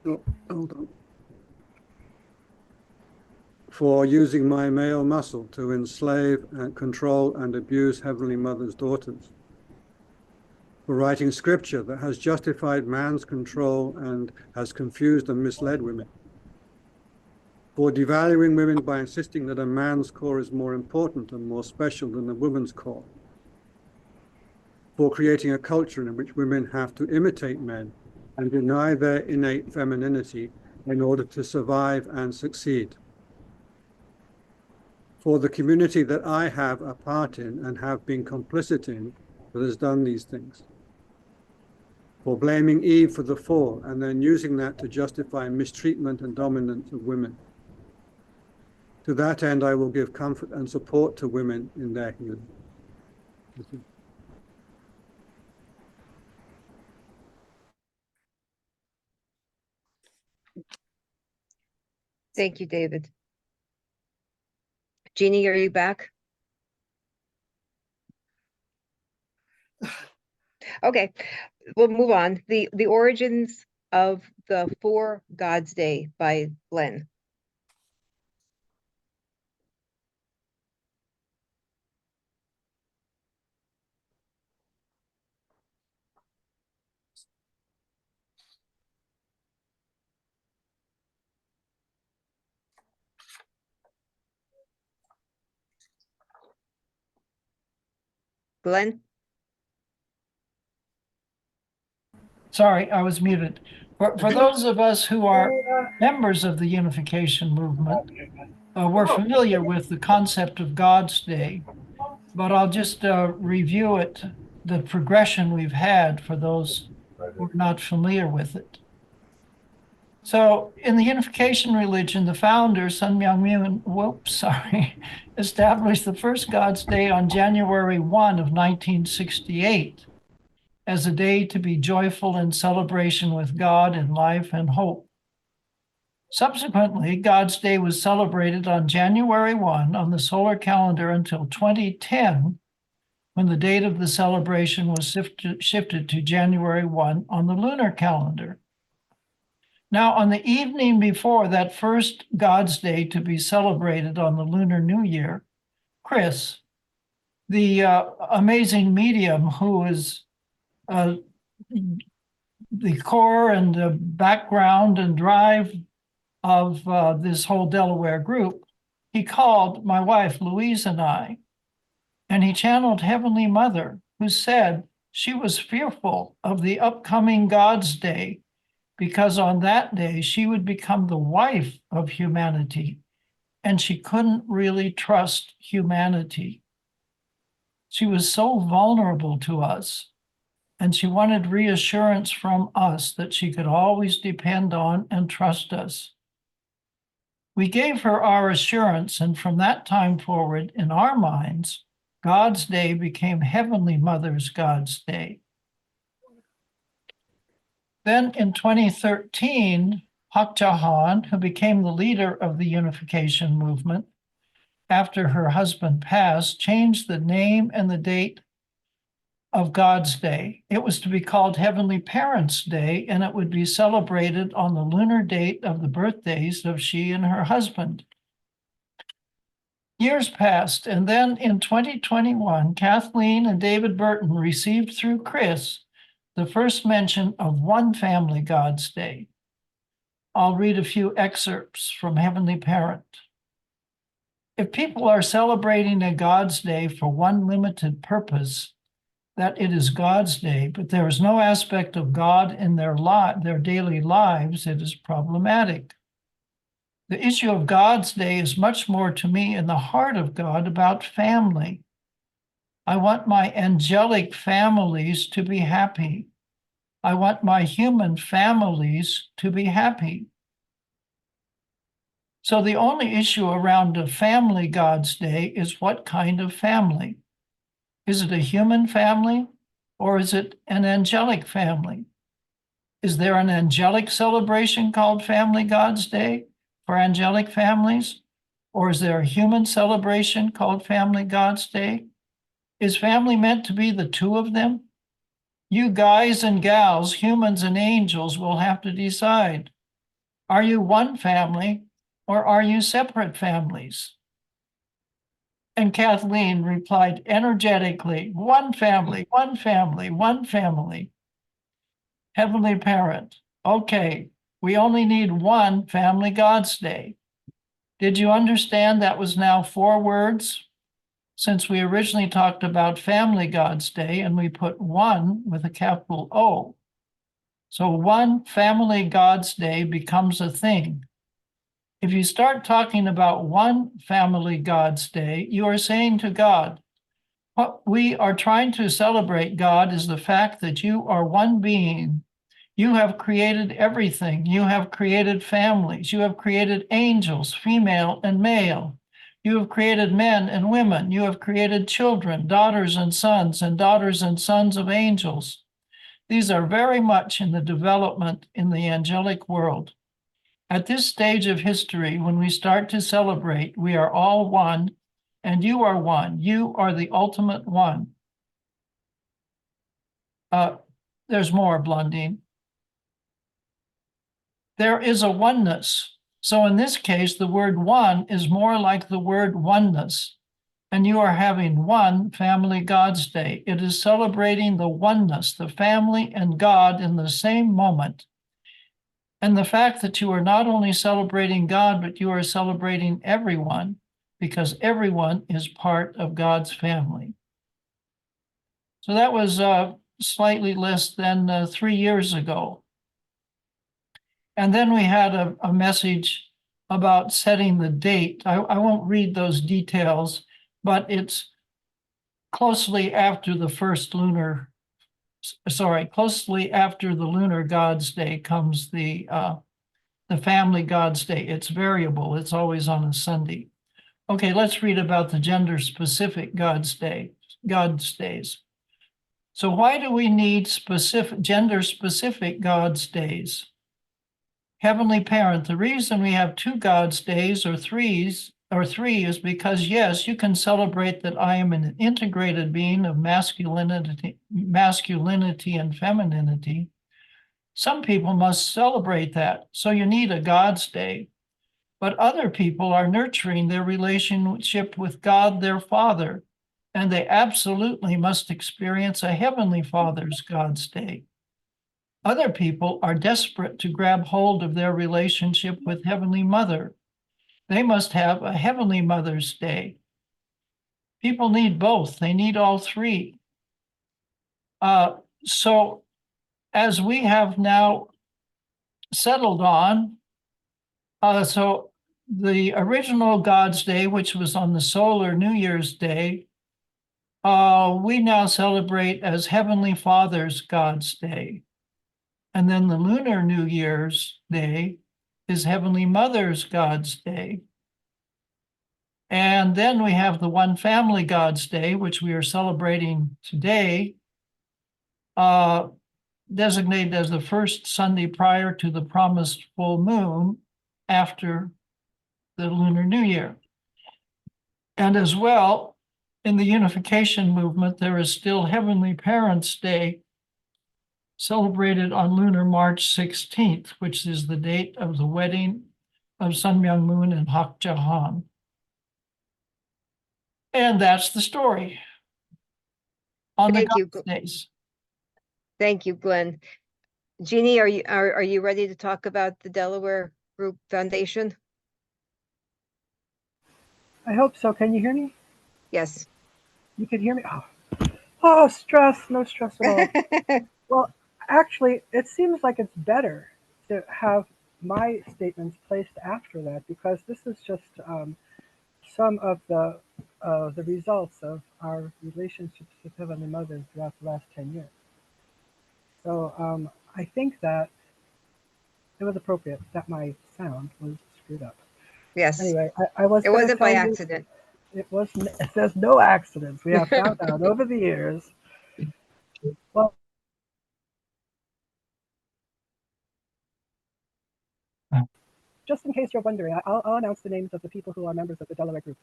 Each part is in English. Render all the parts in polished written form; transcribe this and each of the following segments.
Oh, hold on. For using my male muscle to enslave and control and abuse Heavenly Mother's daughters. For writing scripture that has justified man's control and has confused and misled women. For devaluing women by insisting that a man's core is more important and more special than a woman's core. For creating a culture in which women have to imitate men and deny their innate femininity in order to survive and succeed. For the community that I have a part in and have been complicit in that has done these things. For blaming Eve for the fall and then using that to justify mistreatment and dominance of women. To that end, I will give comfort and support to women in their healing. Thank you, David. Jeannie, are you back? Okay, we'll move on. The Origins of the Four Gods Day by Glenn. Glenn? Sorry, I was muted. For those of us who are members of the Unification Movement, we're familiar with the concept of God's Day, but I'll just review it, the progression we've had for those who are not familiar with it. So in the Unification religion, the founder, Sun Myung Moon, established the first God's Day on January 1 of 1968 as a day to be joyful in celebration with God in life and hope. Subsequently, God's Day was celebrated on January 1 on the solar calendar until 2010, when the date of the celebration was shifted to January 1 on the lunar calendar. Now, on the evening before that first God's Day to be celebrated on the Lunar New Year, Chris, the amazing medium who is the core and the background and drive of this whole Delaware group, he called my wife, Louise, and I, and he channeled Heavenly Mother, who said she was fearful of the upcoming God's Day because on that day she would become the wife of humanity, and she couldn't really trust humanity. She was so vulnerable to us, and she wanted reassurance from us that she could always depend on and trust us. We gave her our assurance, and from that time forward, in our minds, God's Day became Heavenly Mother's God's Day. Then in 2013, Hak Ja Han, who became the leader of the Unification Movement after her husband passed, changed the name and the date of God's Day. It was to be called Heavenly Parents' Day, and it would be celebrated on the lunar date of the birthdays of she and her husband. Years passed, and then in 2021, Kathleen and David Burton received through Chris the first mention of one family God's Day. I'll read a few excerpts from Heavenly Parent. If people are celebrating a God's Day for one limited purpose, that it is God's Day, but there is no aspect of God in their daily lives, it is problematic. The issue of God's Day is much more to me in the heart of God about family. I want my angelic families to be happy. I want my human families to be happy. So the only issue around a family God's Day is what kind of family? Is it a human family or is it an angelic family? Is there an angelic celebration called Family God's Day for angelic families? Or is there a human celebration called Family God's Day? Is family meant to be the two of them? You guys and gals, humans and angels, will have to decide. Are you one family or are you separate families? And Kathleen replied energetically, one family, one family, one family. Heavenly Parent, okay, we only need one Family God's Day. Did you understand that was now 4 words? Since we originally talked about Family God's Day and we put one with a capital O. So one Family God's Day becomes a thing. If you start talking about one Family God's Day, you are saying to God, what we are trying to celebrate, God, is the fact that you are one being. You have created everything. You have created families. You have created angels, female and male. You have created men and women. You have created children, daughters and sons of angels. These are very much in the development in the angelic world. At this stage of history, when we start to celebrate, we are all one, and you are one. You are the ultimate one. There's more, Blondine. There is a oneness. So in this case, the word one is more like the word oneness. And you are having one Family God's Day. It is celebrating the oneness, the family and God in the same moment. And the fact that you are not only celebrating God, but you are celebrating everyone, because everyone is part of God's family. So that was slightly less than 3 years ago. And then we had a message about setting the date. I won't read those details, but it's closely after the Lunar God's Day comes the Family God's Day. It's variable. It's always on a Sunday. Okay, let's read about the gender-specific God's days. So why do we need gender-specific God's days? Heavenly Parent, the reason we have 2 God's days or three is because, yes, you can celebrate that I am an integrated being of masculinity and femininity. Some people must celebrate that, so you need a God's Day. But other people are nurturing their relationship with God, their Father, and they absolutely must experience a Heavenly Father's God's Day. Other people are desperate to grab hold of their relationship with Heavenly Mother. They must have a Heavenly Mother's Day. People need both. They need all 3. So as we have now settled on, so the original God's Day, which was on the solar New Year's Day, we now celebrate as Heavenly Father's God's Day. And then the Lunar New Year's Day is Heavenly Mother's God's Day. And then we have the One Family God's Day, which we are celebrating today, designated as the first Sunday prior to the promised full moon after the Lunar New Year. And as well, in the unification movement, there is still Heavenly Parents' Day, celebrated on lunar March 16th, which is the date of the wedding of Sun Myung Moon and Hak Ja Han. And that's the story on the Thank you. God's days. Thank you, Glenn. Jeannie, are you ready to talk about the Delaware Group Foundation? I hope so. Can you hear me? Yes. You can hear me? Oh, stress. No stress at all. Well, actually, it seems like it's better to have my statements placed after that, because this is just some of the results of our relationships with Heavenly Mother throughout the last 10 years. So I think that it was appropriate that my sound was screwed up. Yes. Anyway, I was. It wasn't by tell you- accident. It was. There's no accidents. We have found out over the years. Well, just in case you're wondering, I'll announce the names of the people who are members of the Delaware Group.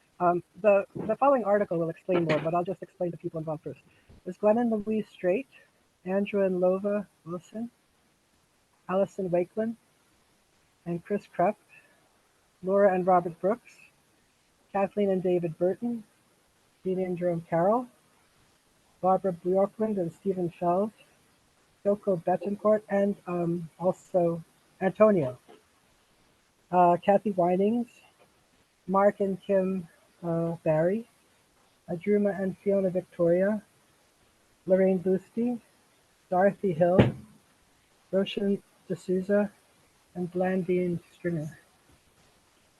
The following article will explain more, but I'll just explain the people involved first. There's Glenn and Louise Straight, Andrew and Lova Wilson, Allison Wakeland, and Chris Krepp, Laura and Robert Brooks, Kathleen and David Burton, Jeannie and Jerome Carroll, Barbara Bjorklund and Stephen Feld, Joko Betancourt, and also Antonio, Kathy Winings, Mark and Kim Barry, Adruma and Fiona Victoria, Lorraine Boosty, Dorothy Hill, Roshan D'Souza, and Blandine Stringer.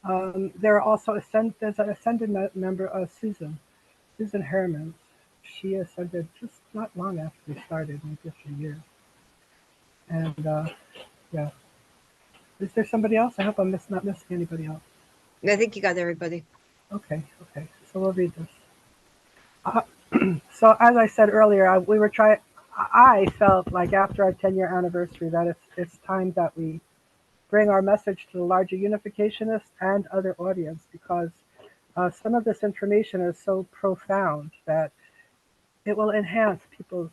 There are also there's an ascended member of Susan Hermans. She ascended just not long after we started, maybe a few years. And yeah, is there somebody else? I hope I'm not missing anybody else. I think you got everybody. Okay, so we'll read this. So as I said earlier, I felt like after our 10-year anniversary that it's time that we bring our message to the larger unificationist and other audience, because some of this information is so profound that it will enhance people's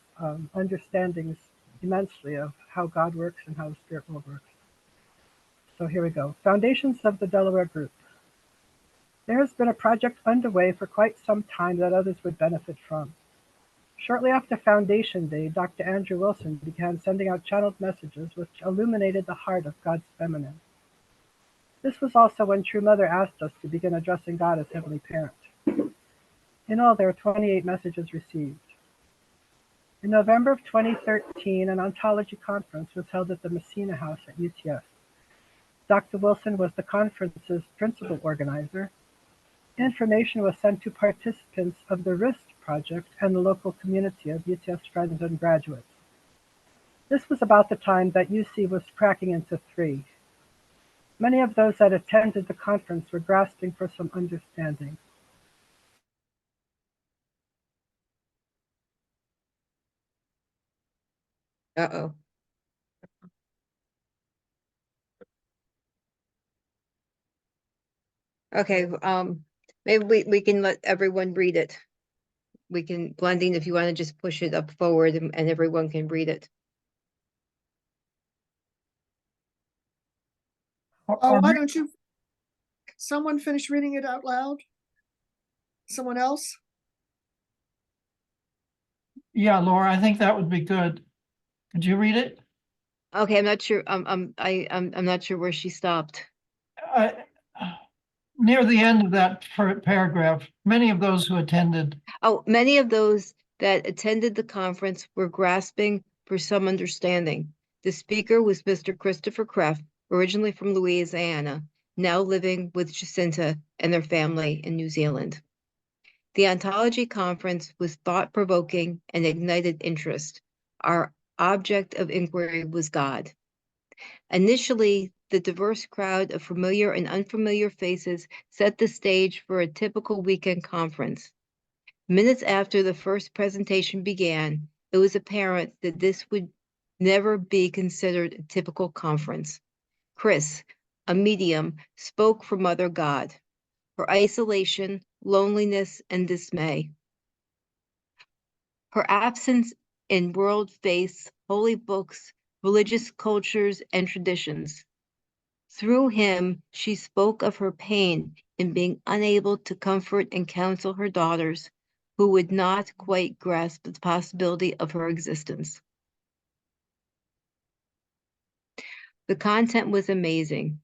understandings immensely of how God works and how the spirit world works. So here we go. Foundations of the Delaware Group. There has been a project underway for quite some time that others would benefit from. Shortly after Foundation Day, Dr. Andrew Wilson began sending out channeled messages which illuminated the heart of God's feminine. This was also when True Mother asked us to begin addressing God as Heavenly Parent. In all, there were 28 messages received. In November of 2013, an ontology conference was held at the Messina House at UTS. Dr. Wilson was the conference's principal organizer. Information was sent to participants of the RIST project and the local community of UTS friends and graduates. This was about the time that UC was cracking into 3. Many of those that attended the conference were grasping for some understanding. Uh-oh. Okay, maybe we can let everyone read it. We can, Blending, if you want to just push it up forward and everyone can read it. Why don't you, someone finish reading it out loud? Someone else? Yeah, Laura, I think that would be good. Could you read it? Okay, I'm not sure. I'm not sure where she stopped. Near the end of that paragraph, many of those who attended. Oh, many of those that attended the conference were grasping for some understanding. The speaker was Mr. Christopher Krepp, originally from Louisiana, now living with Jacinta and their family in New Zealand. The Ontology Conference was thought-provoking and ignited interest. Our object of inquiry was God. Initially, the diverse crowd of familiar and unfamiliar faces set the stage for a typical weekend conference. Minutes after the first presentation began, it was apparent that this would never be considered a typical conference. Chris, a medium, spoke for Mother God, her isolation, loneliness, and dismay. Her absence in world faiths, holy books, religious cultures, and traditions. Through him, she spoke of her pain in being unable to comfort and counsel her daughters, who would not quite grasp the possibility of her existence. The content was amazing.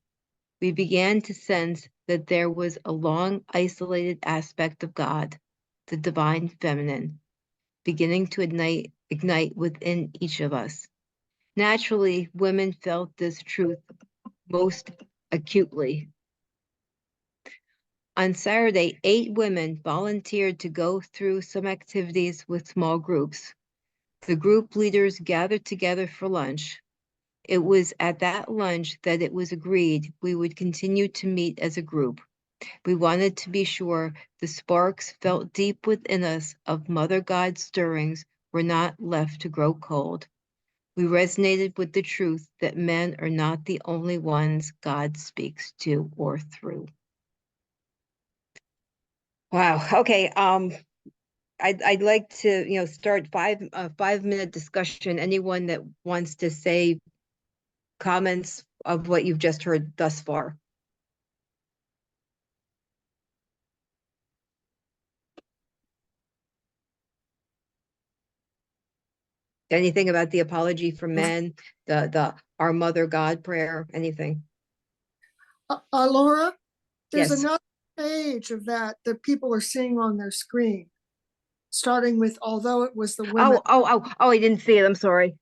We began to sense that there was a long, isolated aspect of God, the divine feminine, beginning to ignite within each of us. Naturally, women felt this truth most acutely. On Saturday, 8 women volunteered to go through some activities with small groups. The group leaders gathered together for lunch. It was at that lunch that it was agreed we would continue to meet as a group. We wanted to be sure the sparks felt deep within us of Mother God's stirrings were not left to grow cold. We resonated with the truth that men are not the only ones God speaks to or through. Wow. Okay. I'd like to, start 5-minute discussion. Anyone that wants to say comments of what you've just heard thus far. Anything about the apology for men, the Our Mother God prayer, anything? Laura, there's Yes. another page of that people are seeing on their screen, starting with, although it was the women. Oh, I didn't see it. I'm sorry.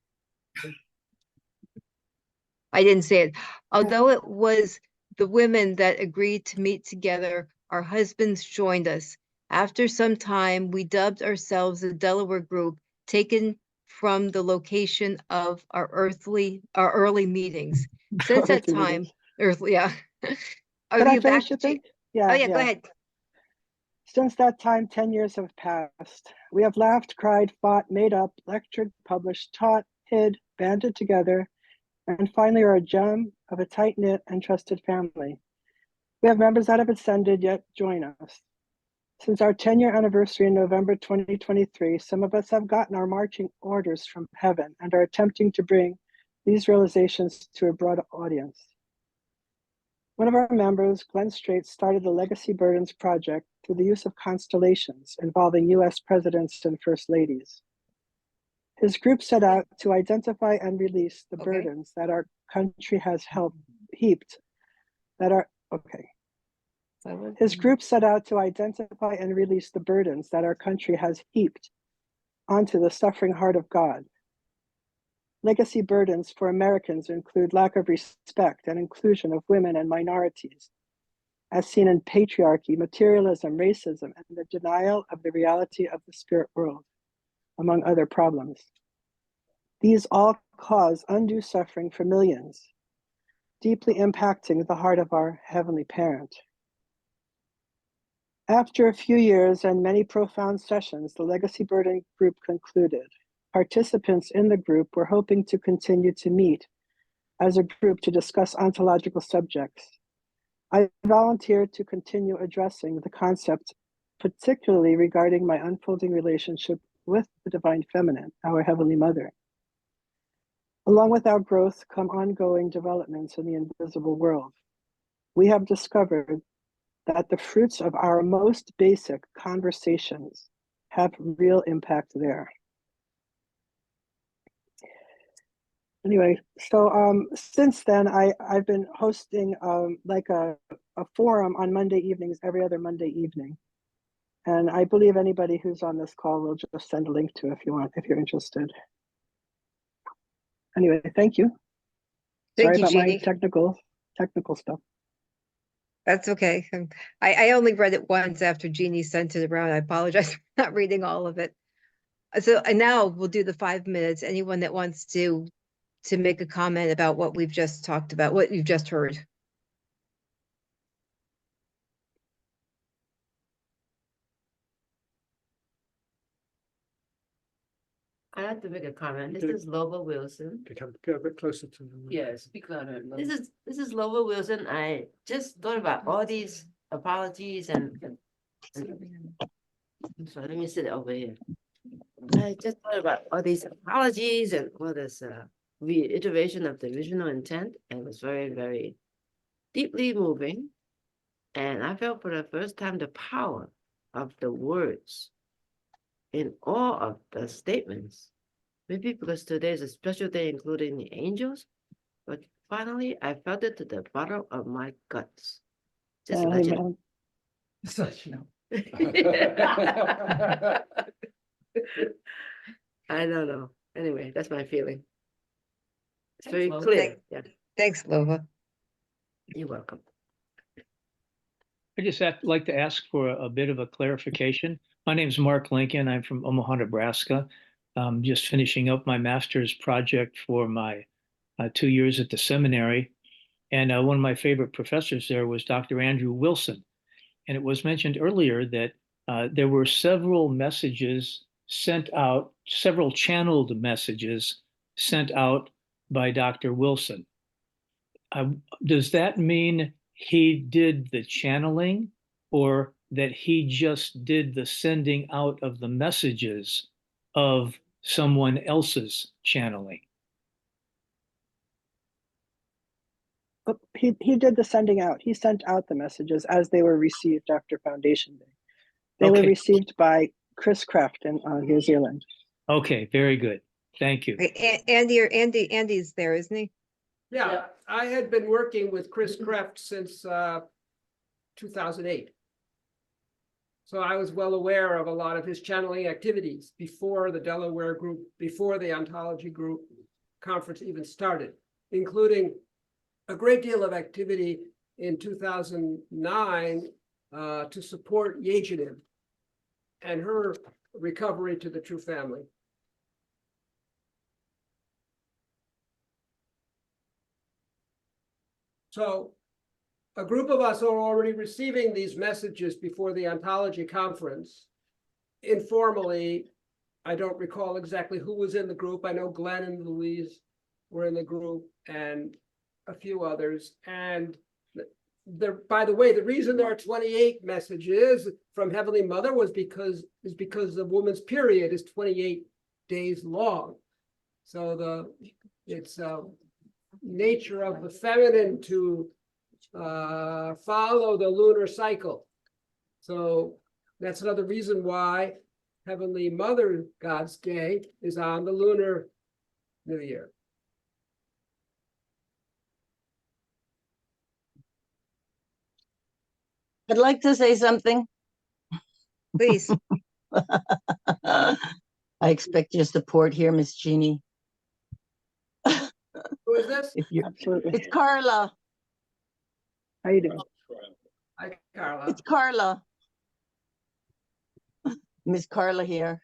I didn't see it. Although it was the women that agreed to meet together, our husbands joined us. After some time, we dubbed ourselves the Delaware Group, taken from the location of our early meetings. Since that Earthly time, meetings. earthly, yeah. Are Can I you back finish it to? then? Oh Yeah, yeah, go ahead. Since that time, 10 years have passed. We have laughed, cried, fought, made up, lectured, published, taught, hid, banded together, and finally are a gem of a tight-knit and trusted family. We have members that have ascended yet join us. Since our 10-year anniversary in November 2023, some of us have gotten our marching orders from heaven and are attempting to bring these realizations to a broad audience. One of our members, Glenn Strait, started the Legacy Burdens Project through the use of constellations involving US presidents and first ladies. His group set out to identify and release the Okay. burdens that our country has heaped that are, okay. His group set out to identify and release the burdens that our country has heaped onto the suffering heart of God. Legacy burdens for Americans include lack of respect and inclusion of women and minorities, as seen in patriarchy, materialism, racism, and the denial of the reality of the spirit world, among other problems. These all cause undue suffering for millions, deeply impacting the heart of our Heavenly Parent. After a few years and many profound sessions, the Legacy Burden group concluded. Participants in the group were hoping to continue to meet as a group to discuss ontological subjects. I volunteered to continue addressing the concept, particularly regarding my unfolding relationship with the Divine Feminine, our Heavenly Mother. Along with our growth come ongoing developments in the invisible world. We have discovered that the fruits of our most basic conversations have real impact there. Anyway, so since then, I've been hosting like a forum on Monday evenings, every other Monday evening. And I believe anybody who's on this call will just send a link to if you want, if you're interested. Anyway, thank you. Thank Sorry you, about my Jeannie. technical stuff. That's okay. I only read it once after Jeannie sent it around. I apologize for not reading all of it. So, and now we'll do the 5 minutes. Anyone that wants to make a comment about what we've just talked about, what you've just heard. I have to make a comment. This is Lova Wilson. Get a bit closer to them. Yes, speak louder. This is Lova Wilson. I just thought about all these apologies and I'm sorry, let me sit over here. I just thought about all these apologies and all this reiteration of the original intent, and it was very, very deeply moving. And I felt for the first time the power of the words in all of the statements. Maybe because today is a special day, including the angels, but finally I felt it to the bottom of my guts. Just to let you know. Such no. I don't know. Anyway, that's my feeling. It's very Lova. clear. Yeah, Thanks, Lova. you're welcome. I just like to ask for a bit of a clarification. My name is Mark Lincoln. I'm from Omaha, Nebraska. Just finishing up my master's project for my 2 years at the seminary. And one of my favorite professors there was Dr. Andrew Wilson. And it was mentioned earlier that there were several messages sent out, several channeled messages sent out by Dr. Wilson. Does that mean he did the channeling, or that he just did the sending out of the messages of someone else's channeling? he did the sending out. He sent out the messages as they were received after Foundation Day. They were Okay. received by Chris Kraft in New Zealand. Okay, very good. Thank you. Andy's there, isn't he? Yeah, I had been working with Chris Kraft since 2008. So I was well aware of a lot of his channeling activities before the Delaware group, before the Ontology group conference even started, including a great deal of activity in 2009 to support Yejanin and her recovery to the true family. So a group of us are already receiving these messages before the Ontology conference. Informally, I don't recall exactly who was in the group. I know Glenn and Louise were in the group and a few others. And by the way, the reason there are 28 messages from Heavenly Mother is because the woman's period is 28 days long. So it's nature of the feminine to follow the lunar cycle. So that's another reason why Heavenly Mother God's Day is on the Lunar New Year. I'd like to say something. Please. I expect your support here, Miss Jeannie. Who is this? Absolutely. It's Carla. How you doing? Hi, Carla. It's Carla. Miss Carla here.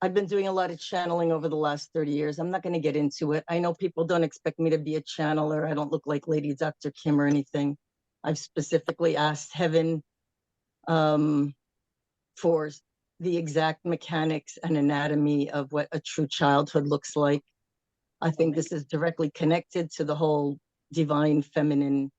I've been doing a lot of channeling over the last 30 years. I'm not going to get into it. I know people don't expect me to be a channeler. I don't look like Lady Dr. Kim or anything. I've specifically asked Heaven for the exact mechanics and anatomy of what a true childhood looks like. I think this is directly connected to the whole divine feminine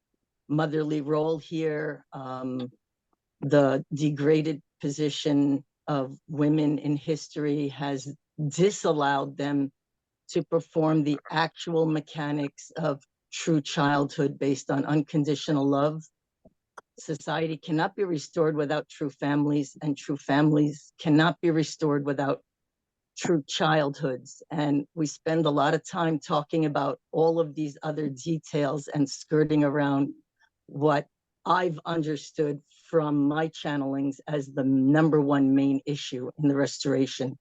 motherly role here, the degraded position of women in history has disallowed them to perform the actual mechanics of true childhood based on unconditional love. Society cannot be restored without true families, and true families cannot be restored without true childhoods. And we spend a lot of time talking about all of these other details and skirting around what I've understood from my channelings as the #1 main issue in the restoration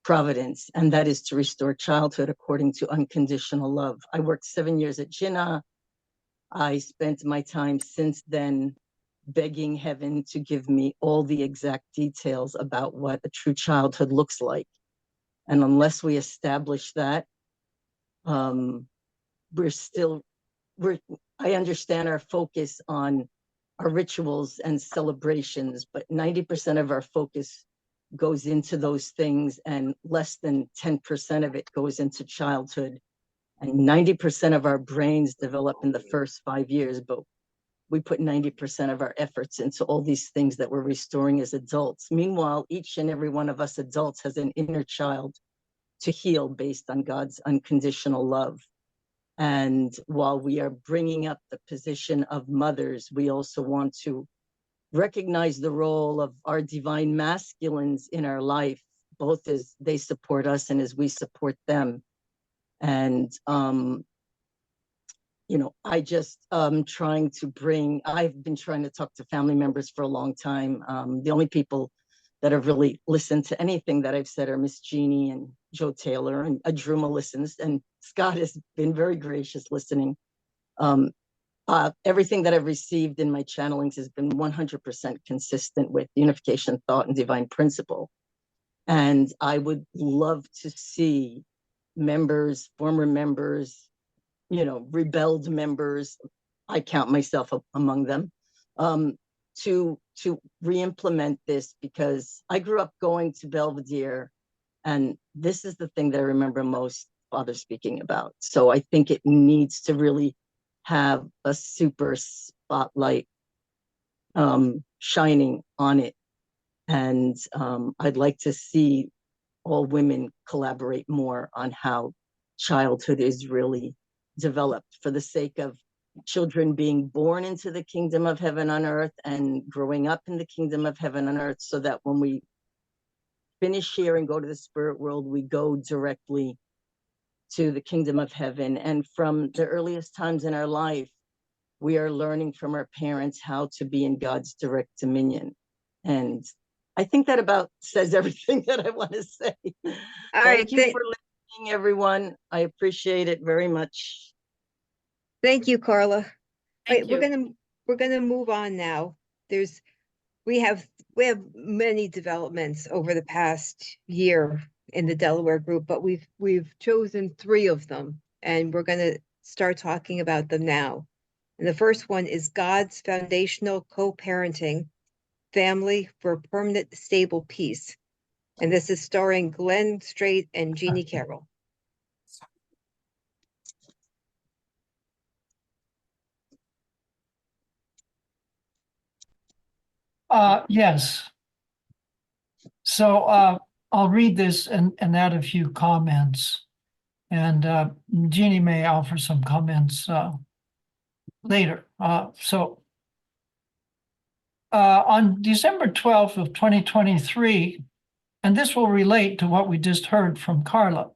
providence, and that is to restore childhood according to unconditional love. I worked 7 years at Jinnah. I spent my time since then begging Heaven to give me all the exact details about what a true childhood looks like. And unless we establish that, I understand our focus on our rituals and celebrations, but 90% of our focus goes into those things and less than 10% of it goes into childhood. And 90% of our brains develop in the first 5 years, but we put 90% of our efforts into all these things that we're restoring as adults. Meanwhile, each and every one of us adults has an inner child to heal based on God's unconditional love. And while we are bringing up the position of mothers, we also want to recognize the role of our divine masculines in our life, both as they support us and as we support them. And, I just I've been trying to talk to family members for a long time. The only people that have really listened to anything that I've said are Miss Jeannie and Joe Taylor, and Adruma listens, and Scott has been very gracious listening. Everything that I've received in my channelings has been 100% consistent with unification thought and divine principle. And I would love to see members, former members, rebelled members, I count myself among them, to re-implement this, because I grew up going to Belvedere, and this is the thing that I remember most Father speaking about. So I think it needs to really have a super spotlight shining on it. And I'd like to see all women collaborate more on how childhood is really developed for the sake of children being born into the kingdom of heaven on earth and growing up in the kingdom of heaven on earth, so that when we finish here and go to the spirit world, we go directly to the kingdom of heaven. And from the earliest times in our life, we are learning from our parents how to be in God's direct dominion. And I think that about says everything that I want to say. All right, Thank you for listening, everyone. I appreciate it very much. thank you, Carla. Thank Wait, you. we're gonna move on now. We have many developments over the past year in the Delaware group, but we've chosen 3 of them, and we're gonna start talking about them now. And the first one is God's Foundational Co-Parenting Family for Permanent Stable Peace. And this is starring Glenn Strait and Jeannie Carroll. Yes. So I'll read this and add a few comments. And Jeannie may offer some comments later. On December 12th of 2023, and this will relate to what we just heard from Carla.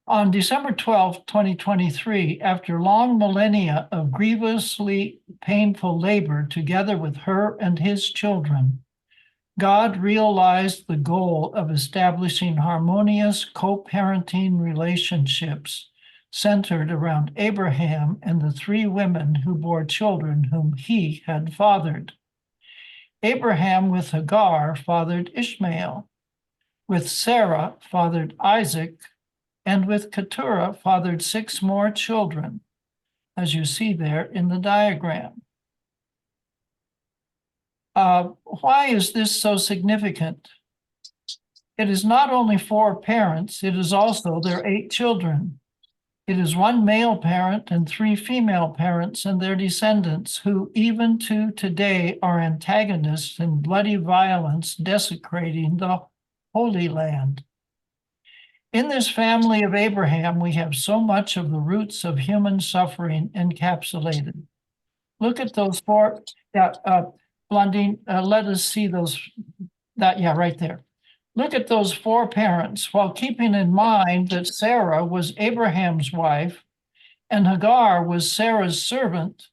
On December 12th, 2023, after long millennia of grievously painful labor together with her and his children, God realized the goal of establishing harmonious co-parenting relationships centered around Abraham and the 3 women who bore children whom he had fathered. Abraham with Hagar fathered Ishmael, with Sarah fathered Isaac, and with Keturah fathered 6 more children, as you see there in the diagram. Why is this so significant? It is not only 4 parents, it is also their 8 children. It is 1 male parent and 3 female parents and their descendants who even to today are antagonists in bloody violence desecrating the Holy Land. In this family of Abraham, we have so much of the roots of human suffering encapsulated. Look at those 4, Blondine, let us see those, right there. Look at those 4 parents, while keeping in mind that Sarah was Abraham's wife and Hagar was Sarah's servant,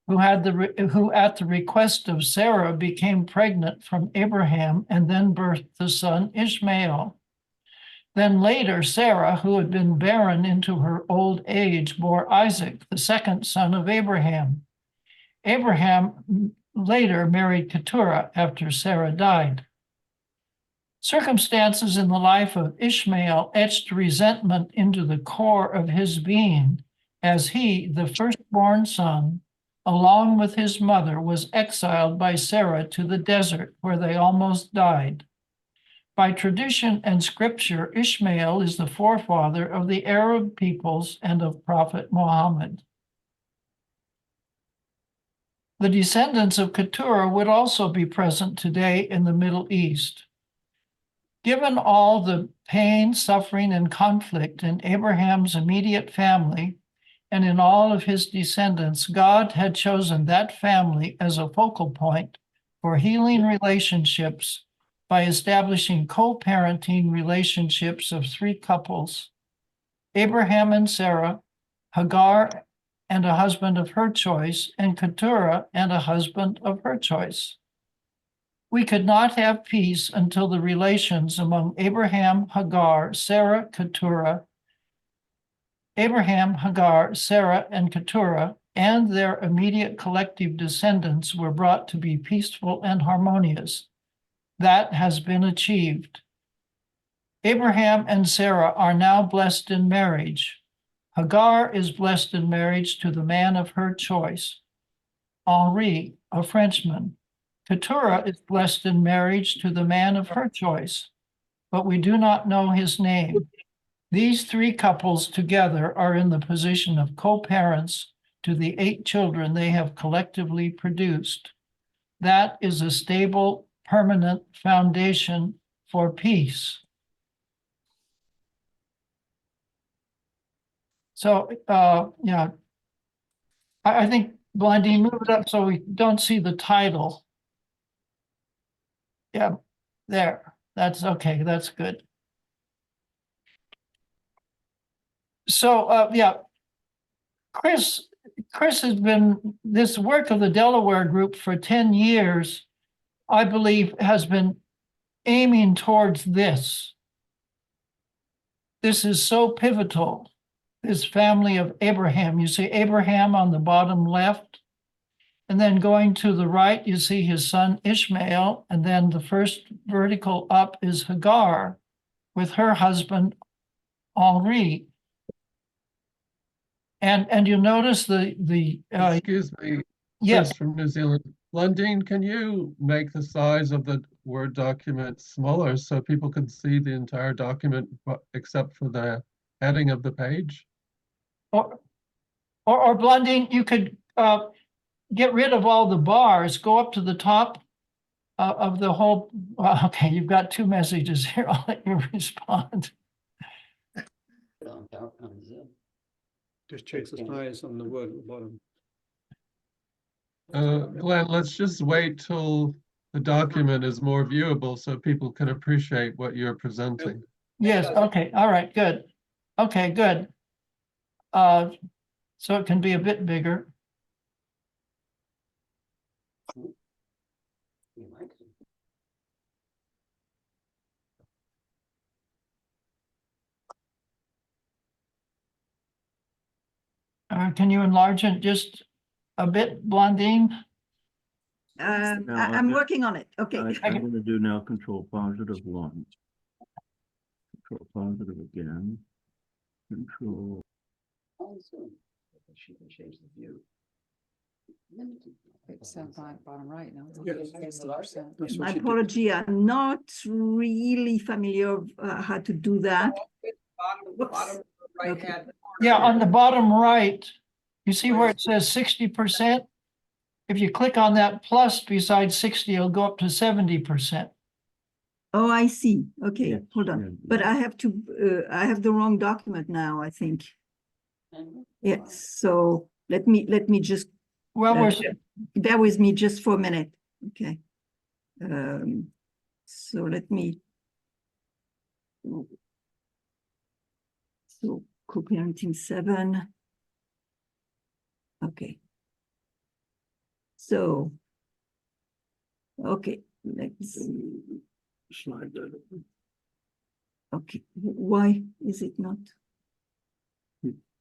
who at the request of Sarah became pregnant from Abraham and then birthed the son Ishmael. Then later, Sarah, who had been barren into her old age, bore Isaac, the second son of Abraham. Abraham later married Keturah after Sarah died. Circumstances in the life of Ishmael etched resentment into the core of his being, as he, the firstborn son, along with his mother, was exiled by Sarah to the desert where they almost died. By tradition and scripture, Ishmael is the forefather of the Arab peoples and of Prophet Muhammad. The descendants of Keturah would also be present today in the Middle East. Given all the pain, suffering, and conflict in Abraham's immediate family and in all of his descendants, God had chosen that family as a focal point for healing relationships by establishing co-parenting relationships of 3 couples, Abraham and Sarah, Hagar and a husband of her choice, and Keturah and a husband of her choice. We could not have peace until the relations among Abraham, Hagar, Sarah, and Keturah, and their immediate collective descendants were brought to be peaceful and harmonious. That has been achieved. Abraham and Sarah are now blessed in marriage. Hagar is blessed in marriage to the man of her choice, Henri, a Frenchman. Keturah is blessed in marriage to the man of her choice, but we do not know his name. These 3 couples together are in the position of co-parents to the 8 children they have collectively produced. That is a stable, permanent foundation for peace. So, yeah. I think, Blondine, move it up so we don't see the title. Yeah, there, that's okay, that's good. So, yeah. Chris has been, this work of the Delaware Group for 10 years, I believe, has been aiming towards this. This is so pivotal, this family of Abraham. You see Abraham on the bottom left, and then going to the right, you see his son Ishmael, and then the first vertical up is Hagar with her husband Henri. And you'll notice the Excuse me, yes, Chris from New Zealand. Lundeen, can you make the size of the Word document smaller so people can see the entire document except for the heading of the page? or Blondine, you could get rid of all the bars, go up to the top of the whole, well, okay, you've got two messages here. I'll let you respond. Just change the size on the word at the bottom. Glenn, let's just wait till the document is more viewable so people can appreciate what you're presenting. Yes, okay, all right, good. Okay, good. So it can be a bit bigger. Can you enlarge it just a bit, Blondine? I'm working on it. Okay. I'm going to do now control positive 1. Control positive again. Control. She can change the view. It's bottom right now. Yes. 60%. My apology, I'm not really familiar how to do that. Bottom right Okay. hand. Yeah, on the bottom right, you see where it says 60%? If you click on that plus beside 60, it'll go up to 70%. Oh, I see. Okay, Yeah, hold on. yeah, But yeah. I have the wrong document now, I think. Yes, so let me just, Well, we're, bear with me just for a minute. Okay. So let me. So co-parenting 7. Okay. So, okay, let's, Slide that. okay, why is it not?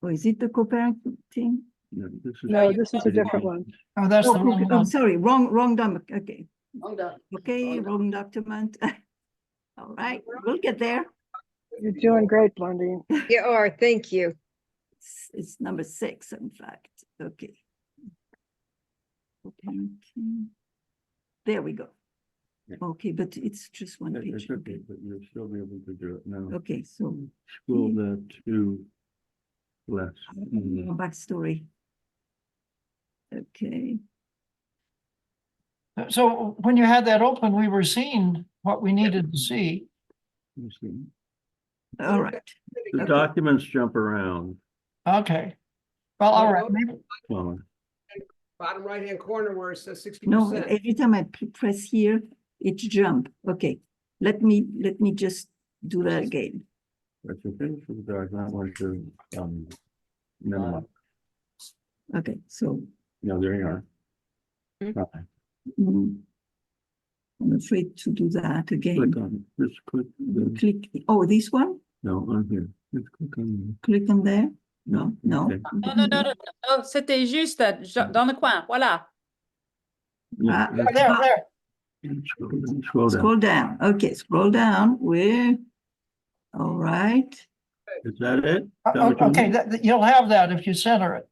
Or is it the co-parenting? No, this is. No, this is a different one. oh, that's the Oh, wrong I'm one. sorry, wrong document. Okay, Hold on. okay, wrong document. All right, we'll get there. You're doing great, Blondine. You are, thank you. It's number 6, in fact. Okay. Co-parenting. There we go. Yeah. Okay, but it's just one It's page. okay, but you'll still be able to do it now. Okay, so Scroll that to less. backstory. Okay. So when you had that open, we were seeing what we needed to see. You see. All right. The Okay. documents jump around. Okay. Well, all right, maybe, Well, Bottom right hand corner where it says 60%. No, every time I press here, it jump. Okay, let me just do that again. that's okay. So the document wants to minimize. Okay, so No, there you are. Mhm. Okay. I'm afraid to do that again. Click on it. Just click. Click. Oh, this one. No, on here. Just click on. Click on there. No, no. Okay. Non, c'était juste dans le coin. Voilà. Yeah, Ah, just there. scroll down. Scroll down. Okay, scroll down. We're all right. Is that it? Is that what you Okay, need? you'll have that if you center it.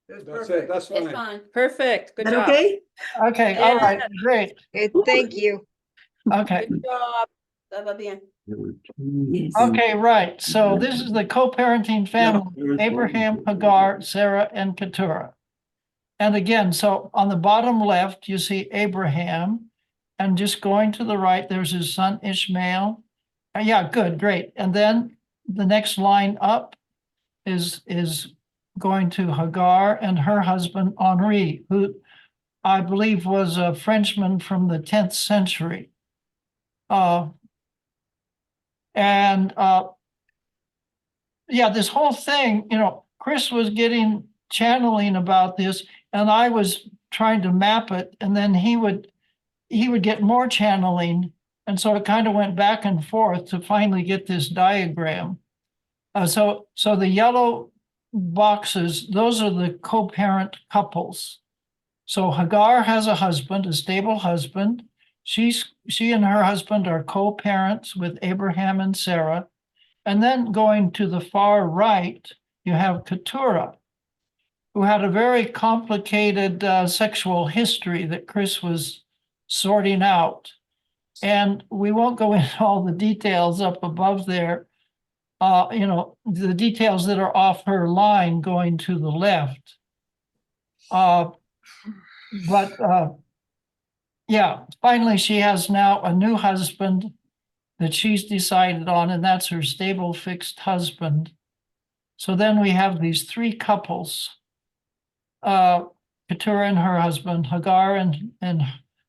That's That's perfect. it, that's It's fine. fine. Perfect. Good Is that job. okay? Okay, all right, great. Thank you. Okay, Good job. Ça va bien. There were two. Yes. okay, right. So this is the co-parenting family, there's Abraham, one. Hagar, Sarah, and Keturah. And again, so on the bottom left, you see Abraham, and just going to the right, there's his son Ishmael. Yeah, good, great. And then the next line up is going to Hagar and her husband Henri, who I believe was a Frenchman from the 10th century. Yeah, this whole thing, Chris was getting channeling about this, and I was trying to map it, and then he would get more channeling, and so it kind of went back and forth to finally get this diagram. So the yellow boxes, those are the co-parent couples. So Hagar has a husband, a stable husband. She and her husband are co-parents with Abraham and Sarah. And then going to the far right, you have Keturah, who had a very complicated sexual history that Chris was sorting out. And we won't go into all the details up above there, the details that are off her line going to the left. Yeah, finally, she has now a new husband that she's decided on, and that's her stable, fixed husband. So then we have these three couples, Keturah and her husband, Hagar and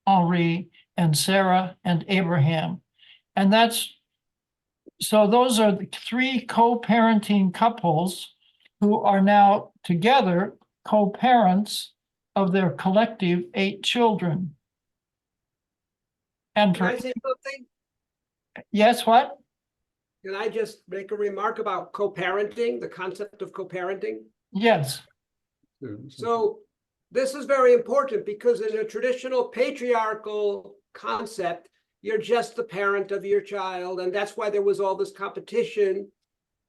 Henri, and Sarah and Abraham. And so those are the three co-parenting couples who are now together co-parents of their collective 8 children. And Can I say something? Yes, what? Can I just make a remark about co-parenting, the concept of co-parenting? Yes. So this is very important because in a traditional patriarchal concept, you're just the parent of your child. And that's why there was all this competition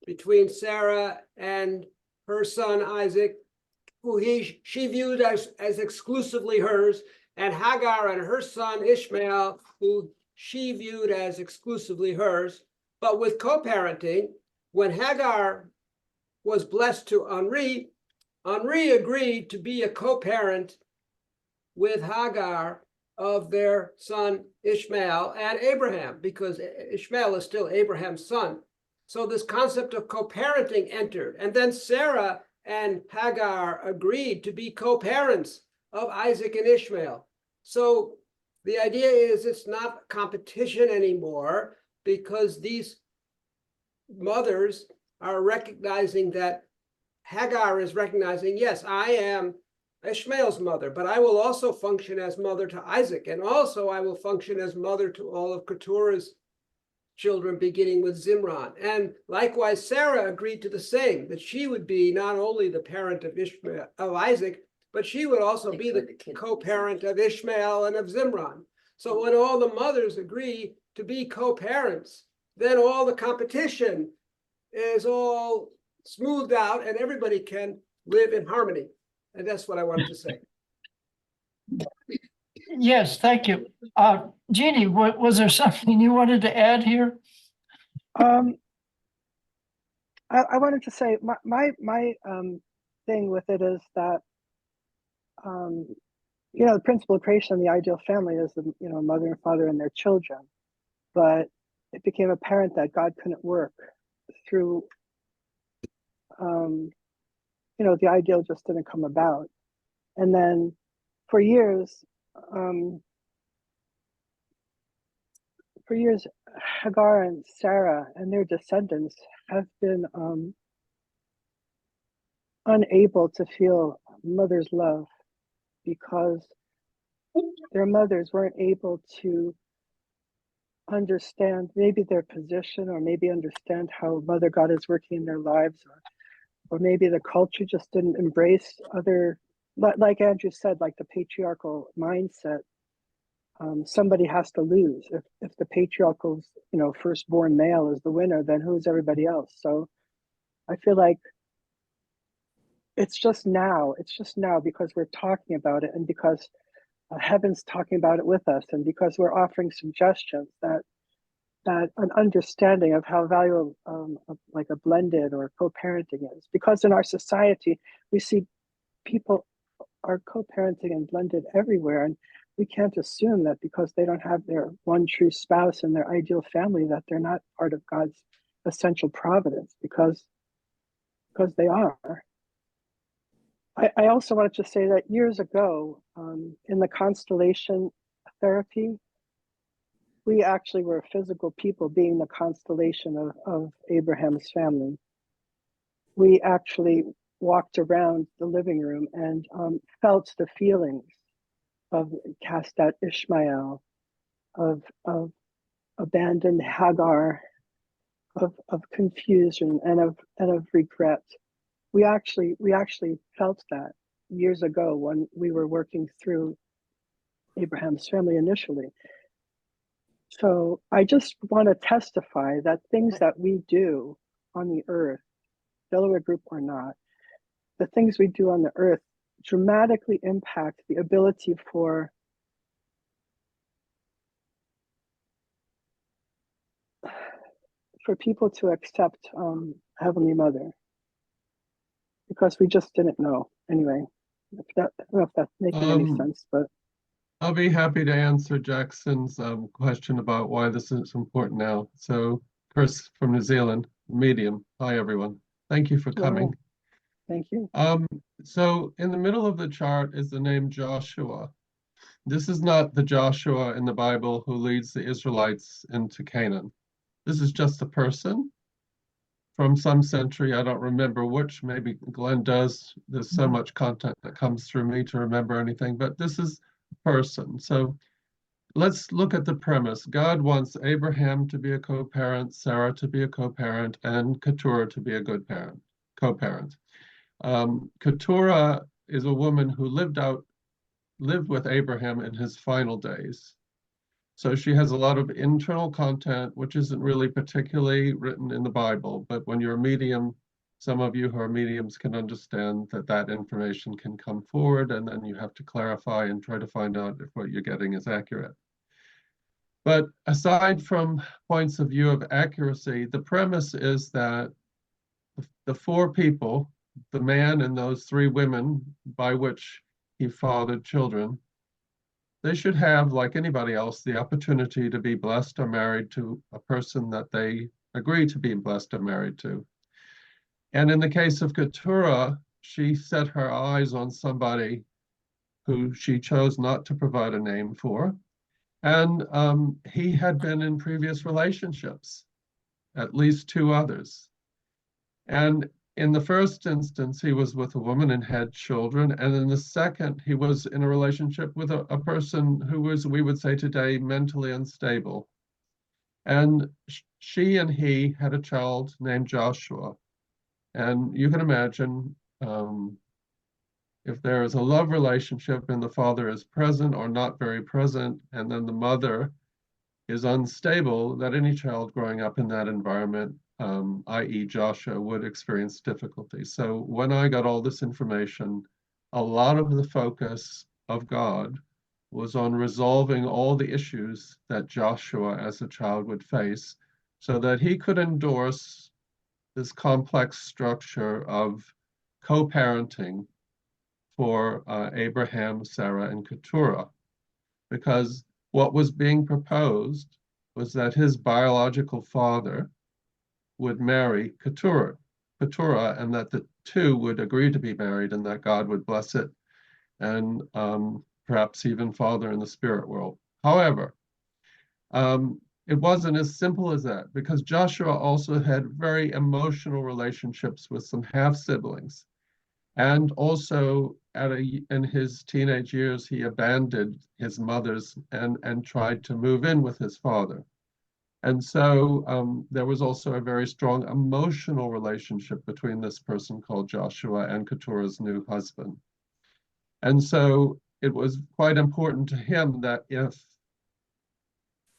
between Sarah and her son Isaac, who she viewed as exclusively hers, and Hagar and her son Ishmael, who she viewed as exclusively hers. But with co-parenting, when Hagar was blessed to Henri, Henri agreed to be a co-parent with Hagar of their son Ishmael and Abraham, because Ishmael is still Abraham's son. So this concept of co-parenting entered. And then Sarah and Hagar agreed to be co-parents of Isaac and Ishmael. So the idea is it's not competition anymore, because these mothers are recognizing that Hagar is recognizing, yes, I am Ishmael's mother, but I will also function as mother to Isaac, and also I will function as mother to all of Keturah's children, beginning with Zimran. And likewise, Sarah agreed to the same, that she would be not only the parent of Isaac, but she would also be the co-parent of Ishmael and of Zimran. So when all the mothers agree to be co-parents, then all the competition is all smoothed out and everybody can live in harmony. And that's what I wanted to say. Yes, thank you. Jeannie, was there something you wanted to add here? I wanted to say my thing with it is that the principle of creation, the ideal family is the mother and father and their children, but it became apparent that God couldn't work through the ideal just didn't come about. And then for years Hagar and Sarah and their descendants have been unable to feel mother's love, because their mothers weren't able to understand maybe their position, or maybe understand how Mother God is working in their lives, or maybe the culture just didn't embrace other, like Andrew said, like the patriarchal mindset. Somebody has to lose. If the patriarchal, firstborn male is the winner, then who's everybody else? So I feel like it's just now because we're talking about it, and because heaven's talking about it with us, and because we're offering suggestions, that an understanding of how valuable like a blended or co-parenting is. Because in our society, we see people are co-parenting and blended everywhere, and we can't assume that because they don't have their one true spouse and their ideal family, that they're not part of God's essential providence, because because they are. I also wanted to say that years ago, in the constellation therapy, we actually were physical people being the constellation of Abraham's family. We actually walked around the living room and felt the feelings of cast out Ishmael, of abandoned Hagar, of confusion and of regret. We actually felt that years ago when we were working through Abraham's family initially. So I just want to testify that things that we do on the earth, Delaware Group or not, the things we do on the earth dramatically impact the ability for people to accept Heavenly Mother, because we just didn't know. Anyway, I don't know if that's making any sense, but I'll be happy to answer Jackson's question about why this is important now. So, Chris from New Zealand, Medium. Hi, everyone. Thank you for coming. Thank you. So in the middle of the chart is the name Joshua. This is not the Joshua in the Bible who leads the Israelites into Canaan. This is just a person from some century. I don't remember which, maybe Glenn does. There's so much content that comes through me to remember anything, but this is a person. So let's look at the premise. God wants Abraham to be a co-parent, Sarah to be a co-parent, and Keturah to be a good parent, co-parent. Keturah is a woman who lived with Abraham in his final days. So she has a lot of internal content, which isn't really particularly written in the Bible, but when you're a medium, some of you who are mediums can understand that that information can come forward, and then you have to clarify and try to find out if what you're getting is accurate. But aside from points of view of accuracy, the premise is that the four people, the man and those three women by which he fathered children, they should have, like anybody else, the opportunity to be blessed or married to a person that they agree to be blessed or married to. And in the case of Keturah, she set her eyes on somebody who she chose not to provide a name for. And he had been in previous relationships, at least two others. And in the first instance, he was with a woman and had children. And in the second, he was in a relationship with a person who was, we would say today, mentally unstable. And she and he had a child named Joshua. And you can imagine if there is a love relationship and the father is present or not very present, and then the mother is unstable, that any child growing up in that environment, i.e. Joshua, would experience difficulty. So when I got all this information, a lot of the focus of God was on resolving all the issues that Joshua as a child would face so that he could endorse this complex structure of co-parenting for Abraham, Sarah, and Keturah. Because what was being proposed was that his biological father would marry Keturah, and that the two would agree to be married and that God would bless it, and perhaps even Father in the spirit world. However, it wasn't as simple as that, because Joshua also had very emotional relationships with some half-siblings. And also in his teenage years, he abandoned his mother's and tried to move in with his father. And so there was also a very strong emotional relationship between this person called Joshua and Keturah's new husband. And so it was quite important to him that if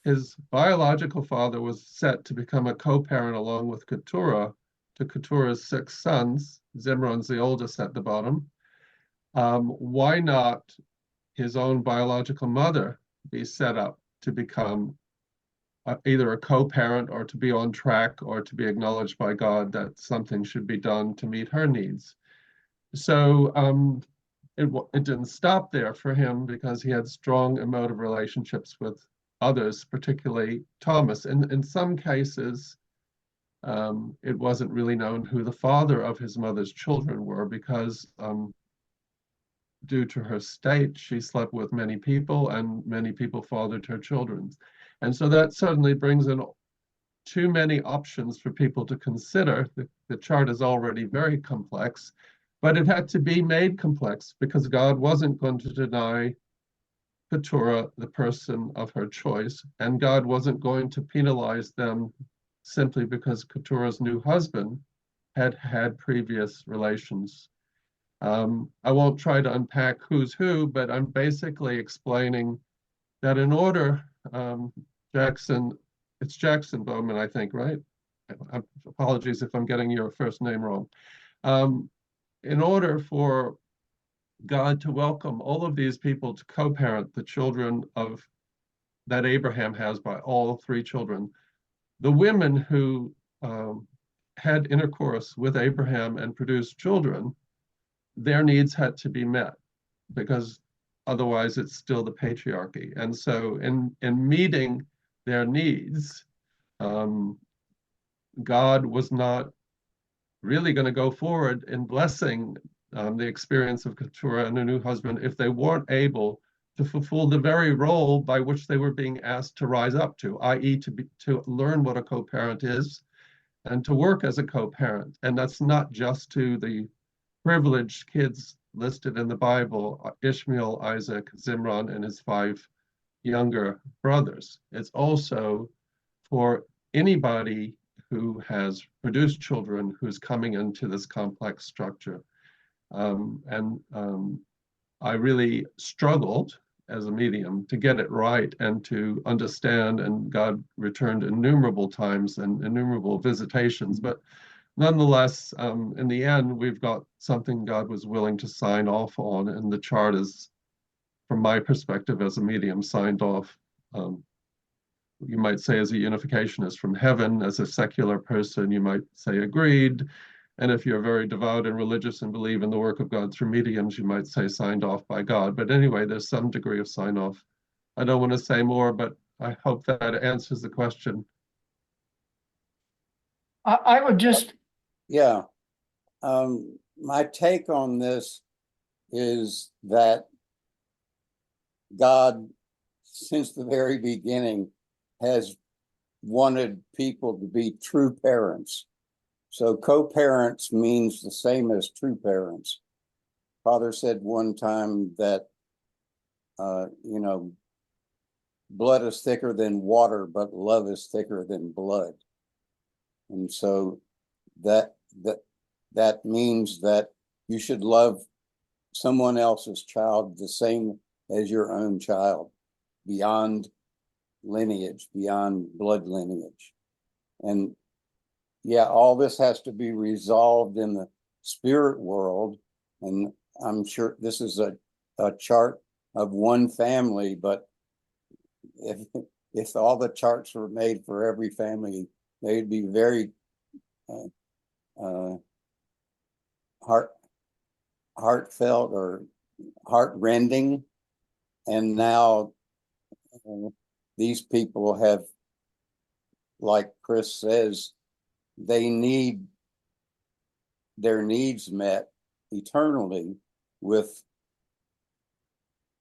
his biological father was set to become a co-parent along with Keturah to Keturah's 6 sons, Zimron's the oldest at the bottom, why not his own biological mother be set up to become either a co-parent or to be on track or to be acknowledged by God that something should be done to meet her needs. So it didn't stop there for him, because he had strong emotive relationships with others, particularly Thomas. In some cases, It wasn't really known who the father of his mother's children were because due to her state, she slept with many people and many people fathered her children. And so that suddenly brings in too many options for people to consider. The chart is already very complex, but it had to be made complex because God wasn't going to deny Keturah the person of her choice, and God wasn't going to penalize them simply because Keturah's new husband had had previous relations. I won't try to unpack who's who, but I'm basically explaining that in order, it's Jackson Bowman, I think, right? Apologies if I'm getting your first name wrong. In order for God to welcome all of these people to co-parent the children that Abraham has by all three children, the women who had intercourse with Abraham and produced children, their needs had to be met because otherwise it's still the patriarchy. And so in meeting their needs, God was not really going to go forward in blessing the experience of Keturah and a new husband if they weren't able to fulfill the very role by which they were being asked to rise up to, i.e. to learn what a co-parent is and to work as a co-parent. And that's not just to the privileged kids listed in the Bible, Ishmael, Isaac, Zimran, and his 5 younger brothers. It's also for anybody who has produced children who's coming into this complex structure. I really struggled as a medium to get it right and to understand, and God returned innumerable times and innumerable visitations. But nonetheless, in the end, we've got something God was willing to sign off on, and the chart is, from my perspective as a medium, signed off. You might say as a unificationist from heaven, as a secular person, you might say agreed. And if you're very devout and religious and believe in the work of God through mediums, you might say signed off by God. But anyway, there's some degree of sign off. I don't want to say more, but I hope that answers the question. I would just, Yeah. My take on this is that God, since the very beginning, has wanted people to be true parents. So co-parents means the same as true parents. Father said one time that, blood is thicker than water, but love is thicker than blood. And so that means that you should love someone else's child the same as your own child, beyond lineage, beyond blood lineage. And yeah, all this has to be resolved in the spirit world. And I'm sure this is a chart of one family, but if all the charts were made for every family, they'd be very heartfelt or heartrending. And now these people have, like Chris says, they need their needs met eternally with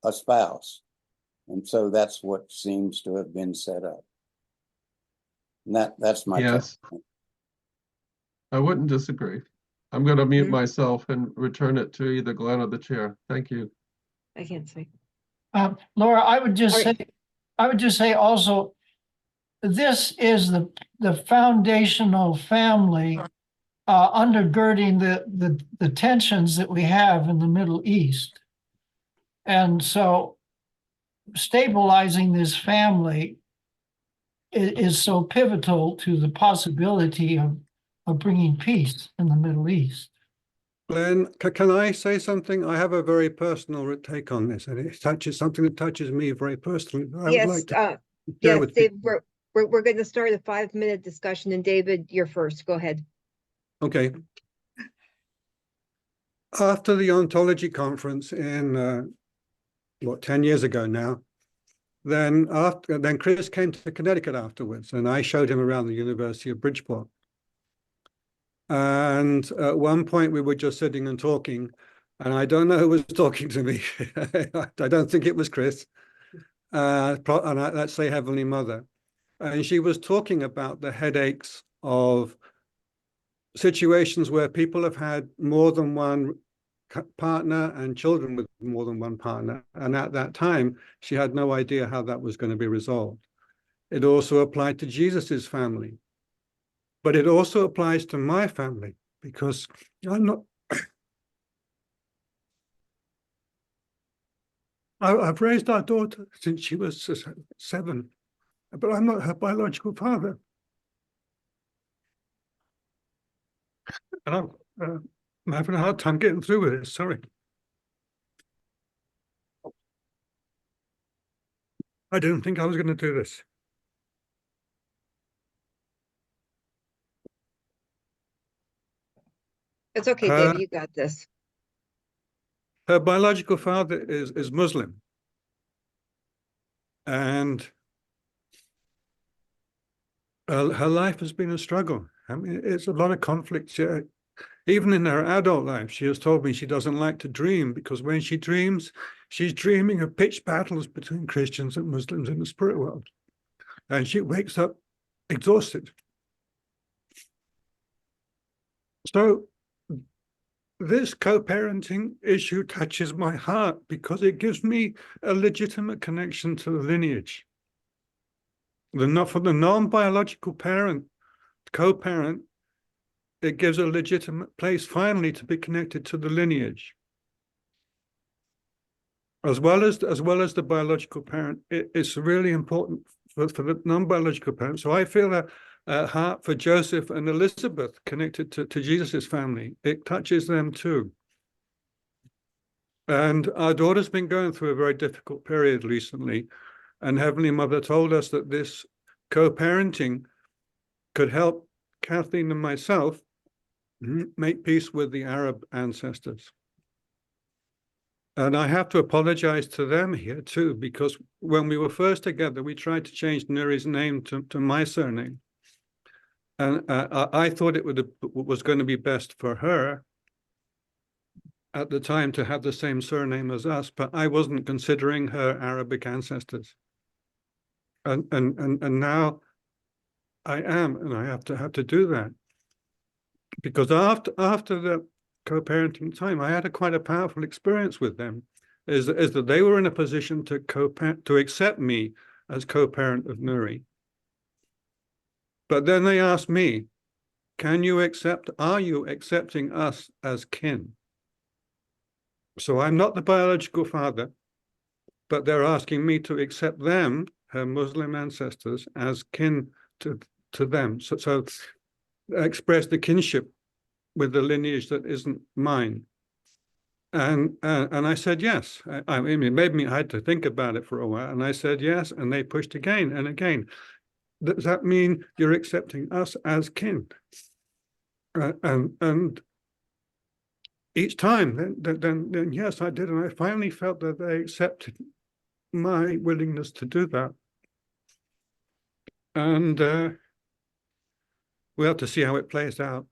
a spouse. And so that's what seems to have been set up. And that's my Yes. take. I wouldn't disagree. I'm going to mute myself and return it to either Glenn or the chair. Thank you. I can't say. Laura, I would just All right. say also, this is the foundational family undergirding the tensions that we have in the Middle East. And so stabilizing this family is so pivotal to the possibility of bringing peace in the Middle East. Glenn, can I say something? I have a very personal take on this, and it touches something that touches me very personally. I would Yes, like to share yes, with Dave, people. we're going to start a 5-minute discussion, and David, you're first. Go ahead. Okay. After the ontology conference in 10 years ago now, then Chris came to Connecticut afterwards, and I showed him around the University of Bridgeport. And at one point we were just sitting and talking, and I don't know who was talking to me. I don't think it was Chris. Let's say Heavenly Mother. And she was talking about the headaches of situations where people have had more than one partner and children with more than one partner. And at that time, she had no idea how that was going to be resolved. It also applied to Jesus's family, but it also applies to my family, because I'm not, I've raised our daughter since she was 7, but I'm not her biological father. And I'm having a hard time getting through with it, sorry. I didn't think I was going to do this. It's okay, David, you got this. Her biological father is Muslim. And her life has been a struggle. I mean, it's a lot of conflict. Even in her adult life, she has told me she doesn't like to dream, because when she dreams, she's dreaming of pitched battles between Christians and Muslims in the spirit world. And she wakes up exhausted. So this co-parenting issue touches my heart, because it gives me a legitimate connection to the lineage. For the non-biological parent, co-parent, it gives a legitimate place finally to be connected to the lineage. As well as the biological parent, it's really important for the non-biological parent. So I feel a heart for Joseph and Elizabeth connected to Jesus's family. It touches them too. And our daughter's been going through a very difficult period recently, and Heavenly Mother told us that this co-parenting could help Kathleen and myself make peace with the Arab ancestors. And I have to apologize to them here too, because when we were first together, we tried to change Nuri's name to my surname. And I thought it was going to be best for her at the time to have the same surname as us, but I wasn't considering her Arabic ancestors. And now I am, and I have to do that. Because after the co-parenting time, I had quite a powerful experience with them, is that they were in a position to accept me as co-parent of Nuri. But then they asked me, are you accepting us as kin? So I'm not the biological father, but they're asking me to accept them, her Muslim ancestors, as kin to them. So express the kinship with the lineage that isn't mine. And I said yes. I mean, it made me, I had to think about it for a while, and I said yes, and they pushed again and again. Does that mean you're accepting us as kin? And each time, then yes, I did, and I finally felt that they accepted my willingness to do that. And we'll have to see how it plays out.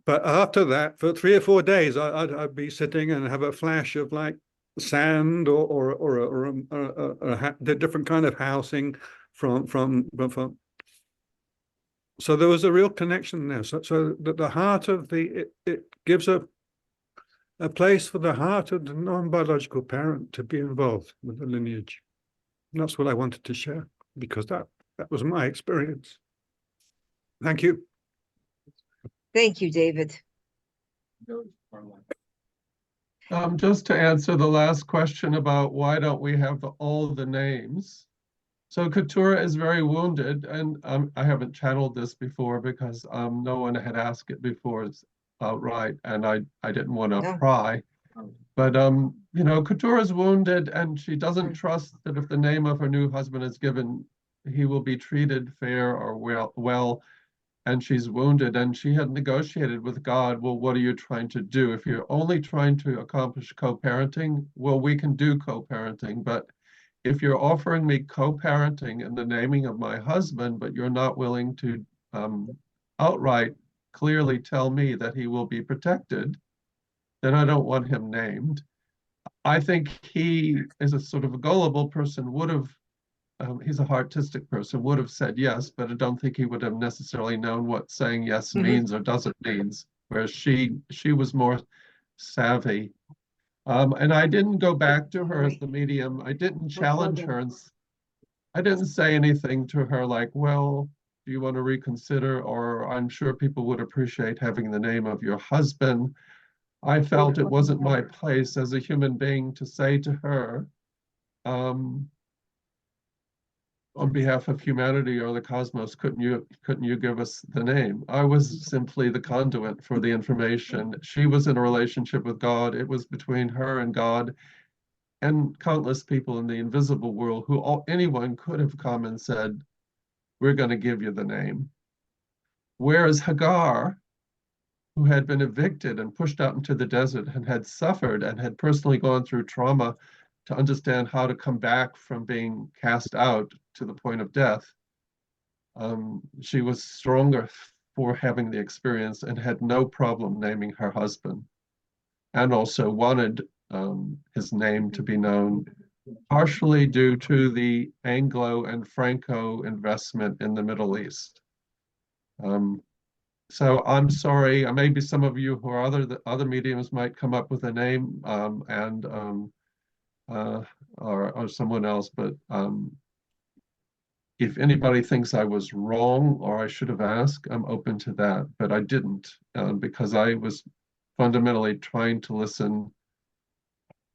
But after that, for 3 or 4 days, I'd be sitting and have a flash of like sand or a different kind of housing from. So there was a real connection there. So that the heart of it gives a place for the heart of the non-biological parent to be involved with the lineage. And that's what I wanted to share, because that was my experience. Thank you. Thank you, David. Just to answer the last question about why don't we have all the names. So Keturah is very wounded, and I haven't channeled this before because no one had asked it before outright, and I didn't want to pry. But you know, Keturah is wounded, and she doesn't trust that if the name of her new husband is given, he will be treated fair or well. And she's wounded, and she had negotiated with God, well, what are you trying to do? If you're only trying to accomplish co-parenting, well, we can do co-parenting. But if you're offering me co-parenting in the naming of my husband, but you're not willing to outright clearly tell me that he will be protected, then I don't want him named. I think he is a sort of a gullible person, would have, he's a artistic person, would have said yes, but I don't think he would have necessarily known what saying yes means or doesn't means, whereas she was more savvy. And I didn't go back to her as the medium. I didn't challenge her, and I didn't say anything to her like, well, do you want to reconsider? Or I'm sure people would appreciate having the name of your husband. I felt it wasn't my place as a human being to say to her, on behalf of humanity or the cosmos, couldn't you give us the name? I was simply the conduit for the information. She was in a relationship with God. It was between her and God and countless people in the invisible world who anyone could have come and said, we're going to give you the name. Whereas Hagar, who had been evicted and pushed out into the desert and had suffered and had personally gone through trauma to understand how to come back from being cast out to the point of death, she was stronger for having the experience and had no problem naming her husband, and also wanted his name to be known, partially due to the Anglo and Franco investment in the Middle East. So I'm sorry, maybe some of you who are other mediums might come up with a name or someone else, but if anybody thinks I was wrong or I should have asked, I'm open to that, but I didn't because I was fundamentally trying to listen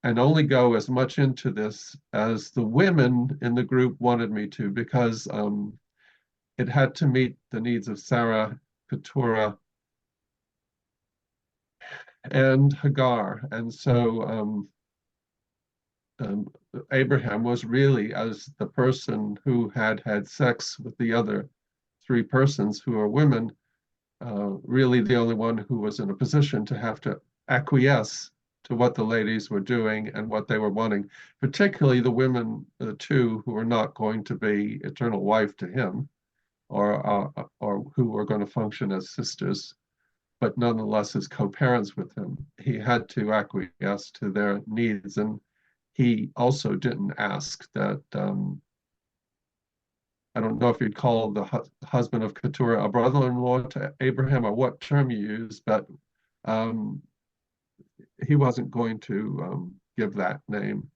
and only go as much into this as the women in the group wanted me to, because it had to meet the needs of Sarah, Keturah, and Hagar. And so Abraham was really, as the person who had had sex with the other three persons who are women, really the only one who was in a position to have to acquiesce to what the ladies were doing and what they were wanting, particularly the women, the two who were not going to be eternal wife to him, or who were going to function as sisters, but nonetheless as co-parents with him. He had to acquiesce to their needs, and he also didn't ask that, I don't know if you'd call the husband of Keturah a brother-in-law to Abraham or what term you use, but he wasn't going to give that name.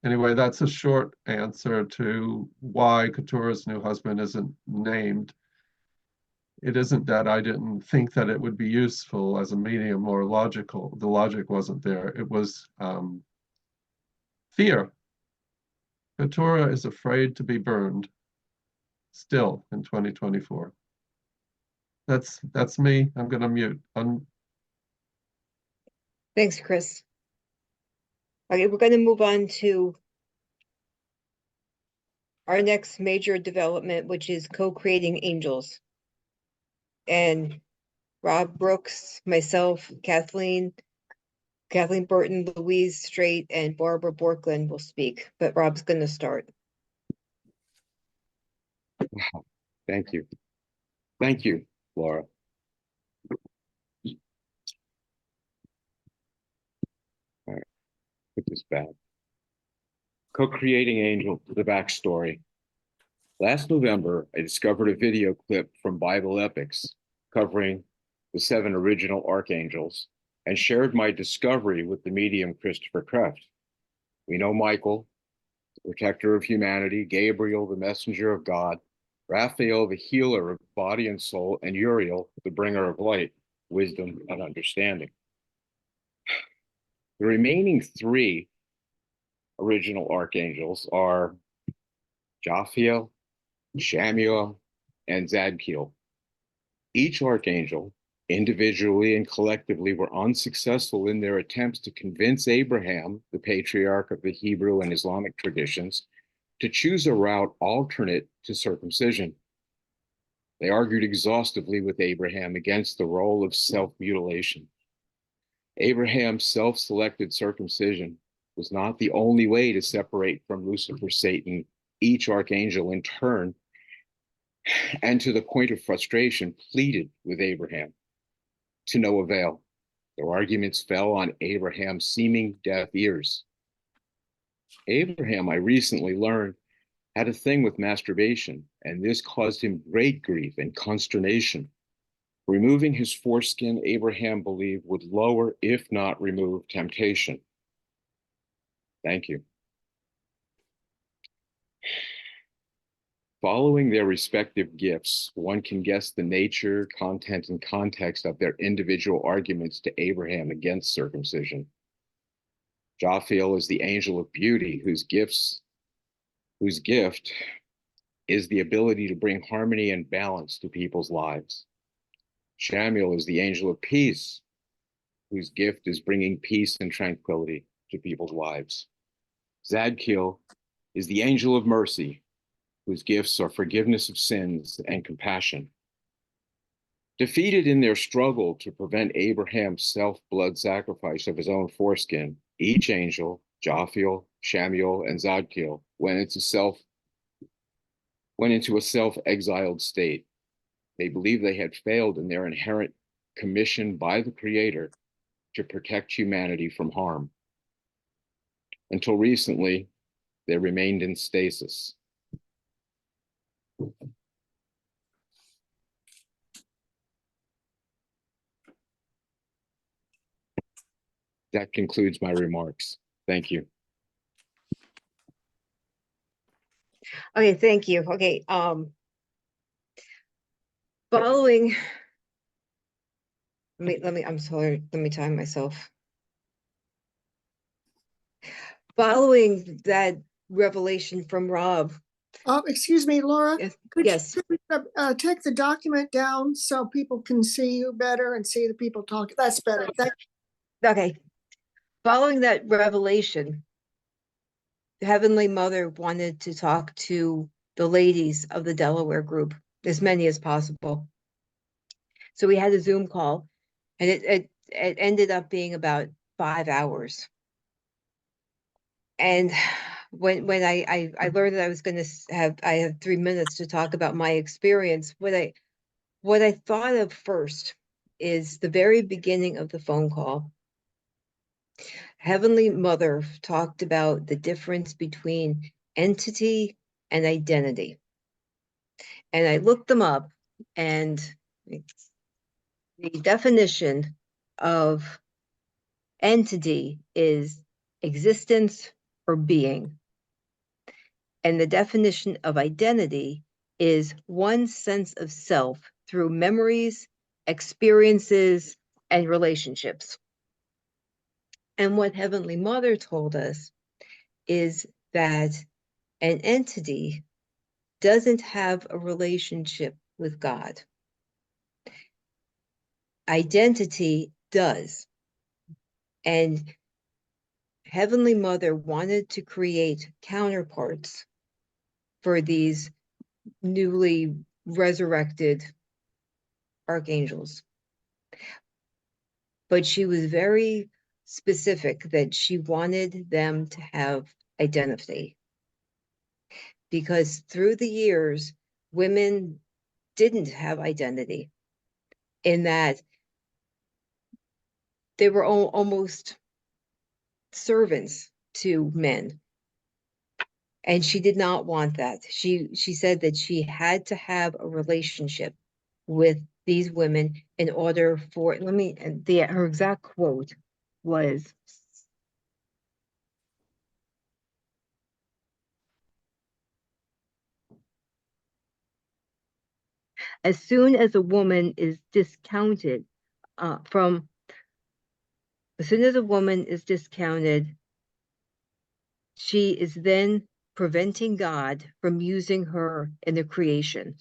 Anyway, that's a short answer to why Keturah's new husband isn't named. It isn't that I didn't think that it would be useful as a medium or logical. The logic wasn't there. It was fear. Keturah is afraid to be burned still in 2024. That's me. I'm going to mute. Thanks, Chris. Okay, we're going to move on to our next major development, which is co-creating angels. And Rob Brooks, myself, Kathleen Burton, Louise Straight, and Barbara Borkland will speak, but Rob's going to start. Thank you. Thank you, Laura. All right, put this back. Co-creating angel, the backstory. Last November, I discovered a video clip from Bible Epics covering the 7 original archangels and shared my discovery with the medium Christopher Kreft. We know Michael, the protector of humanity, Gabriel, the messenger of God, Raphael, the healer of body and soul, and Uriel, the bringer of light, wisdom, and understanding. The remaining 3 original archangels are Jophiel, Shamiel, and Zadkiel. Each archangel, individually and collectively, were unsuccessful in their attempts to convince Abraham, the patriarch of the Hebrew and Islamic traditions, to choose a route alternate to circumcision. They argued exhaustively with Abraham against the role of self-mutilation. Abraham's self-selected circumcision was not the only way to separate from Lucifer, Satan, each archangel in turn, and to the point of frustration, pleaded with Abraham to no avail. Their arguments fell on Abraham's seeming deaf ears. Abraham, I recently learned, had a thing with masturbation, and this caused him great grief and consternation. Removing his foreskin, Abraham believed would lower, if not remove, temptation. Thank you. Following their respective gifts, one can guess the nature, content, and context of their individual arguments to Abraham against circumcision. Jophiel is the angel of beauty, whose gift is the ability to bring harmony and balance to people's lives. Shamuel is the angel of peace, whose gift is bringing peace and tranquility to people's lives. Zadkiel is the angel of mercy, whose gifts are forgiveness of sins and compassion. Defeated in their struggle to prevent Abraham's self-blood sacrifice of his own foreskin, each angel, Jophiel, Shamuel, and Zadkiel, went into a self-exiled state. They believed they had failed in their inherent commission by the Creator to protect humanity from harm. Until recently, they remained in stasis. That concludes my remarks. Thank you. Okay, thank you. Okay, following, I'm sorry, let me time myself. Following that revelation from Rob. Excuse me, Laura. Yes. Could you take the document down so people can see you better and see the people talking? That's better. Okay. Following that revelation, the Heavenly Mother wanted to talk to the ladies of the Delaware group, as many as possible. So we had a Zoom call, and it ended up being about 5 hours. And when I learned that I was going to have 3 minutes to talk about my experience, what I thought of first is the very beginning of the phone call. Heavenly Mother talked about the difference between entity and identity. And I looked them up, and the definition of entity is existence or being. And the definition of identity is one sense of self through memories, experiences, and relationships. And what Heavenly Mother told us is that an entity doesn't have a relationship with God. Identity does. And Heavenly Mother wanted to create counterparts for these newly resurrected archangels. But she was very specific that she wanted them to have identity. Because through the years, women didn't have identity, in that they were almost servants to men. And she did not want that. She said that she had to have a relationship with these women in order for, her exact quote was, as soon as a woman is discounted, she is then preventing God from using her in the creation.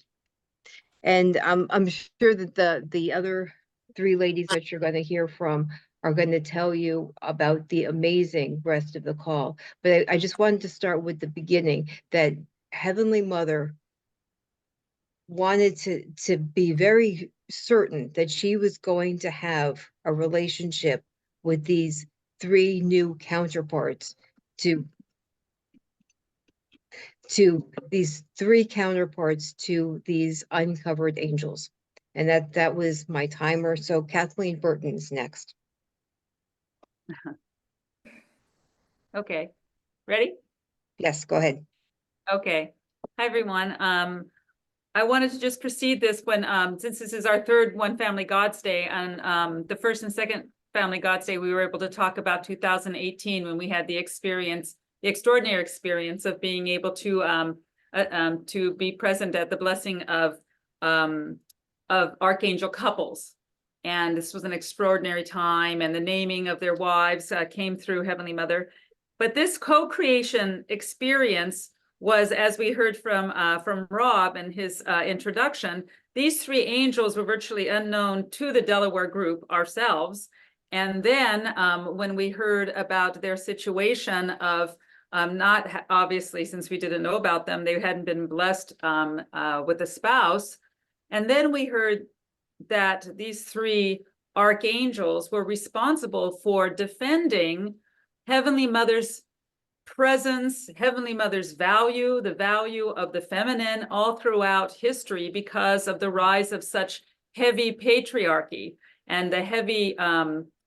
And I'm sure that the other 3 ladies that you're going to hear from are going to tell you about the amazing rest of the call. But I just wanted to start with the beginning, that Heavenly Mother wanted to be very certain that she was going to have a relationship with these 3 new counterparts to these 3 counterparts to these uncovered angels. And that was my timer. So Kathleen Burton's next. Okay, ready? Yes, go ahead. Okay. Hi, everyone. I wanted to just precede this when, since this is our third One Family God's Day, and the first and second Family God's Day, we were able to talk about 2018 when we had the experience, the extraordinary experience of being able to be present at the blessing of archangel couples. And this was an extraordinary time, and the naming of their wives came through Heavenly Mother. But this co-creation experience was, as we heard from Rob in his introduction, these three angels were virtually unknown to the Delaware group ourselves. And then when we heard about their situation of not obviously, since we didn't know about them, they hadn't been blessed with a spouse. And then we heard that these three archangels were responsible for defending Heavenly Mother's presence, Heavenly Mother's value, the value of the feminine all throughout history because of the rise of such heavy patriarchy and the heavy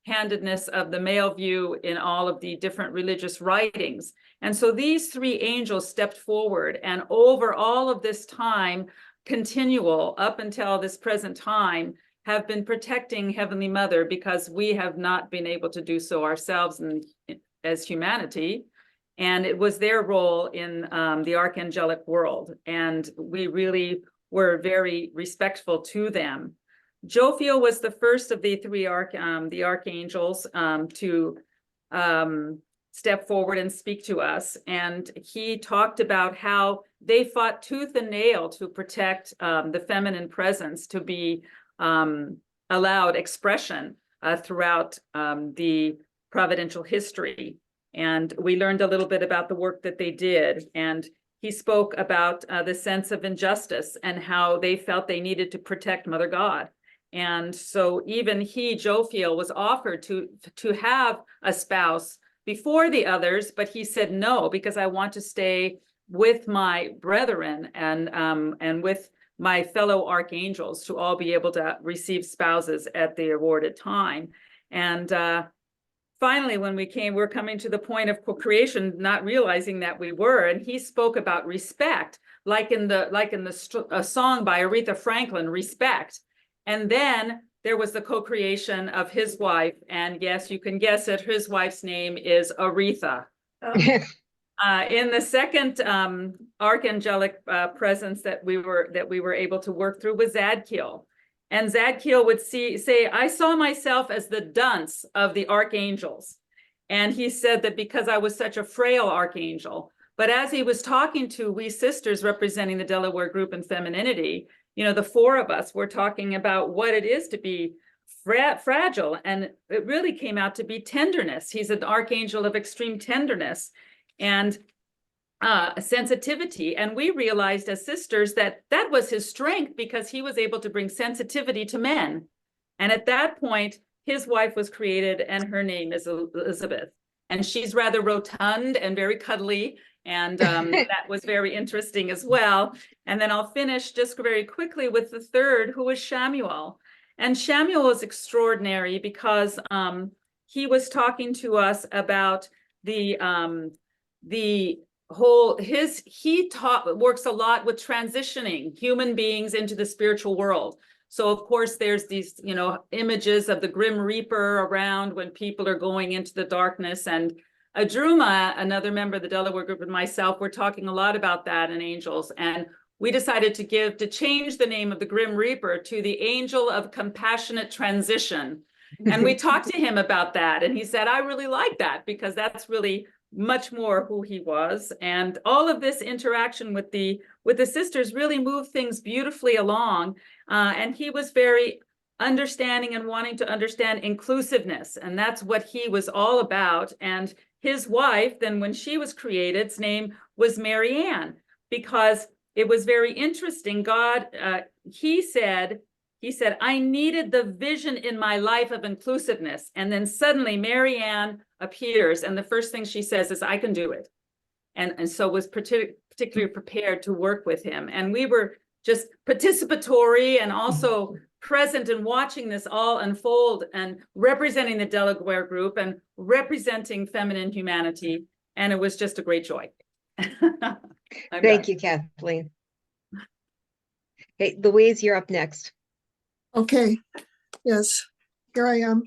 handedness of the male view in all of the different religious writings. And so these three angels stepped forward, and over all of this time, continual up until this present time, have been protecting Heavenly Mother because we have not been able to do so ourselves as humanity. And it was their role in the archangelic world. And we really were very respectful to them. Jophiel was the first of the three archangels to step forward and speak to us. And he talked about how they fought tooth and nail to protect the feminine presence to be allowed expression throughout the providential history. And we learned a little bit about the work that they did. And he spoke about the sense of injustice and how they felt they needed to protect Mother God. And so even he, Jophiel, was offered to have a spouse before the others, but he said no, because I want to stay with my brethren and with my fellow archangels to all be able to receive spouses at the awarded time. And finally, when we're coming to the point of co-creation, not realizing that we were, and he spoke about respect, like in the song by Aretha Franklin, Respect. And then there was the co-creation of his wife, and yes, you can guess it, his wife's name is Aretha. In the second archangelic presence that we were able to work through was Zadkiel. And Zadkiel would say, I saw myself as the dunce of the archangels. And he said that because I was such a frail archangel, but as he was talking to we sisters representing the Delaware group in femininity, you know, the four of us were talking about what it is to be fragile. And it really came out to be tenderness. He's an archangel of extreme tenderness and sensitivity. And we realized as sisters that that was his strength because he was able to bring sensitivity to men. And at that point, his wife was created and her name is Elizabeth. And she's rather rotund and very cuddly. And that was very interesting as well. And then I'll finish just very quickly with the third, who was Shamuel. And Shamuel was extraordinary because he was talking to us about he works a lot with transitioning human beings into the spiritual world. So of course there's these, you know, images of the Grim Reaper around when people are going into the darkness. And Adruma, another member of the Delaware group, and myself, we're talking a lot about that in angels. And we decided to change the name of the Grim Reaper to the Angel of Compassionate Transition. And we talked to him about that. And he said, I really like that because that's really much more who he was. And all of this interaction with the sisters really moved things beautifully along. And he was very understanding and wanting to understand inclusiveness. And that's what he was all about. And his wife, then when she was created, its name was Mary Ann, because it was very interesting. God, he said, I needed the vision in my life of inclusiveness. And then suddenly Mary Ann appears. And the first thing she says is, I can do it. And so was particularly prepared to work with him. And we were just participatory and also present and watching this all unfold and representing the Delaware group and representing feminine humanity. And it was just a great joy. Thank you, Kathleen. Hey, Louise, you're up next. Okay, yes, here I am.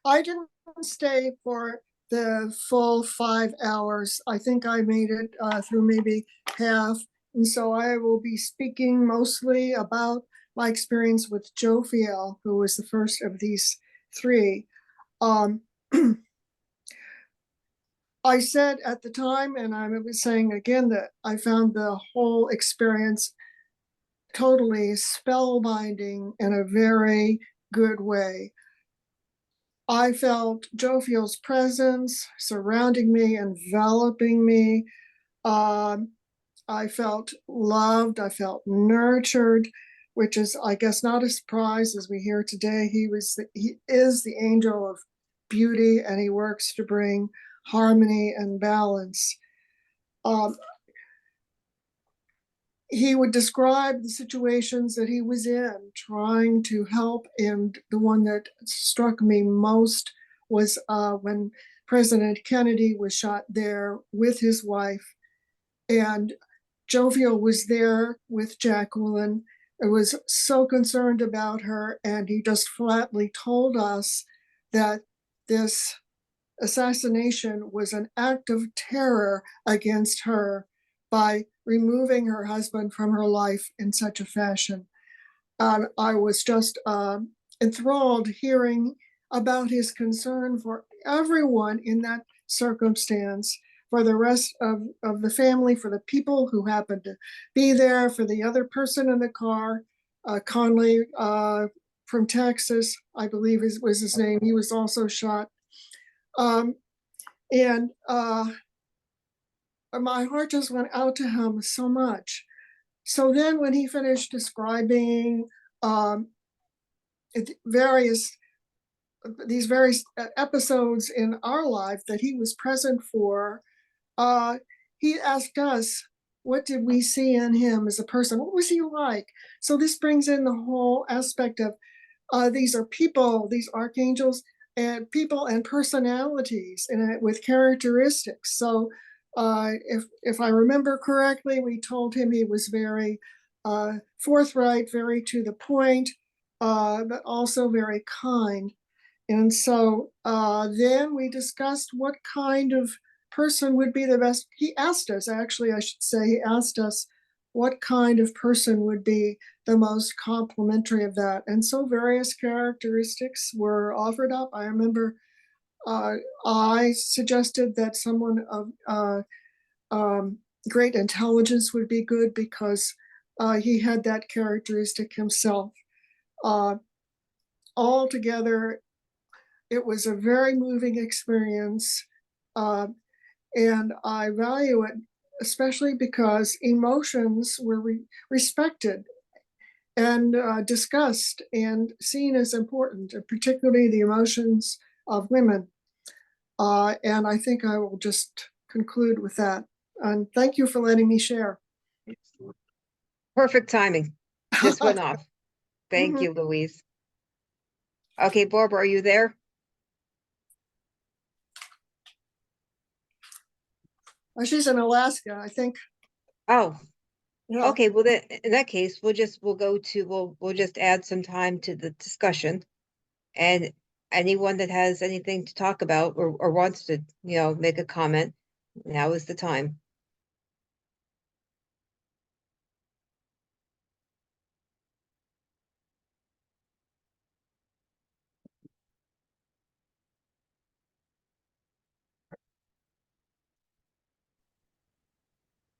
I didn't stay for the full 5 hours. I think I made it through maybe half. And so I will be speaking mostly about my experience with Jophiel, who was the first of these three. I said at the time, and I was saying again, that I found the whole experience totally spellbinding in a very good way. I felt Jophiel's presence surrounding me, enveloping me. I felt loved, I felt nurtured, which is, I guess, not a surprise as we hear today. He is the angel of beauty, and he works to bring harmony and balance. He would describe the situations that he was in, trying to help. And the one that struck me most was when President Kennedy was shot there with his wife. And Jophiel was there with Jacqueline and was so concerned about her. And he just flatly told us that this assassination was an act of terror against her by removing her husband from her life in such a fashion. I was just enthralled hearing about his concern for everyone in that circumstance, for the rest of the family, for the people who happened to be there, for the other person in the car, Conley from Texas, I believe was his name. He was also shot. My heart just went out to him so much. So then when he finished describing these various episodes in our life that he was present for, he asked us, what did we see in him as a person? What was he like? So this brings in the whole aspect of these are people, these archangels, and people and personalities and with characteristics. So if I remember correctly, we told him he was very forthright, very to the point, but also very kind. And so then we discussed what kind of person would be the best. He asked us, actually, I should say, he asked us what kind of person would be the most complimentary of that. And so various characteristics were offered up. I remember I suggested that someone of great intelligence would be good because he had that characteristic himself. Altogether, it was a very moving experience, and I value it, especially because emotions were respected and discussed and seen as important, particularly the emotions of women. And I think I will just conclude with that. And thank you for letting me share. Perfect timing. Just went off. Thank you, Louise. Okay, Barbara, are you there? She's in Alaska, I think. Oh, Yeah. okay. Well, then in that case, we'll just add some time to the discussion. And anyone that has anything to talk about or wants to, make a comment, now is the time.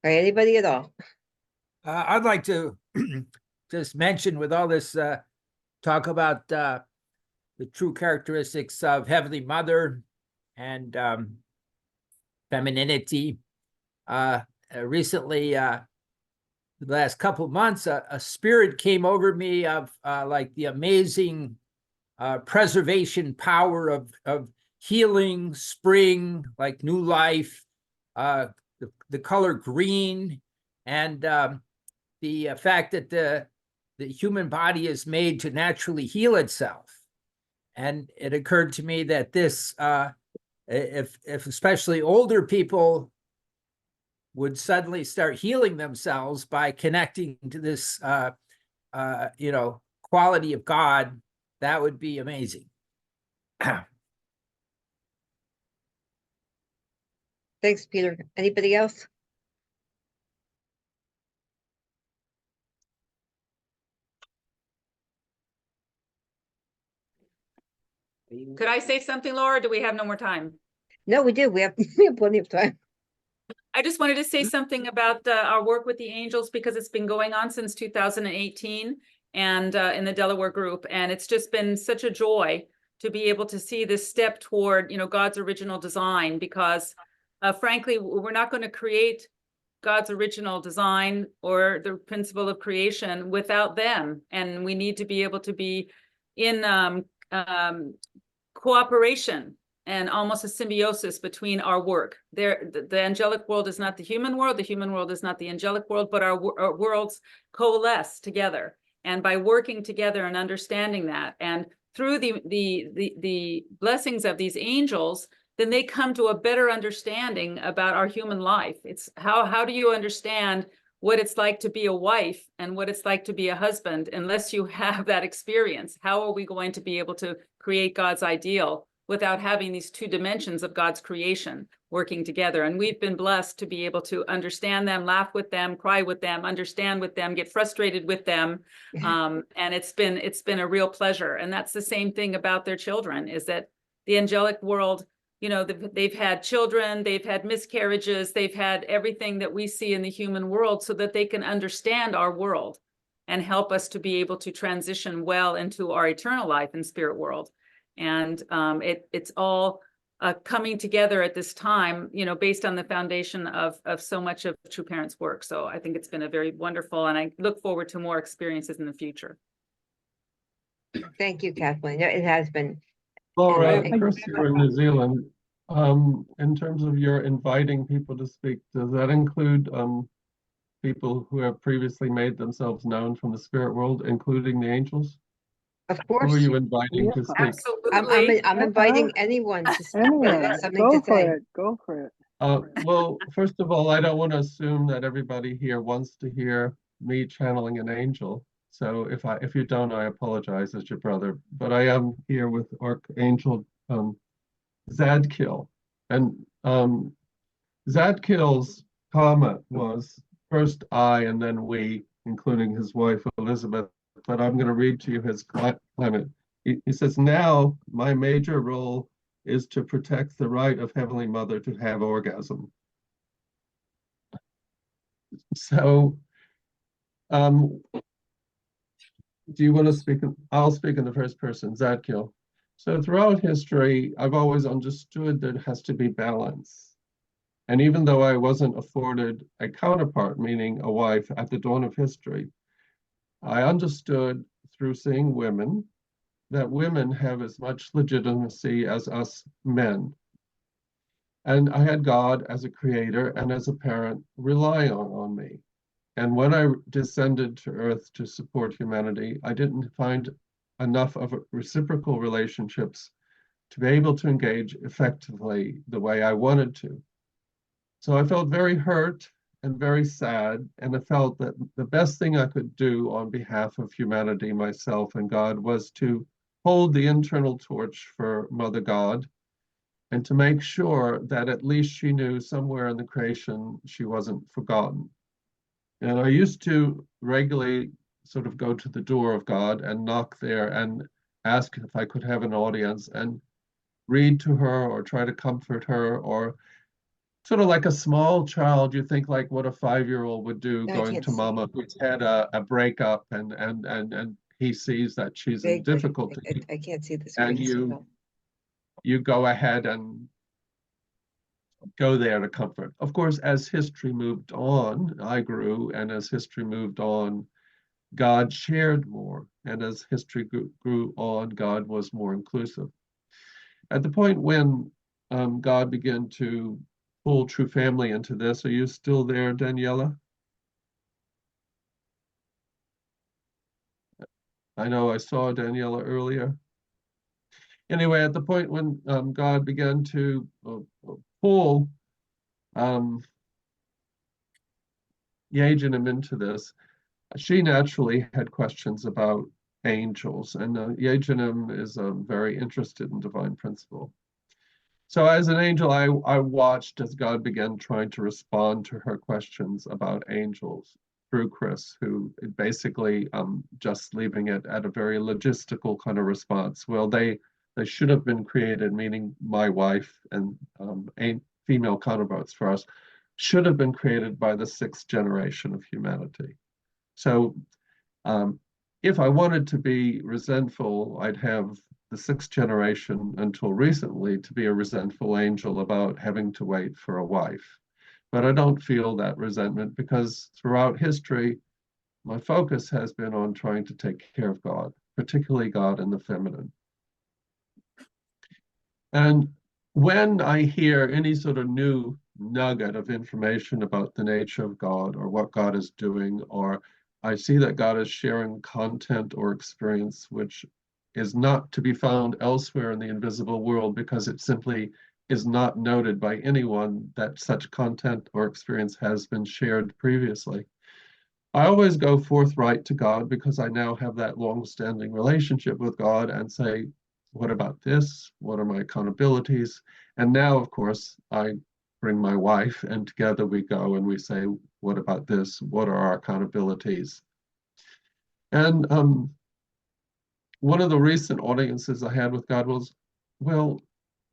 All right, anybody at all? I'd like to just mention with all this talk about the true characteristics of Heavenly Mother and femininity. Recently, the last couple of months, a spirit came over me of like the amazing preservation power of healing, spring, like new life, the color green, and the fact that the human body is made to naturally heal itself. And it occurred to me that this, if especially older people would suddenly start healing themselves by connecting to this, quality of God, that would be amazing. Thanks, Peter. Anybody else? Could I say something, Laura? Or do we have no more time? No, we do. We have plenty of time. I just wanted to say something about our work with the angels, because it's been going on since 2018 and in the Delaware group. And it's just been such a joy to be able to see this step toward, God's original design, because frankly, we're not going to create God's original design or the principle of creation without them. And we need to be able to be in cooperation and almost a symbiosis between our work. The angelic world is not the human world is not the angelic world, but our worlds coalesce together. And by working together and understanding that, and through the blessings of these angels, then they come to a better understanding about our human life. It's how do you understand what it's like to be a wife and what it's like to be a husband unless you have that experience? How are we going to be able to create God's ideal without having these two dimensions of God's creation working together? And we've been blessed to be able to understand them, laugh with them, cry with them, understand with them, get frustrated with them. And it's been a real pleasure. And that's the same thing about their children, is that the angelic world, they've had children, they've had miscarriages, they've had everything that we see in the human world, so that they can understand our world and help us to be able to transition well into our eternal life and spirit world. And it's all coming together at this time, based on the foundation of so much of True Parents' work. So I think it's been a very wonderful, and I look forward to more experiences in the future. Thank you, Kathleen. It has been. Laura, And- Chris, you're in New Zealand. In terms of your inviting people to speak, does that include people who have previously made themselves known from the spirit world, including the angels? Of Who course. are you inviting to speak? Absolutely. I'm inviting anyone to speak. Anyone, that has something go to for say. it, go for it. Well, first of all, I don't want to assume that everybody here wants to hear me channeling an angel. So if you don't, I apologize as your brother. But I am here with Archangel Zadkiel. And Zadkiel's comment was first I and then we, including his wife Elizabeth. But I'm going to read to you his climate. He says, now my major role is to protect the right of Heavenly Mother to have orgasm. So, do you want to speak? I'll speak in the first person, Zadkiel. So throughout history, I've always understood there has to be balance. And even though I wasn't afforded a counterpart, meaning a wife, at the dawn of history, I understood through seeing women that women have as much legitimacy as us men. And I had God as a creator and as a parent relying on me. And when I descended to earth to support humanity, I didn't find enough of reciprocal relationships to be able to engage effectively the way I wanted to. So I felt very hurt and very sad, and I felt that the best thing I could do on behalf of humanity, myself and God, was to hold the internal torch for Mother God and to make sure that at least she knew somewhere in the creation she wasn't forgotten. And I used to regularly sort of go to the door of God and knock there and ask if I could have an audience and read to her or try to comfort her, or sort of like a small child, you think like what a 5-year-old would do, going to mama who's had a breakup and he sees that she's in difficulty. I can't see this. And you go ahead and go there to comfort. Of course, as history moved on, I grew, and as history moved on, God shared more. And as history grew on, God was more inclusive. At the point when God began to pull True Family into this, are you still there, Daniela? I know I saw Daniela earlier. Anyway, at the point when God began to pull Yajinim into this, she naturally had questions about angels, and Yajinim is very interested in divine principle. So as an angel, I watched as God began trying to respond to her questions about angels through Chris, who basically just leaving it at a very logistical kind of response. Well, they should have been created, meaning my wife and female counterparts for us, should have been created by the 6th generation of humanity. So if I wanted to be resentful, I'd have the 6th generation until recently to be a resentful angel about having to wait for a wife. But I don't feel that resentment because throughout history, my focus has been on trying to take care of God, particularly God in the feminine. And when I hear any sort of new nugget of information about the nature of God or what God is doing, or I see that God is sharing content or experience which is not to be found elsewhere in the invisible world because it simply is not noted by anyone that such content or experience has been shared previously. I always go forthright to God because I now have that long-standing relationship with God and say, what about this? What are my accountabilities? And now, of course, I bring my wife and together we go and we say, what about this? What are our accountabilities? And one of the recent audiences I had with God was, well,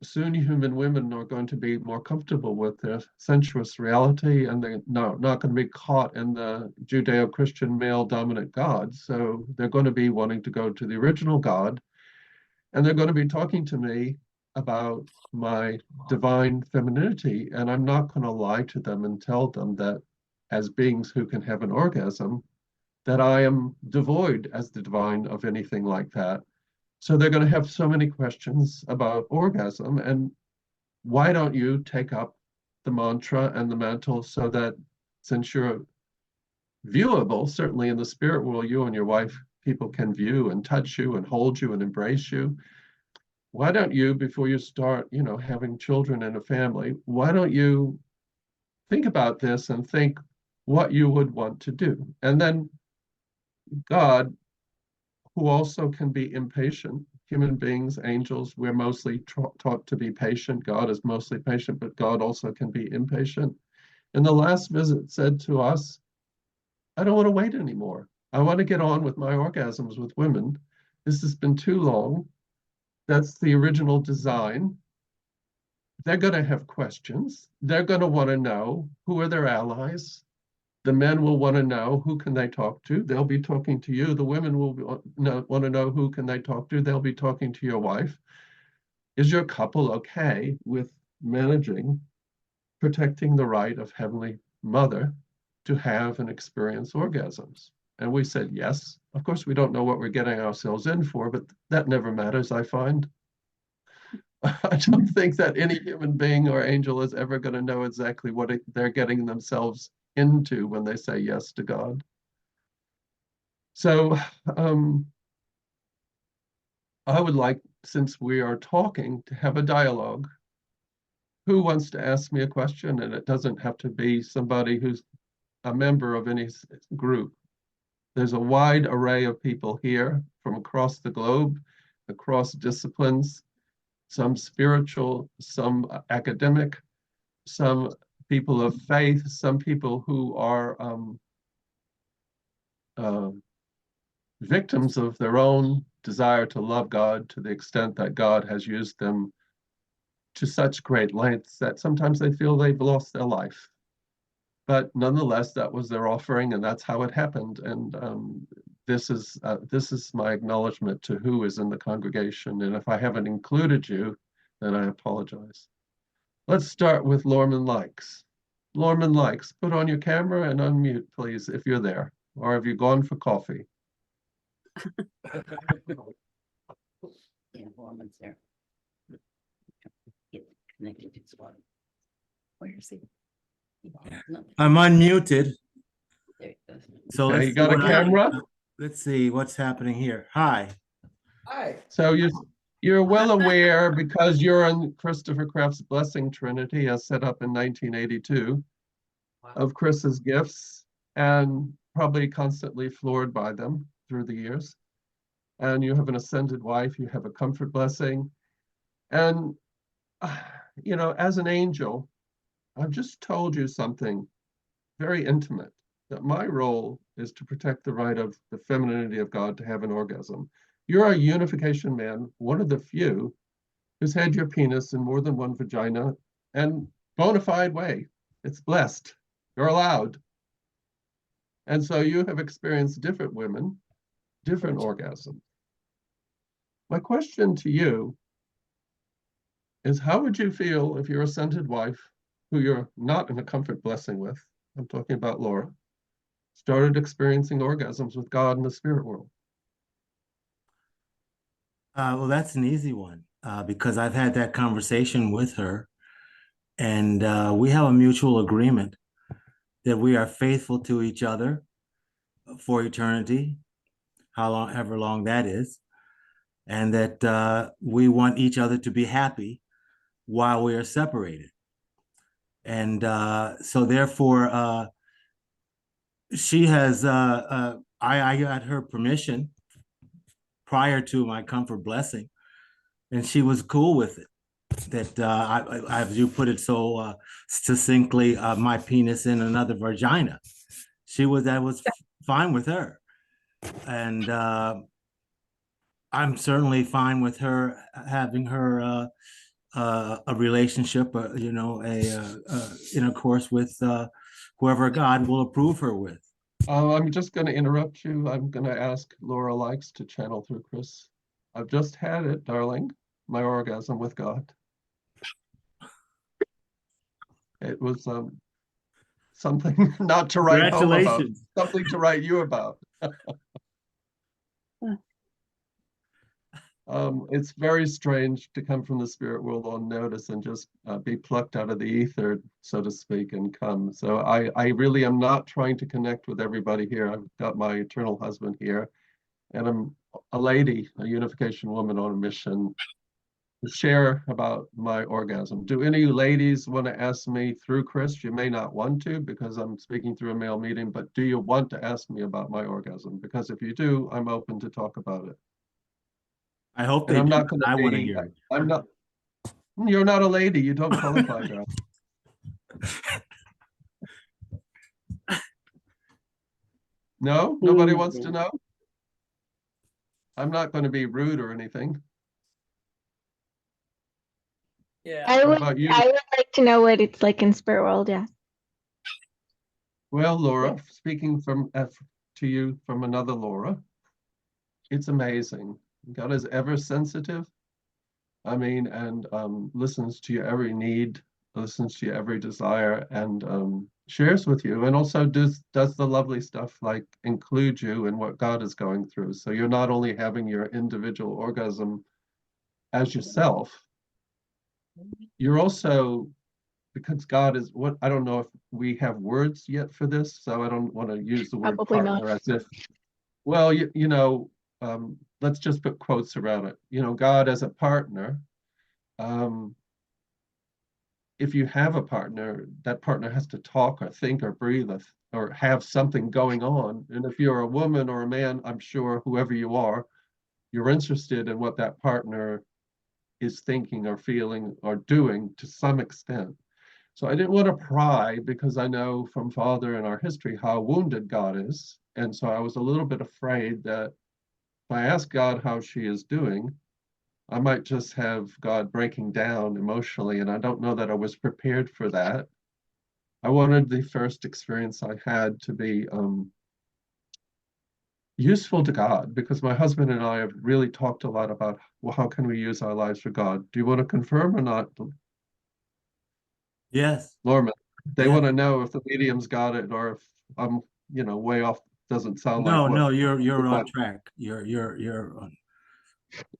soon human women are going to be more comfortable with their sensuous reality and they're not going to be caught in the Judeo-Christian male-dominant God. So they're going to be wanting to go to the original God. And they're going to be talking to me about my divine femininity. And I'm not going to lie to them and tell them that as beings who can have an orgasm, that I am devoid as the divine of anything like that. So they're going to have so many questions about orgasm. And why don't you take up the mantra and the mantle so that since you're viewable, certainly in the spirit world, you and your wife, people can view and touch you and hold you and embrace you. Why don't you, before you start, having children and a family, why don't you think about this and think what you would want to do? And then God, who also can be impatient, human beings, angels, we're mostly taught to be patient. God is mostly patient, but God also can be impatient. In the last visit said to us, I don't want to wait anymore. I want to get on with my orgasms with women. This has been too long. That's the original design. They're going to have questions. They're going to want to know who are their allies. The men will want to know who can they talk to. They'll be talking to you. The women will want to know who can they talk to. They'll be talking to your wife. Is your couple okay with managing, protecting the right of Heavenly Mother to have and experience orgasms? And we said, yes. Of course, we don't know what we're getting ourselves in for, but that never matters, I find. I don't think that any human being or angel is ever going to know exactly what they're getting themselves into when they say yes to God. So I would like, since we are talking, to have a dialogue. Who wants to ask me a question? And it doesn't have to be somebody who's a member of any group. There's a wide array of people here from across the globe, across disciplines, some spiritual, some academic, some people of faith, some people who are victims of their own desire to love God to the extent that God has used them to such great lengths that sometimes they feel they've lost their life. But nonetheless, that was their offering, and that's how it happened. And this is my acknowledgement to who is in the congregation. And if I haven't included you, then I apologize. Let's start with Lorman Likes. Lorman Likes, put on your camera and unmute, please, if you're there. Or have you gone for coffee? Yeah, Lorman's there. Get connected to Swat. Where is he? I'm unmuted. There he goes. So Okay, let's you got a camera? let's see what's happening here. Hi. Hi. So you're well aware, because you're in Christopher Kraft's Blessing Trinity as set up in 1982, of Chris's gifts, and probably constantly floored by them through the years. And you have an ascended wife, you have a comfort blessing. And, you know, as an angel, I've just told you something very intimate, that my role is to protect the right of the femininity of God to have an orgasm. You're a unification man, one of the few who's had your penis in more than one vagina, and bona fide way. It's blessed. You're allowed. And so you have experienced different women, different orgasms. My question to you is, how would you feel if your ascended wife, who you're not in a comfort blessing with, I'm talking about Laura, started experiencing orgasms with God in the spirit world? Well, that's an easy one because I've had that conversation with her, and we have a mutual agreement that we are faithful to each other for eternity, however long that is, and that we want each other to be happy while we are separated. And so therefore, she has, I got her permission prior to my comfort blessing, and she was cool with it. That as you put it so succinctly, my penis in another vagina. That was fine with her. And I'm certainly fine with her having her a relationship, you know, intercourse with whoever God will approve her with. I'm just going to interrupt you. I'm going to ask Laura Likes to channel through Chris. I've just had it, darling, my orgasm with God. It was something not to write home about, Congratulations. something to write you about. It's very strange to come from the spirit world on notice and just be plucked out of the ether, so to speak, and come. So I really am not trying to connect with everybody here. I've got my eternal husband here, and I'm a lady, a unification woman on a mission to share about my orgasm. Do any of you ladies want to ask me through Chris? You may not want to because I'm speaking through a male medium, but do you want to ask me about my orgasm? Because if you do, I'm open to talk about it. I hope And they I'm do. not going to I want to be, hear it. I'm not, you're not a lady, you don't qualify, girl. No, nobody wants to know? I'm not going to be rude or anything. I What would, about you? I would like to know what it's like in spirit world, yeah. Well, Laura, speaking to you from another Laura, it's amazing. God is ever sensitive. I mean, and listens to your every need, listens to your every desire, and shares with you, and also does the lovely stuff like include you in what God is going through. So you're not only having your individual orgasm as yourself, you're also, because God is what, I don't know if we have words yet for this, so I don't want to use the word Probably not. partner as if, well, you know, let's just put quotes around it. You know, God as a partner, if you have a partner, that partner has to talk or think or breathe or have something going on. And if you're a woman or a man, I'm sure whoever you are, you're interested in what that partner is thinking or feeling or doing to some extent. So I didn't want to pry because I know from Father in our history how wounded God is. And so I was a little bit afraid that if I ask God how she is doing, I might just have God breaking down emotionally, and I don't know that I was prepared for that. I wanted the first experience I had to be useful to God, because my husband and I have really talked a lot about, well, how can we use our lives for God? Do you want to confirm or not? Yes. Norman, they Yeah. want to know if the medium's got it or if I'm, you know, way off. Doesn't sound like what. No, you're on track. You're on.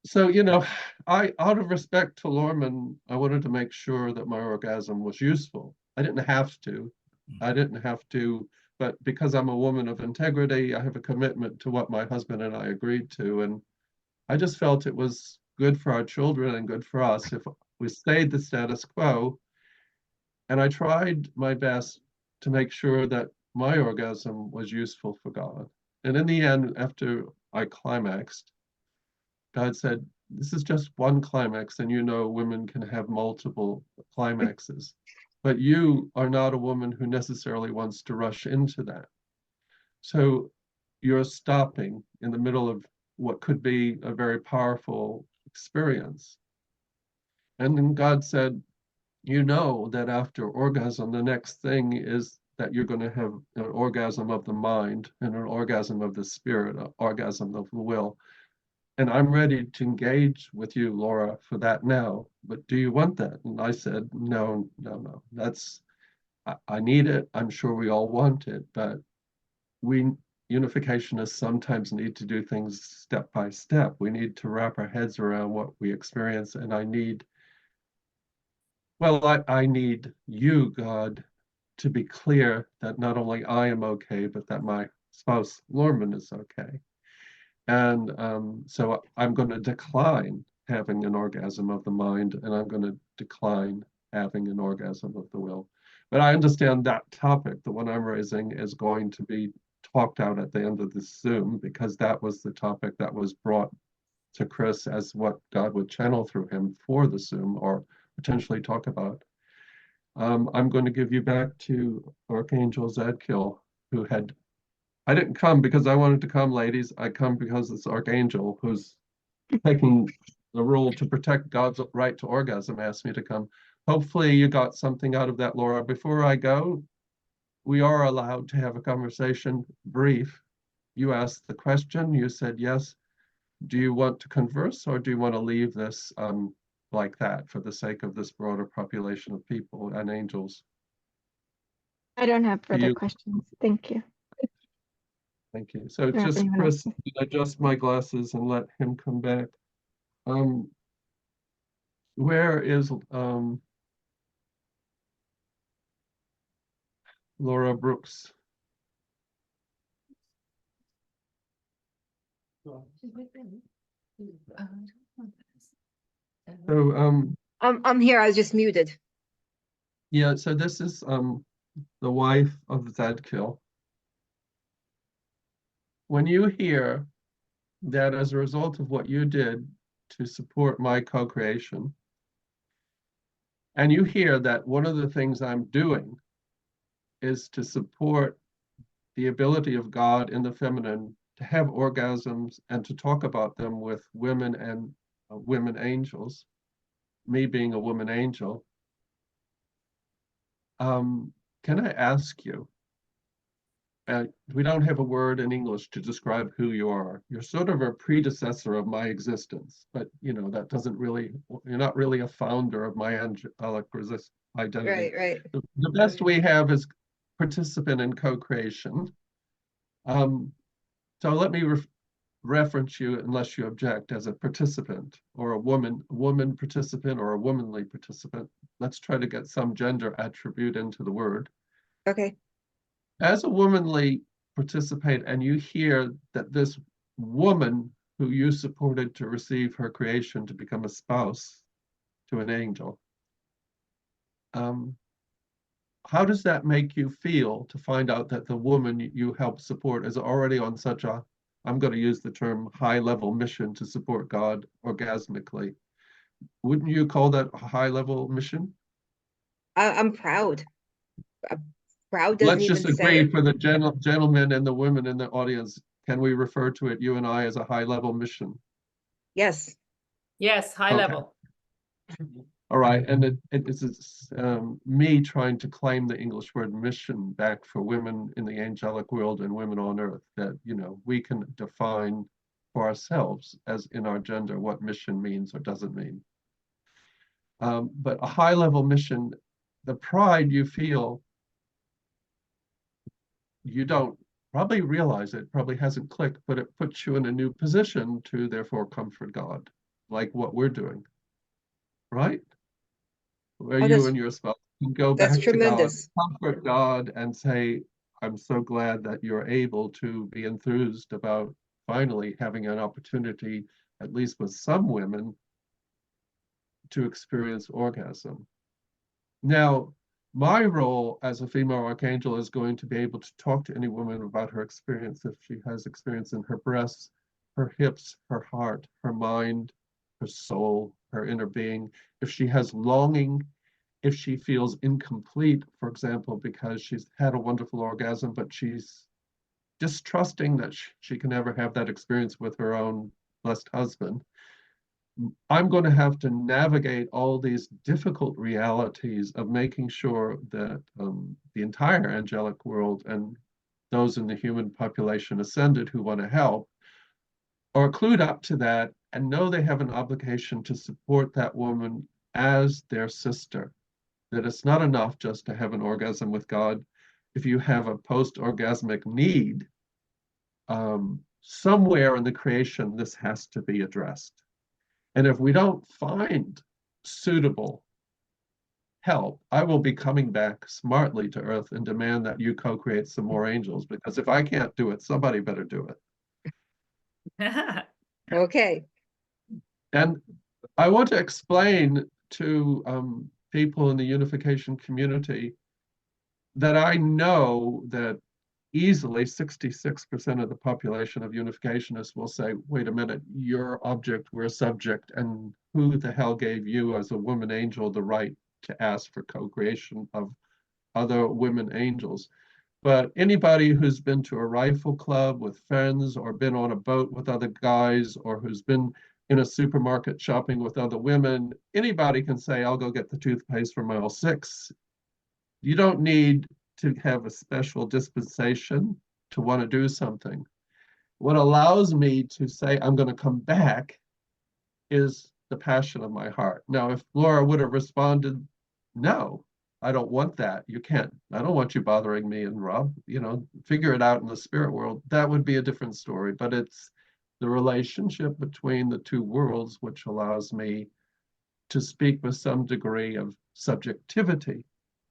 So, you know, out of respect to Lorman, I wanted to make sure that my orgasm was useful. I didn't have to. I didn't have to but because I'm a woman of integrity, I have a commitment to what my husband and I agreed to. And I just felt it was good for our children and good for us if we stayed the status quo. And I tried my best to make sure that my orgasm was useful for God. And in the end, after I climaxed, God said, this is just one climax, and you know women can have multiple climaxes. But you are not a woman who necessarily wants to rush into that. So you're stopping in the middle of what could be a very powerful experience. And then God said, you know that after orgasm, the next thing is that you're going to have an orgasm of the mind and an orgasm of the spirit, an orgasm of the will. And I'm ready to engage with you, Laura, for that now. But do you want that? And I said, no. That's, I need it. I'm sure we all want it, but we unificationists sometimes need to do things step by step. We need to wrap our heads around what we experience. And I need, I need you, God, to be clear that not only I am okay, but that my spouse, Lorman, is okay. And so I'm going to decline having an orgasm of the mind, and I'm going to decline having an orgasm of the will. But I understand that topic, the one I'm raising, is going to be talked out at the end of this Zoom, because that was the topic that was brought to Chris as what God would channel through him for the Zoom or potentially talk about. I'm going to give you back to Archangel Zadkiel, who had, I didn't come because I wanted to come, ladies. I come because it's Archangel who's taking the role to protect God's right to orgasm, asked me to come. Hopefully you got something out of that, Laura. Before I go, we are allowed to have a conversation, brief. You asked the question, you said yes. Do you want to converse, or do you want to leave this like that for the sake of this broader population of people and angels? I don't have further questions. Thank you. Thank you. So just Chris, adjust my glasses and let him come back. Where is Laura Brooks? So I'm here. I was just muted. yeah, so this is the wife of Zadkiel. When you hear that as a result of what you did to support my co-creation, and you hear that one of the things I'm doing is to support the ability of God in the feminine to have orgasms and to talk about them with women and women angels, me being a woman angel, can I ask you, we don't have a word in English to describe who you are. You're sort of a predecessor of my existence, but you know, that doesn't really, you're not really a founder of my angelic identity. Right. The best we have is participant in co-creation. So let me reference you, unless you object, as a participant or a woman participant or a womanly participant. Let's try to get some gender attribute into the word. Okay. As a womanly participant, and you hear that this woman who you supported to receive her creation to become a spouse to an angel, how does that make you feel to find out that the woman you help support is already on such a, I'm going to use the term, high-level mission to support God orgasmically? Wouldn't you call that a high-level mission? I'm proud. Proud doesn't Let's just even say agree it. for the gentlemen and the women in the audience. Can we refer to it, you and I, as a high-level mission? Yes. Yes, high Okay. level. All right, and it's me trying to claim the English word mission back for women in the angelic world and women on earth, that, you know, we can define for ourselves as in our gender what mission means or doesn't mean. But a high-level mission, the pride you feel, you don't probably realize it, probably hasn't clicked, but it puts you in a new position to therefore comfort God, like what we're doing, right? Where you and your spouse can go back to God, comfort God and say, I'm so glad that you're able to be enthused about finally having an opportunity, at least with some women, to experience orgasm. Now, my role as a female archangel is going to be able to talk to any woman about her experience if she has experience in her breasts, her hips, her heart, her mind, her soul, her inner being. If she has longing, if she feels incomplete, for example, because she's had a wonderful orgasm, but she's distrusting that she can ever have that experience with her own blessed husband. I'm going to have to navigate all these difficult realities of making sure that the entire angelic world and those in the human population ascended who want to help are clued up to that and know they have an obligation to support that woman as their sister. That it's not enough just to have an orgasm with God. If you have a post-orgasmic need, somewhere in the creation, this has to be addressed. And if we don't find suitable help, I will be coming back smartly to Earth and demand that you co-create some more angels, because if I can't do it, somebody better do it. Okay. And I want to explain to people in the unification community that I know that easily 66% of the population of unificationists will say, wait a minute, you're object, we're subject, and who the hell gave you as a woman angel the right to ask for co-creation of other women angels? But anybody who's been to a rifle club with friends or been on a boat with other guys or who's been in a supermarket shopping with other women, anybody can say, I'll go get the toothpaste from aisle 6. You don't need to have a special dispensation to want to do something. What allows me to say I'm going to come back is the passion of my heart. Now, if Laura would have responded, no, I don't want that. You can't. I don't want you bothering me and Rob, figure it out in the spirit world. That would be a different story. But it's the relationship between the two worlds which allows me to speak with some degree of subjectivity.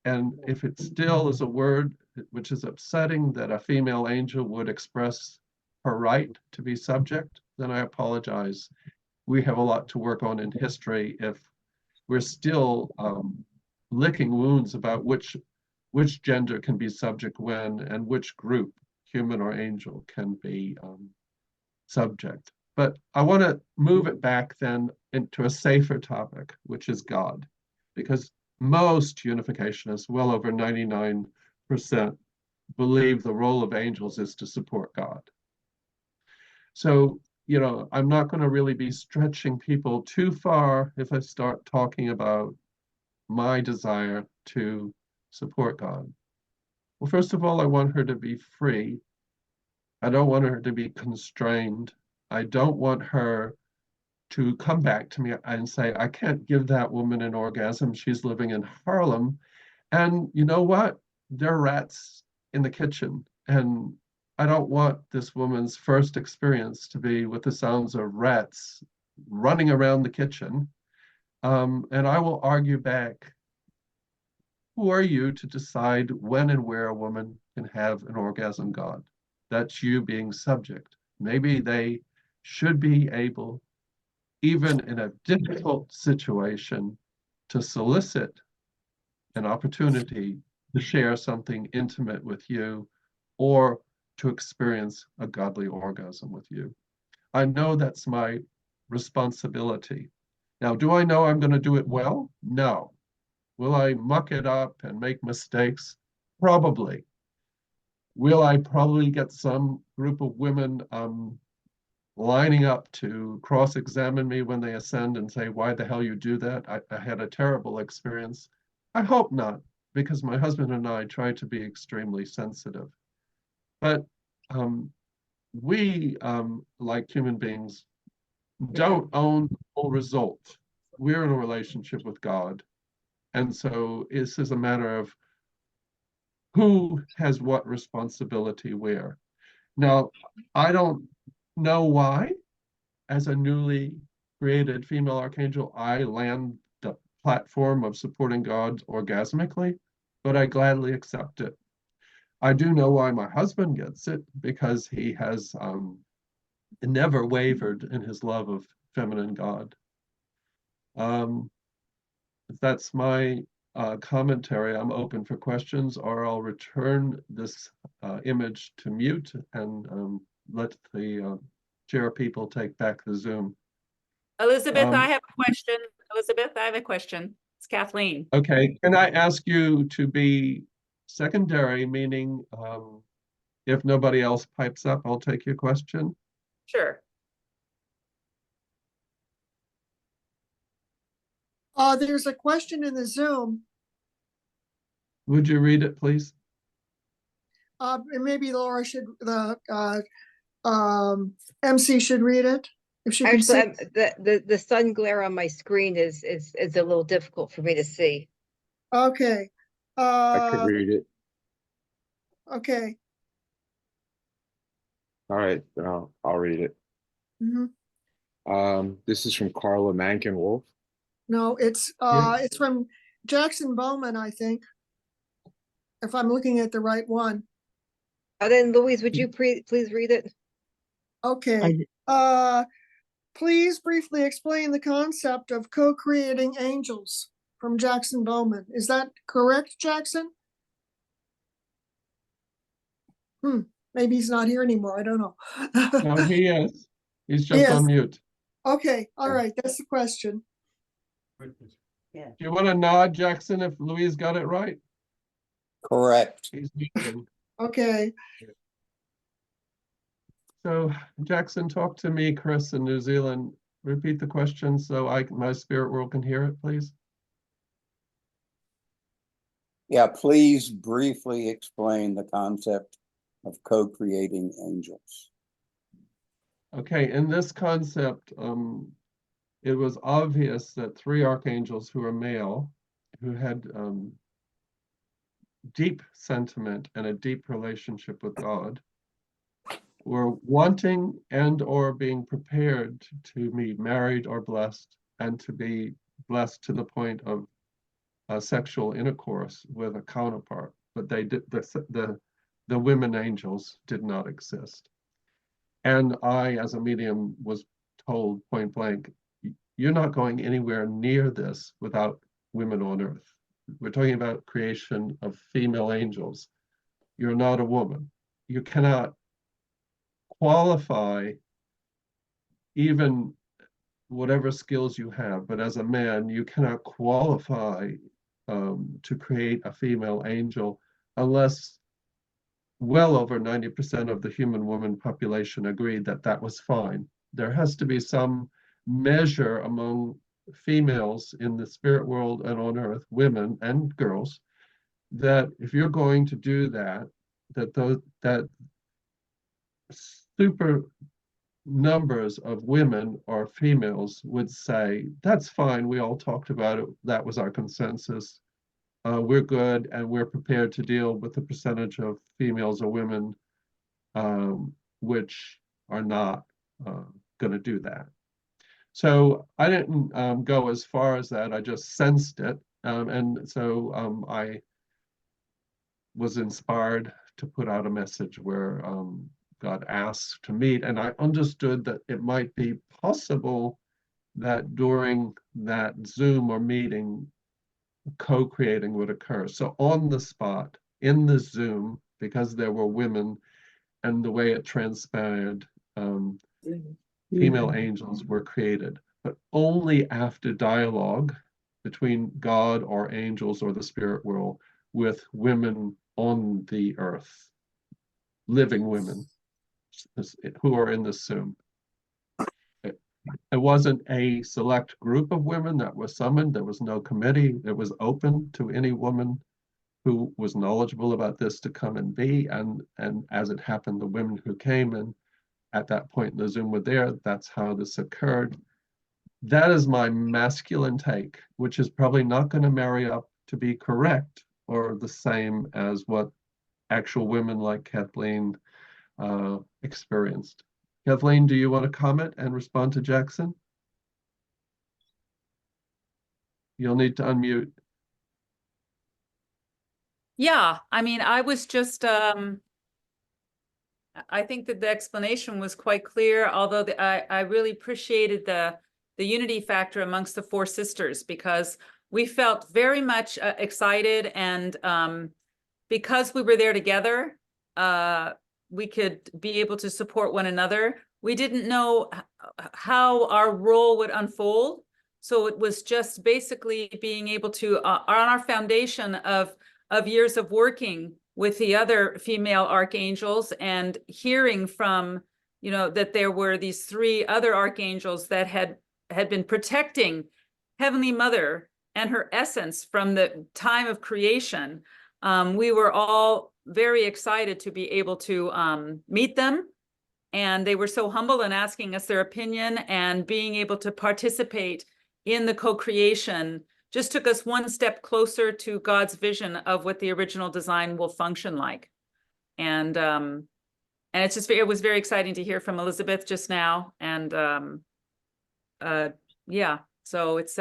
And if it still is a word which is upsetting that a female angel would express her right to be subject, then I apologize. We have a lot to work on in history if we're still licking wounds about which gender can be subject when and which group, human or angel, can be subject. But I want to move it back then into a safer topic, which is God, because most unificationists, well over 99%, believe the role of angels is to support God. So, I'm not going to really be stretching people too far if I start talking about my desire to support God. Well, first of all, I want her to be free. I don't want her to be constrained. I don't want her to come back to me and say, I can't give that woman an orgasm. She's living in Harlem. And you know what? There are rats in the kitchen. And I don't want this woman's first experience to be with the sounds of rats running around the kitchen. And I will argue back, who are you to decide when and where a woman can have an orgasm, God? That's you being subject. Maybe they should be able, even in a difficult situation, to solicit an opportunity to share something intimate with you or to experience a godly orgasm with you. I know that's my responsibility. Now, do I know I'm going to do it well? No. Will I muck it up and make mistakes? Probably. Will I probably get some group of women lining up to cross-examine me when they ascend and say, why the hell you do that? I had a terrible experience. I hope not, because my husband and I try to be extremely sensitive. But we, like human beings, don't own the full result. We're in a relationship with God. And so this is a matter of who has what responsibility where. Now, I don't know why, as a newly created female archangel, I land the platform of supporting God orgasmically, but I gladly accept it. I do know why my husband gets it, because he has never wavered in his love of feminine God. That's my commentary. I'm open for questions, or I'll return this image to mute and let the chair people take back the Zoom. Elizabeth, I have a question. Elizabeth, I have a question. It's Kathleen. Okay, can I ask you to be secondary, meaning if nobody else pipes up, I'll take your question? Sure. There's a question in the Zoom. Would you read it, please? And maybe Laura should, the MC should read it if she can see. Actually, the sun glare on my screen is a little difficult for me to see. Okay. I could read it. Okay. All right, I'll read it. Mhm. This is from Carla Mankin-Wolf. No, it's from Jackson Bowman, I think. If I'm looking at the right one. Then Louise, would you please read it? Okay. Please briefly explain the concept of co-creating angels from Jackson Bowman. Is that correct, Jackson? Maybe he's not here anymore. I don't know. No, he is. He's just on mute. Okay. All right. That's the question. Do you want to nod, Jackson, if Louise got it right? Correct. He's muting. Okay. So Jackson, talk to me, Chris in New Zealand. Repeat the question so my spirit world can hear it, please. Yeah, please briefly explain the concept of co-creating angels. Okay, in this concept, it was obvious that three archangels who are male, who had deep sentiment and a deep relationship with God, were wanting and or being prepared to be married or blessed, and to be blessed to the point of sexual intercourse with a counterpart. But they did, the women angels did not exist. And I, as a medium, was told point blank, you're not going anywhere near this without women on earth. We're talking about creation of female angels. You're not a woman. You cannot qualify even whatever skills you have, but as a man, you cannot qualify to create a female angel unless well over 90% of the human woman population agreed that that was fine. There has to be some measure among females in the spirit world and on earth, women and girls, that if you're going to do that, that super numbers of women or females would say, that's fine, we all talked about it, that was our consensus. We're good, and we're prepared to deal with the percentage of females or women which are not going to do that. So I didn't go as far as that. I just sensed it, and so I was inspired to put out a message where God asked to meet, and I understood that it might be possible that during that Zoom or meeting, co-creating would occur. So on the spot, in the Zoom, because there were women and the way it transpired, female angels were created, but only after dialogue between God or angels or the spirit world with women on the earth, living women who are in the Zoom. It wasn't a select group of women that was summoned. There was no committee. It was open to any woman who was knowledgeable about this to come and be. And as it happened, the women who came in at that point in the Zoom were there. That's how this occurred. That is my masculine take, which is probably not going to marry up to be correct or the same as what actual women like Kathleen experienced. Kathleen, do you want to comment and respond to Jackson? You'll need to unmute. Yeah, I mean, I was just, I think that the explanation was quite clear, although I really appreciated the unity factor amongst the four sisters, because we felt very much excited, and because we were there together, we could be able to support one another. We didn't know how our role would unfold. So it was just basically being able to, on our foundation of years of working with the other female archangels and hearing from, you know, that there were these three other archangels that had been protecting Heavenly Mother and her essence from the time of creation. We were all very excited to be able to meet them. And they were so humble in asking us their opinion, and being able to participate in the co-creation just took us one step closer to God's vision of what the original design will function like. And it's just, it was very exciting to hear from Elizabeth just now. And yeah, so it's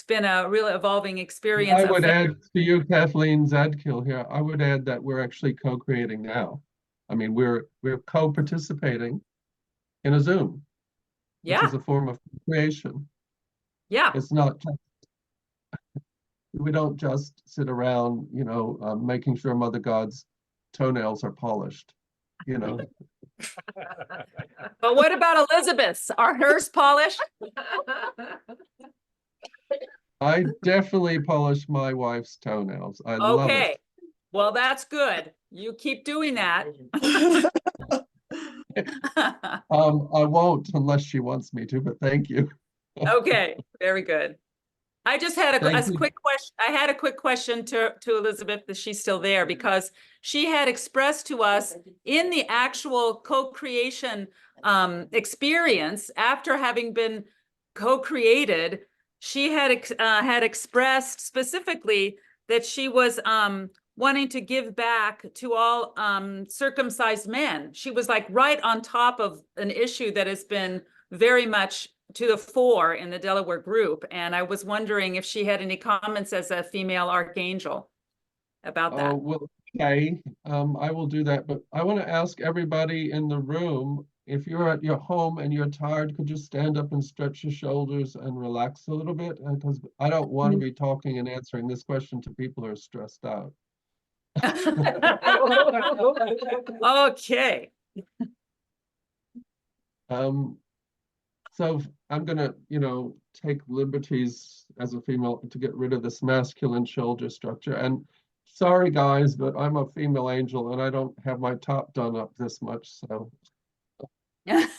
been a real evolving experience. I would add to you, Kathleen Zadkiel here, I would add that we're actually co-creating now. I mean, we're co-participating in a Zoom, which is a form of creation. Yeah. It's not just, we don't just sit around, you know, making sure Mother God's toenails are polished, you know. But what about Elizabeth's? Are hers polished? I definitely polish my wife's toenails. I love it. Okay, well, that's good. You keep doing that. I won't unless she wants me to, but thank you. Okay, very good. I just had a Thank you. quick question. I had a quick question to Elizabeth, if she's still there, because she had expressed to us in the actual co-creation experience, after having been co-created, she had expressed specifically that she was wanting to give back to all circumcised men. She was like right on top of an issue that has been very much to the fore in the Delaware group. And I was wondering if she had any comments as a female archangel about that. Oh, well, okay. I will do that, but I want to ask everybody in the room, if you're at your home and you're tired, could you stand up and stretch your shoulders and relax a little bit? Because I don't want to be talking and answering this question to people who are stressed out. Okay. So I'm gonna, you know, take liberties as a female to get rid of this masculine shoulder structure. And sorry guys, but I'm a female angel and I don't have my top done up this much, so. It's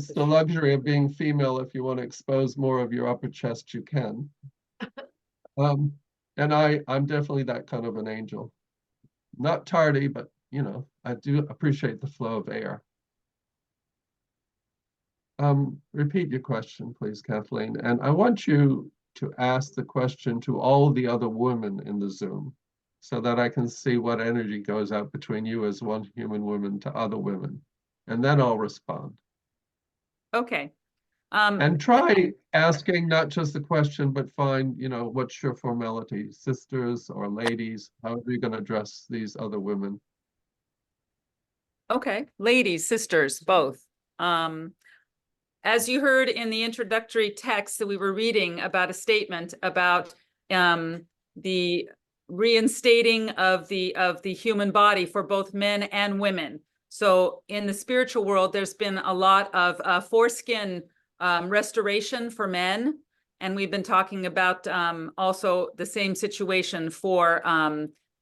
the luxury of being female. If you want to expose more of your upper chest, you can. And I'm definitely that kind of an angel. Not tardy, but you know, I do appreciate the flow of air. Repeat your question, please, Kathleen. And I want you to ask the question to all the other women in the Zoom, so that I can see what energy goes out between you as one human woman to other women. And then I'll respond. Okay. And try asking not just the question, but find, you know, what's your formality, sisters or ladies, how are you going to address these other women? Okay, ladies, sisters, both. As you heard in the introductory text that we were reading about a statement about the reinstating of the human body for both men and women. So in the spiritual world, there's been a lot of foreskin restoration for men. And we've been talking about also the same situation for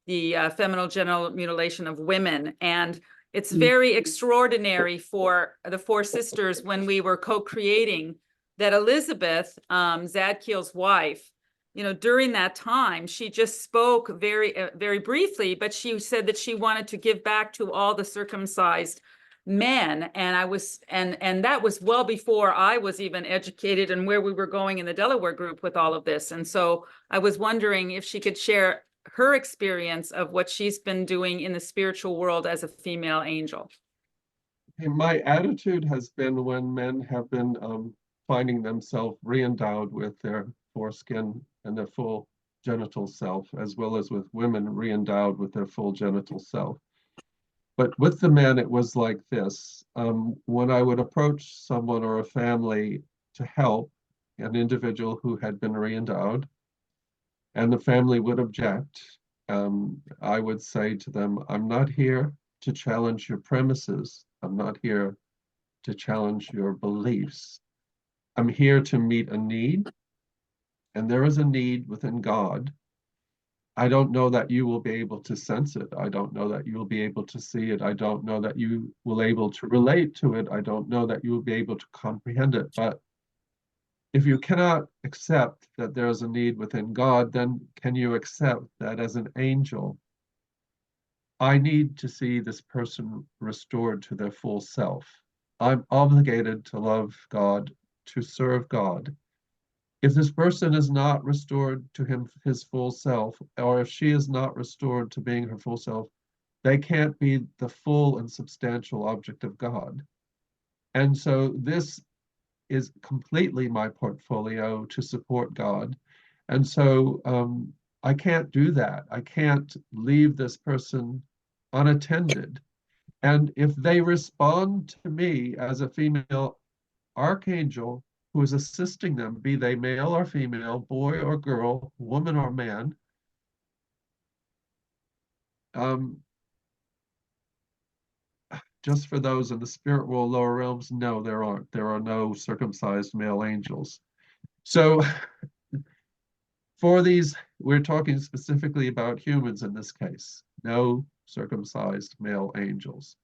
the feminine genital mutilation of women. And it's very extraordinary for the four sisters when we were co-creating that Elizabeth, Zadkiel's wife, you know, during that time, she just spoke very, very briefly, but she said that she wanted to give back to all the circumcised men. And I was, and that was well before I was even educated and where we were going in the Delaware group with all of this. And so I was wondering if she could share her experience of what she's been doing in the spiritual world as a female angel. My attitude has been when men have been finding themselves re-endowed with their foreskin and their full genital self, as well as with women re-endowed with their full genital self. But with the men, it was like this. When I would approach someone or a family to help an individual who had been re-endowed, and the family would object, I would say to them, I'm not here to challenge your premises. I'm not here to challenge your beliefs. I'm here to meet a need, and there is a need within God. I don't know that you will be able to sense it. I don't know that you will be able to see it. I don't know that you will be able to relate to it. I don't know that you will be able to comprehend it. But if you cannot accept that there is a need within God, then can you accept that as an angel, I need to see this person restored to their full self? I'm obligated to love God, to serve God. If this person is not restored to his full self, or if she is not restored to being her full self, they can't be the full and substantial object of God. And so this is completely my portfolio to support God. And so I can't do that. I can't leave this person unattended. And if they respond to me as a female archangel who is assisting them, be they male or female, boy or girl, woman or man, just for those in the spirit world lower realms, no, there aren't. There are no circumcised male angels. So for these, we're talking specifically about humans in this case, no circumcised male angels.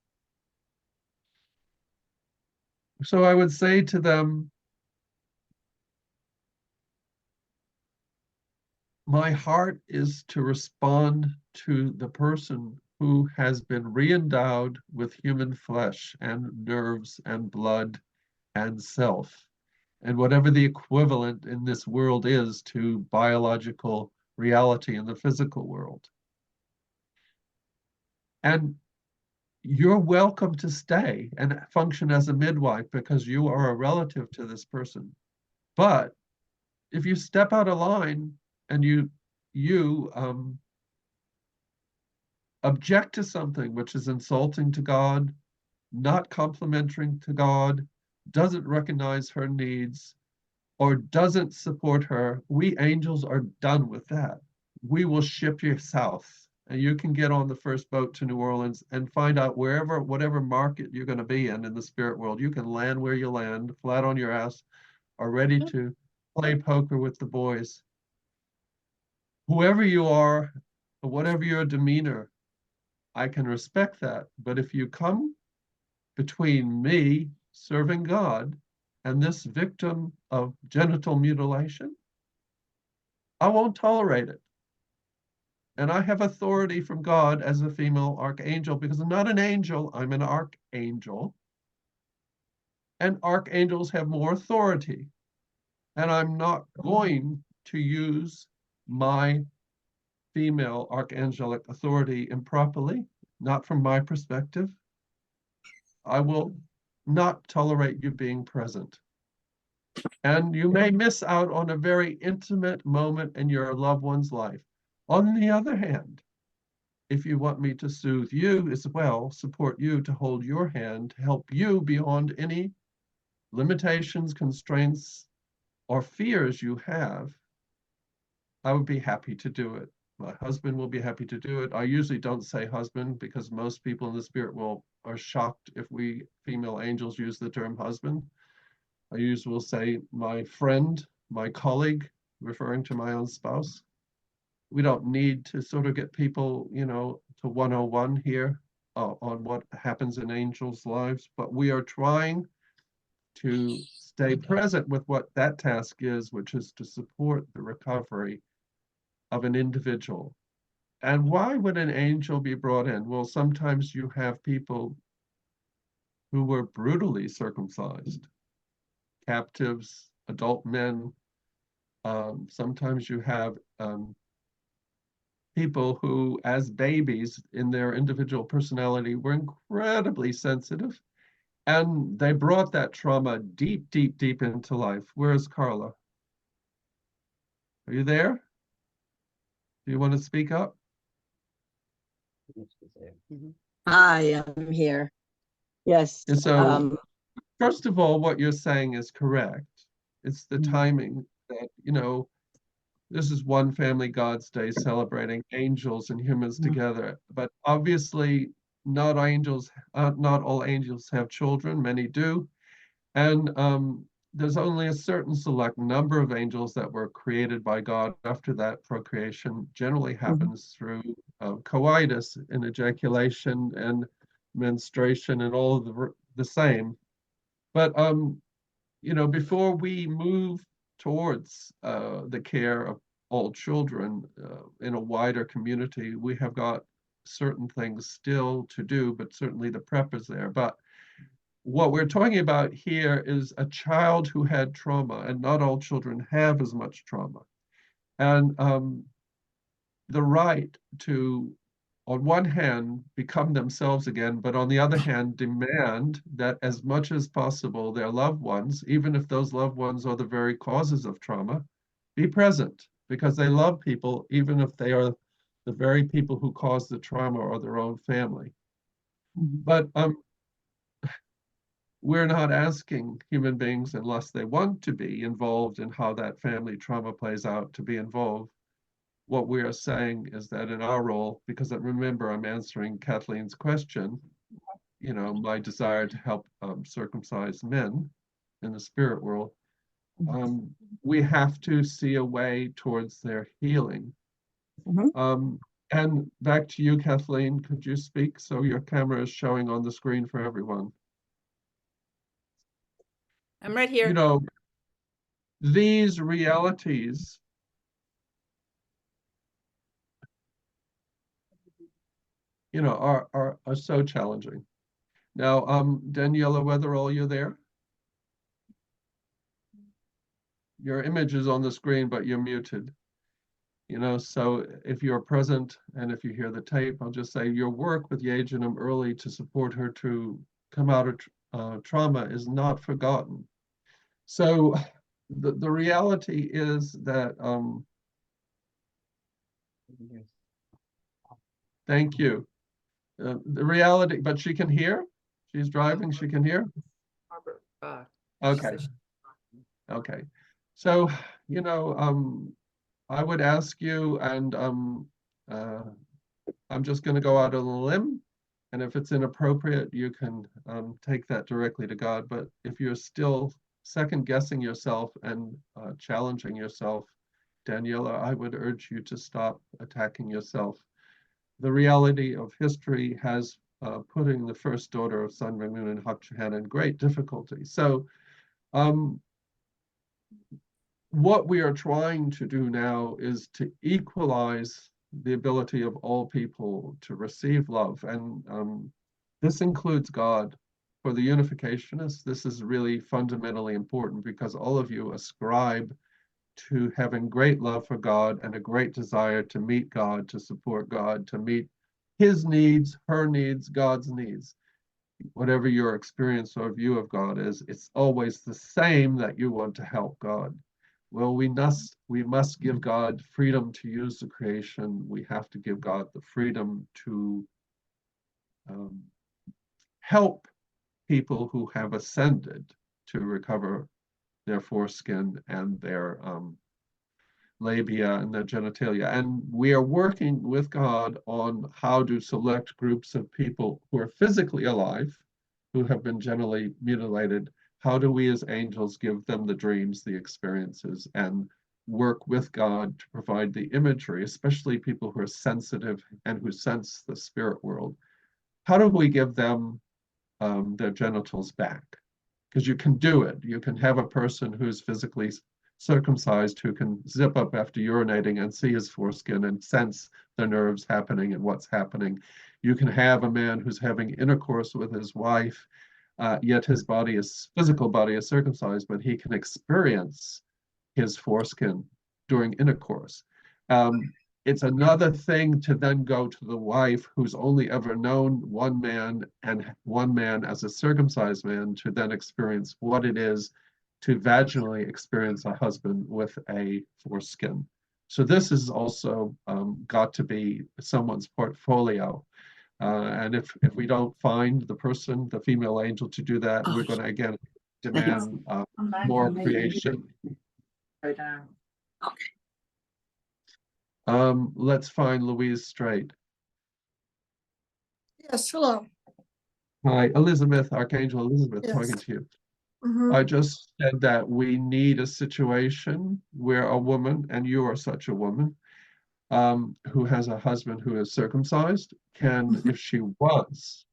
So I would say to them, my heart is to respond to the person who has been re-endowed with human flesh and nerves and blood and self, and whatever the equivalent in this world is to biological reality in the physical world. And you're welcome to stay and function as a midwife because you are a relative to this person. But if you step out of line and you object to something which is insulting to God, not complimentary to God, doesn't recognize her needs, or doesn't support her, we angels are done with that. We will ship you south, and you can get on the first boat to New Orleans and find out whatever market you're going to be in the spirit world. You can land where you land, flat on your ass, or ready to play poker with the boys. Whoever you are, or whatever your demeanor, I can respect that. But if you come between me serving God and this victim of genital mutilation, I won't tolerate it. And I have authority from God as a female archangel because I'm not an angel, I'm an archangel. And archangels have more authority. And I'm not going to use my female archangelic authority improperly, not from my perspective. I will not tolerate you being present. And you may miss out on a very intimate moment in your loved one's life. On the other hand, if you want me to soothe you as well, support you, to hold your hand, to help you beyond any limitations, constraints, or fears you have, I would be happy to do it. My husband will be happy to do it. I usually don't say husband because most people in the spirit world are shocked if we female angels use the term husband. I usually will say my friend, my colleague, referring to my own spouse. We don't need to sort of get people, to 101 here on what happens in angels' lives, but we are trying to stay present with what that task is, which is to support the recovery of an individual. And why would an angel be brought in? Well, sometimes you have people who were brutally circumcised, captives, adult men. Sometimes you have people who, as babies in their individual personality, were incredibly sensitive. And they brought that trauma deep, deep, deep into life. Where's Carla? Are you there? Do you want to speak up? Hi, I'm here. Yes. And so, first of all, what you're saying is correct. It's the timing that, you know, this is one family God's Day celebrating angels and humans together. But obviously, not all angels have children. Many do, and there's only a certain select number of angels that were created by God. After that, procreation generally happens through coitus and ejaculation and menstruation and all of the same. But you know, before we move towards the care of all children in a wider community, we have got certain things still to do, but certainly the prep is there. But what we're talking about here is a child who had trauma, and not all children have as much trauma. And the right to, on one hand, become themselves again, but on the other hand, demand that as much as possible their loved ones, even if those loved ones are the very causes of trauma, be present, because they love people, even if they are the very people who caused the trauma or their own family. But we're not asking human beings, unless they want to be involved in how that family trauma plays out, to be involved. What we are saying is that in our role, because remember, I'm answering Kathleen's question, you know, my desire to help circumcise men in the spirit world, we have to see a way towards their healing. And back to you, Kathleen, could you speak so your camera is showing on the screen for everyone? I'm right here. You know, these realities are so challenging. Now, Daniela Weatherall, you there? Your image is on the screen, but you're muted. You know, so if you're present and if you hear the tape, I'll just say your work with Yejenum early to support her to come out of trauma is not forgotten. So the reality is that, thank you. The reality, but she can hear? She's driving, she can hear? Okay. Okay. So, you know, I would ask you, and I'm just going to go out on a limb, and if it's inappropriate, you can take that directly to God. But if you're still second guessing yourself and challenging yourself, Daniela, I would urge you to stop attacking yourself. The reality of history has putting the first daughter of Sun Myung Moon and Hak Ja Han in great difficulty. So what we are trying to do now is to equalize the ability of all people to receive love. And this includes God. For the unificationists, this is really fundamentally important because all of you ascribe to having great love for God and a great desire to meet God, to support God, to meet his needs, her needs, God's needs. Whatever your experience or view of God is, it's always the same that you want to help God. Well, we must give God freedom to use the creation. We have to give God the freedom to help people who have ascended to recover their foreskin and their labia and their genitalia. And we are working with God on how to select groups of people who are physically alive, who have been genitally mutilated. How do we as angels give them the dreams, the experiences, and work with God to provide the imagery, especially people who are sensitive and who sense the spirit world? How do we give them their genitals back? Because you can do it. You can have a person who's physically circumcised who can zip up after urinating and see his foreskin and sense the nerves happening and what's happening. You can have a man who's having intercourse with his wife, yet his physical body is circumcised, but he can experience his foreskin during intercourse. It's another thing to then go to the wife who's only ever known one man and one man as a circumcised man to then experience what it is to vaginally experience a husband with a foreskin. So this is also got to be someone's portfolio. And if we don't find the person, the female angel, to do that, we're going to again demand more creation. Let's find Louise Straight. Yes, hello. Hi, Elizabeth, Archangel Elizabeth, Yes. talking to you. Mhm. I just said that we need a situation where a woman, and you are such a woman, who has a husband who is circumcised, can, if she wants,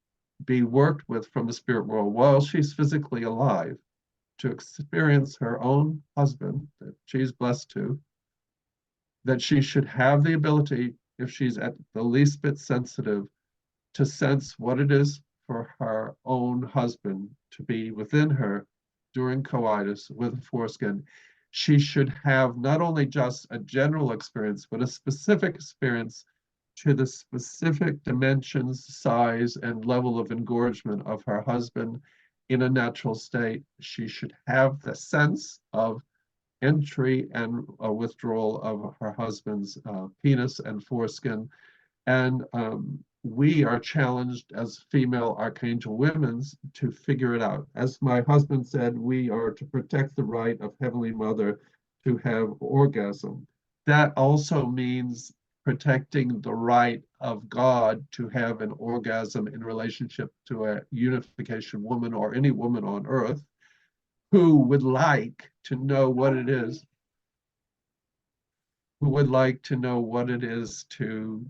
be worked with from the spirit world while she's physically alive to experience her own husband that she's blessed to, that she should have the ability, if she's at the least bit sensitive, to sense what it is for her own husband to be within her during coitus with a foreskin. She should have not only just a general experience, but a specific experience to the specific dimensions, size, and level of engorgement of her husband in a natural state. She should have the sense of entry and withdrawal of her husband's penis and foreskin. And we are challenged as female archangel women to figure it out. As my husband said, we are to protect the right of Heavenly Mother to have orgasm. That also means protecting the right of God to have an orgasm in relationship to a unification woman or any woman on earth who would like to know what it is, who would like to know what it is to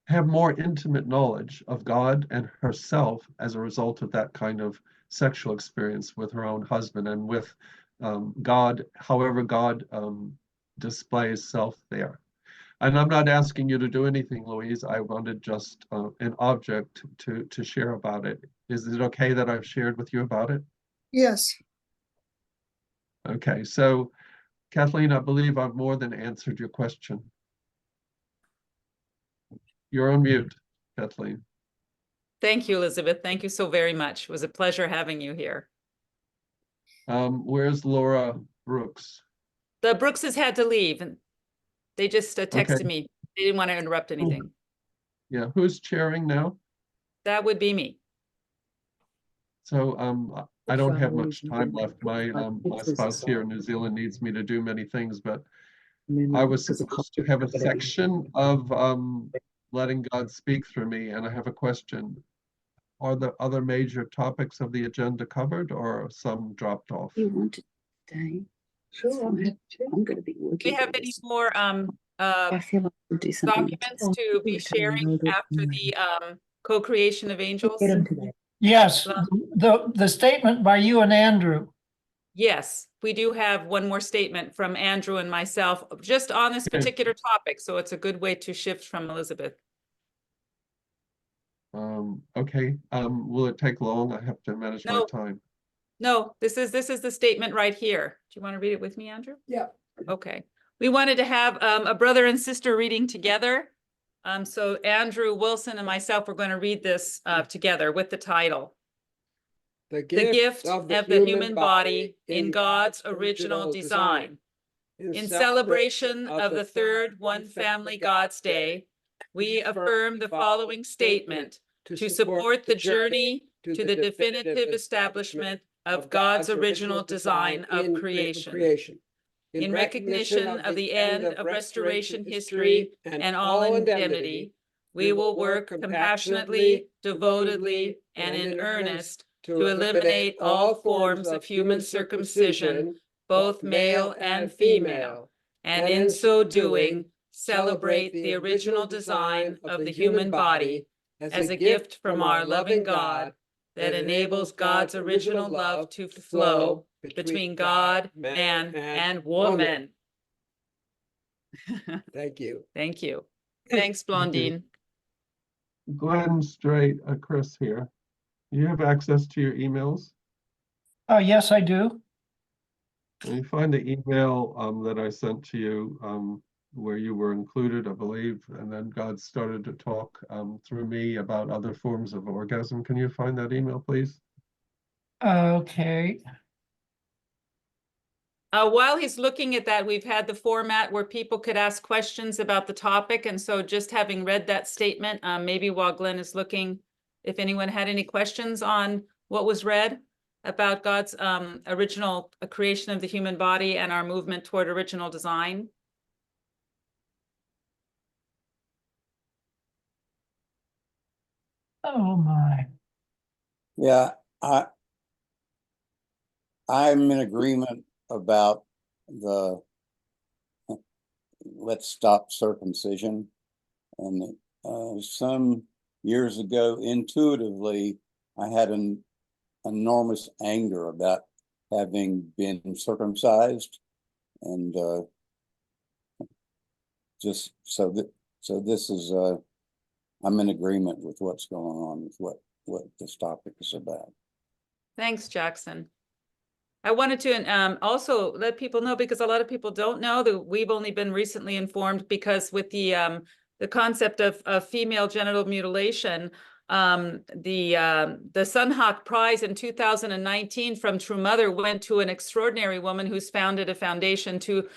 have more intimate knowledge of God and herself as a result of that kind of sexual experience with her own husband and with God, however God displays self there. And I'm not asking you to do anything, Louise. I wanted just an object to share about it. Is it okay that I've shared with you about it? Yes. Okay, so Kathleen, I believe I've more than answered your question. You're on mute, Kathleen. Thank you, Elizabeth. Thank you so very much. It was a pleasure having you here. Where's Laura Brooks? The Brookses had to leave and they just texted Okay. me. They didn't want to interrupt anything. Yeah, who's chairing now? That would be me. So I don't have much time left. My spouse here in New Zealand needs me to do many things, but I was supposed to have a section of letting God speak through me, and I have a question. Are the other major topics of the agenda covered or some dropped off? You want to stay? Sure, I'm going to be working. Do you have any more I feel like I'll do something. documents to be sharing after the co-creation of angels? Yes, the statement by you and Andrew. Yes, we do have one more statement from Andrew and myself just on this particular topic. So it's a good way to shift from Elizabeth. Okay, will it take long? I have to manage my time. No, this is the statement right here. Do you want to read it with me, Andrew? Yeah. Okay. We wanted to have a brother and sister reading together. So Andrew Wilson and myself were going to read this together with the title. The gift of the human body in God's original design. In celebration of the third One Family God's Day, we affirm the following statement to support the journey to the definitive establishment of God's original design of creation. In recognition of the end of restoration history and all indemnity, we will work compassionately, devotedly, and in earnest to eliminate all forms of human circumcision, both male and female, and in so doing, celebrate the original design of the human body as a gift from our loving God that enables God's original love to flow between God, man, and woman. Thank you. Thanks, Blondine. Glenn Straight, Chris here. You have access to your emails? Yes, I do. Can you find the email that I sent to you where you were included, I believe, and then God started to talk through me about other forms of orgasm. Can you find that email, please? Okay. While he's looking at that, we've had the format where people could ask questions about the topic. And so just having read that statement, maybe while Glenn is looking, if anyone had any questions on what was read about God's original creation of the human body and our movement toward original design. Oh, my. Yeah, I'm in agreement about the let's stop circumcision. And some years ago, intuitively, I had an enormous anger about having been circumcised, and just so this is I'm in agreement with what's going on with what this topic is about. Thanks, Jackson. I wanted to also let people know, because a lot of people don't know, that we've only been recently informed, because with the concept of female genital mutilation, the Sunhawk Prize in 2019 from True Mother went to an extraordinary woman who's founded a foundation to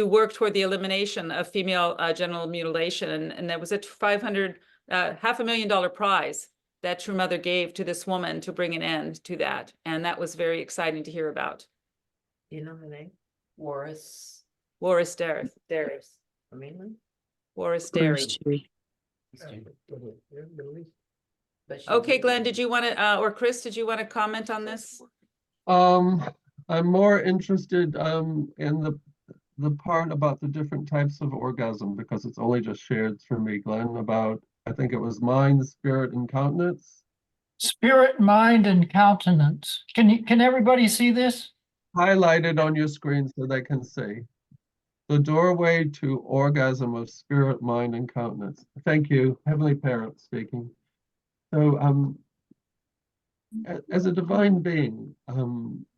work toward the elimination of female genital mutilation, and that was a $500,000 prize that True Mother gave to this woman to bring an end to that. And that was very exciting to hear about. You know her name? Warris. Warris Darris. Mainland? Warris Derry. Okay, Glenn, did you want to, or Chris, did you want to comment on this? I'm more interested in the part about the different types of orgasm, because it's only just shared through me, Glenn, about, I think it was mind, spirit, and countenance. Spirit, mind, and countenance. Can everybody see this? Highlighted on your screen so they can see. The doorway to orgasm of spirit, mind, and countenance. Thank you, Heavenly Parent speaking. So as a divine being,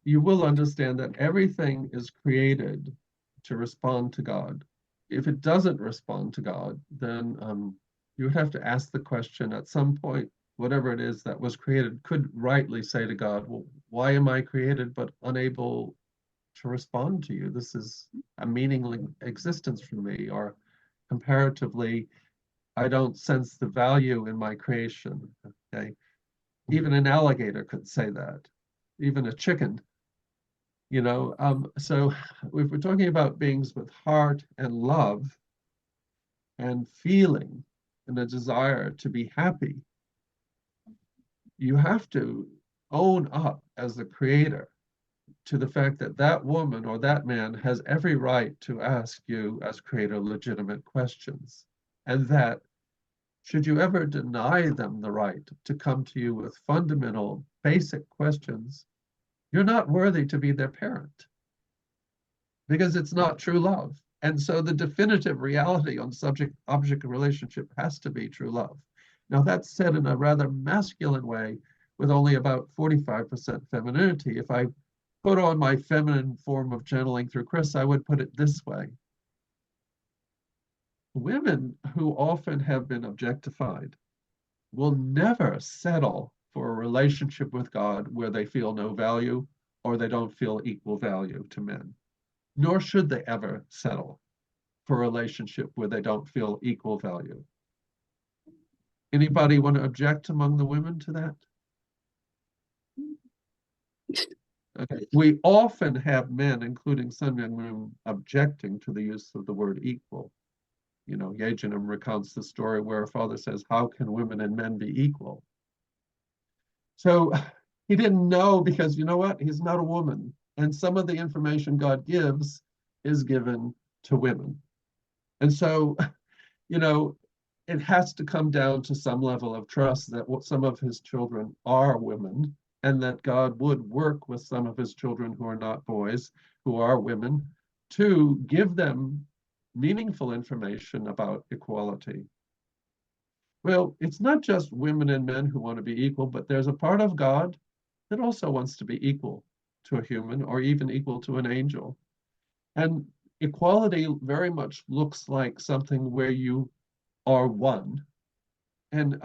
you will understand that everything is created to respond to God. If it doesn't respond to God, then you would have to ask the question at some point, whatever it is that was created could rightly say to God, well, why am I created but unable to respond to you? This is a meaningless existence for me, or comparatively, I don't sense the value in my creation. Okay, even an alligator could say that, even a chicken. You know, so if we're talking about beings with heart and love and feeling and a desire to be happy, you have to own up as the creator to the fact that that woman or that man has every right to ask you as creator legitimate questions, and that should you ever deny them the right to come to you with fundamental basic questions, you're not worthy to be their parent, because it's not true love. And so the definitive reality on subject-object relationship has to be true love. Now that's said in a rather masculine way with only about 45% femininity. If I put on my feminine form of channeling through Chris, I would put it this way. Women who often have been objectified will never settle for a relationship with God where they feel no value or they don't feel equal value to men. Nor should they ever settle for a relationship where they don't feel equal value. Anybody want to object among the women to that? Okay. We often have men, including Sun Myung Moon, objecting to the use of the word equal. You know, Yejinim recounts the story where a father says, how can women and men be equal? So he didn't know, because you know what? He's not a woman. And some of the information God gives is given to women. And so, you know, it has to come down to some level of trust that some of his children are women, and that God would work with some of his children who are not boys, who are women, to give them meaningful information about equality. Well, it's not just women and men who want to be equal, but there's a part of God that also wants to be equal to a human, or even equal to an angel. And equality very much looks like something where you are one. And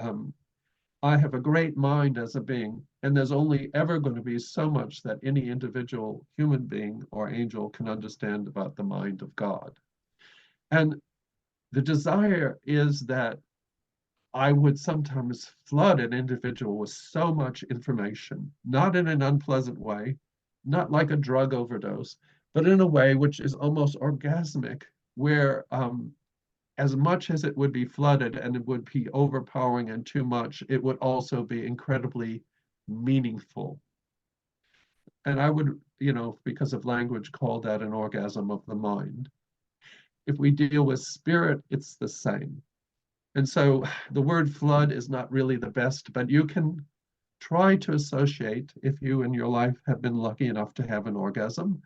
I have a great mind as a being, And there's only ever going to be so much that any individual human being or angel can understand about the mind of God. And the desire is that I would sometimes flood an individual with so much information, not in an unpleasant way, not like a drug overdose, but in a way which is almost orgasmic, where as much as it would be flooded and it would be overpowering and too much, it would also be incredibly meaningful. And I would, because of language, call that an orgasm of the mind. If we deal with spirit, it's the same. And so the word flood is not really the best, but you can try to associate, if you in your life have been lucky enough to have an orgasm,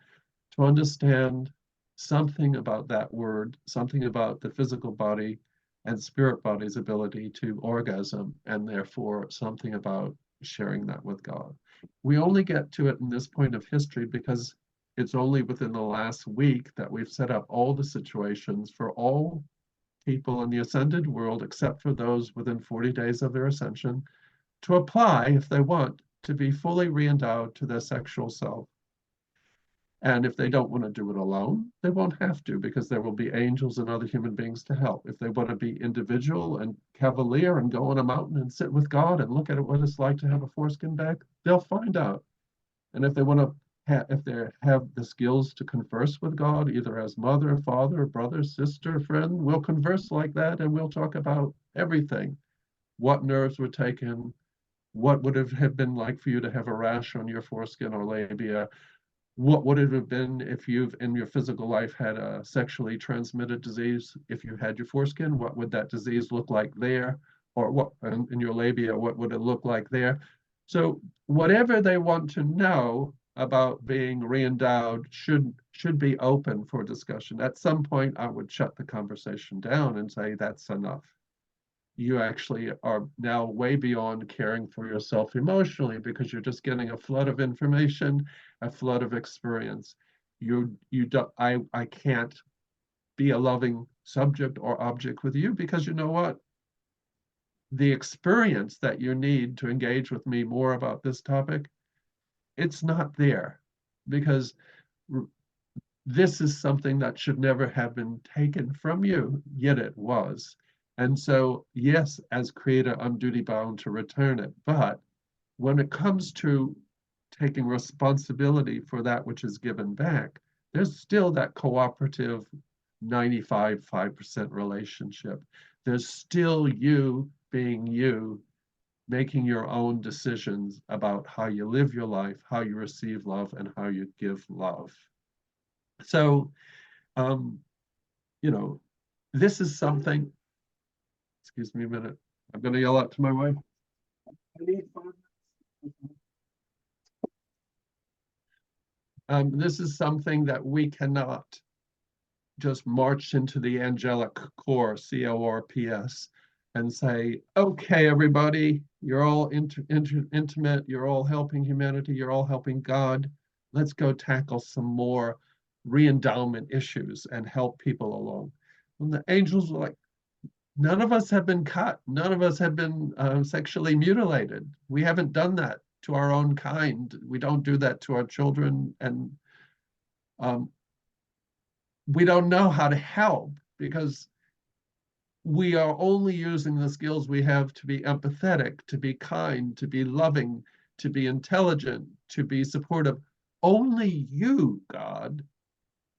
to understand something about that word, something about the physical body and spirit body's ability to orgasm, and therefore something about sharing that with God. We only get to it in this point of history because it's only within the last week that we've set up all the situations for all people in the ascended world, except for those within 40 days of their ascension, to apply, if they want, to be fully re-endowed to their sexual self. And if they don't want to do it alone, they won't have to, because there will be angels and other human beings to help. If they want to be individual and cavalier and go on a mountain and sit with God and look at what it's like to have a foreskin back, they'll find out. And if they want to if they have the skills to converse with God, either as mother, father, brother, sister, friend, we'll converse like that, and we'll talk about everything. What nerves were taken, what would it have been like for you to have a rash on your foreskin or labia, what would it have been if you've in your physical life had a sexually transmitted disease. If you had your foreskin, what would that disease look like there? Or what in your labia, what would it look like there? So whatever they want to know about being re-endowed should be open for discussion. At some point, I would shut the conversation down and say, that's enough. You actually are now way beyond caring for yourself emotionally, because you're just getting a flood of information, a flood of experience. I can't be a loving subject or object with you, because you know what? The experience that you need to engage with me more about this topic, it's not there, because this is something that should never have been taken from you, yet it was. And so, yes, as creator, I'm duty bound to return it. But when it comes to taking responsibility for that which is given back, there's still that cooperative 95% relationship. There's still you being you, making your own decisions about how you live your life, how you receive love, and how you give love. So, this is something, excuse me a minute, I'm going to yell out to my wife. This is something that we cannot just march into the angelic core, CORPS, and say, okay, everybody, you're all intimate, you're all helping humanity, you're all helping God. Let's go tackle some more re-endowment issues and help people along. And the angels were like, none of us have been cut. None of us have been sexually mutilated. We haven't done that to our own kind. We don't do that to our children. And we don't know how to help, because we are only using the skills we have to be empathetic, to be kind, to be loving, to be intelligent, to be supportive. Only you, God,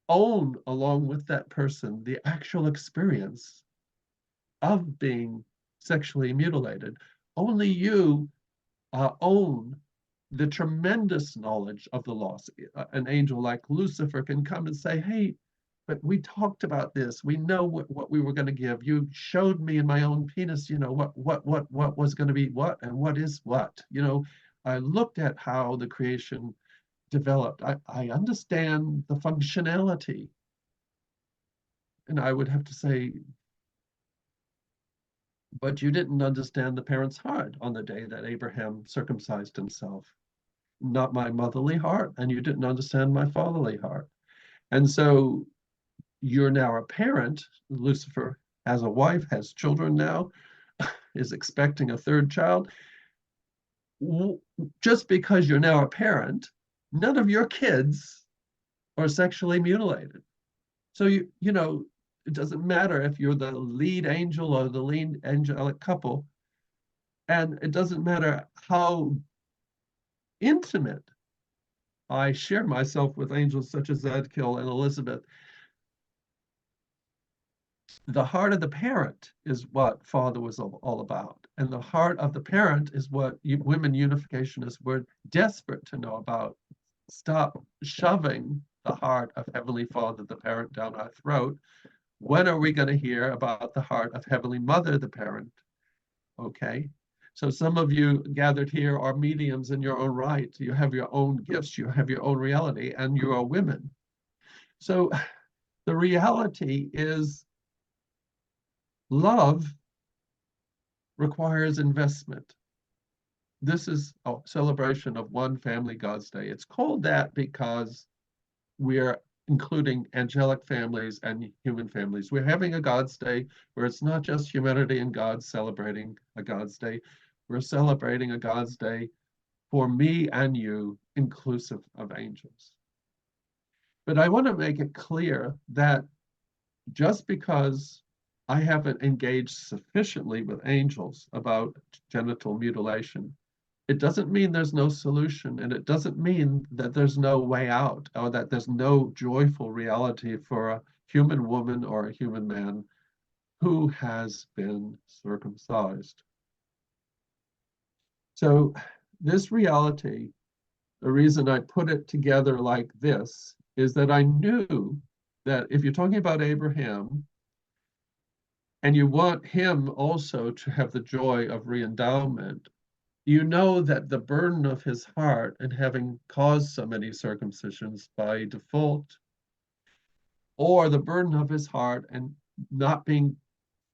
own, along with that person, the actual experience of being sexually mutilated. Only you own the tremendous knowledge of the loss. An angel like Lucifer can come and say, hey, but we talked about this. We know what we were going to give. You showed me in my own penis, what was going to be what and what is what. I looked at how the creation developed. I understand the functionality. And I would have to say, but you didn't understand the parent's heart on the day that Abraham circumcised himself. Not my motherly heart, and you didn't understand my fatherly heart. And so you're now a parent. Lucifer has a wife, has children now, is expecting a third child. just because you're now a parent, none of your kids are sexually mutilated. So you know, it doesn't matter if you're the lead angel or the lead angelic couple, and it doesn't matter how intimate I share myself with angels such as Zadkiel and Elizabeth. The heart of the parent is what Father was all about. And the heart of the parent is what women unificationists were desperate to know about. Stop shoving the heart of Heavenly Father, the parent, down our throat. When are we going to hear about the heart of Heavenly Mother, the parent? Okay. So some of you gathered here are mediums in your own right. You have your own gifts, you have your own reality, and you are women. So the reality is love requires investment. This is a celebration of one family God's Day. It's called that because we're including angelic families and human families. We're having a God's Day where it's not just humanity and God celebrating a God's Day. We're celebrating a God's Day for me and you, inclusive of angels. But I want to make it clear that just because I haven't engaged sufficiently with angels about genital mutilation, it doesn't mean there's no solution, and it doesn't mean that there's no way out or that there's no joyful reality for a human woman or a human man who has been circumcised. So this reality, the reason I put it together like this is that I knew that if you're talking about Abraham and you want him also to have the joy of re-endowment, you know that the burden of his heart and having caused so many circumcisions by default, or the burden of his heart and not being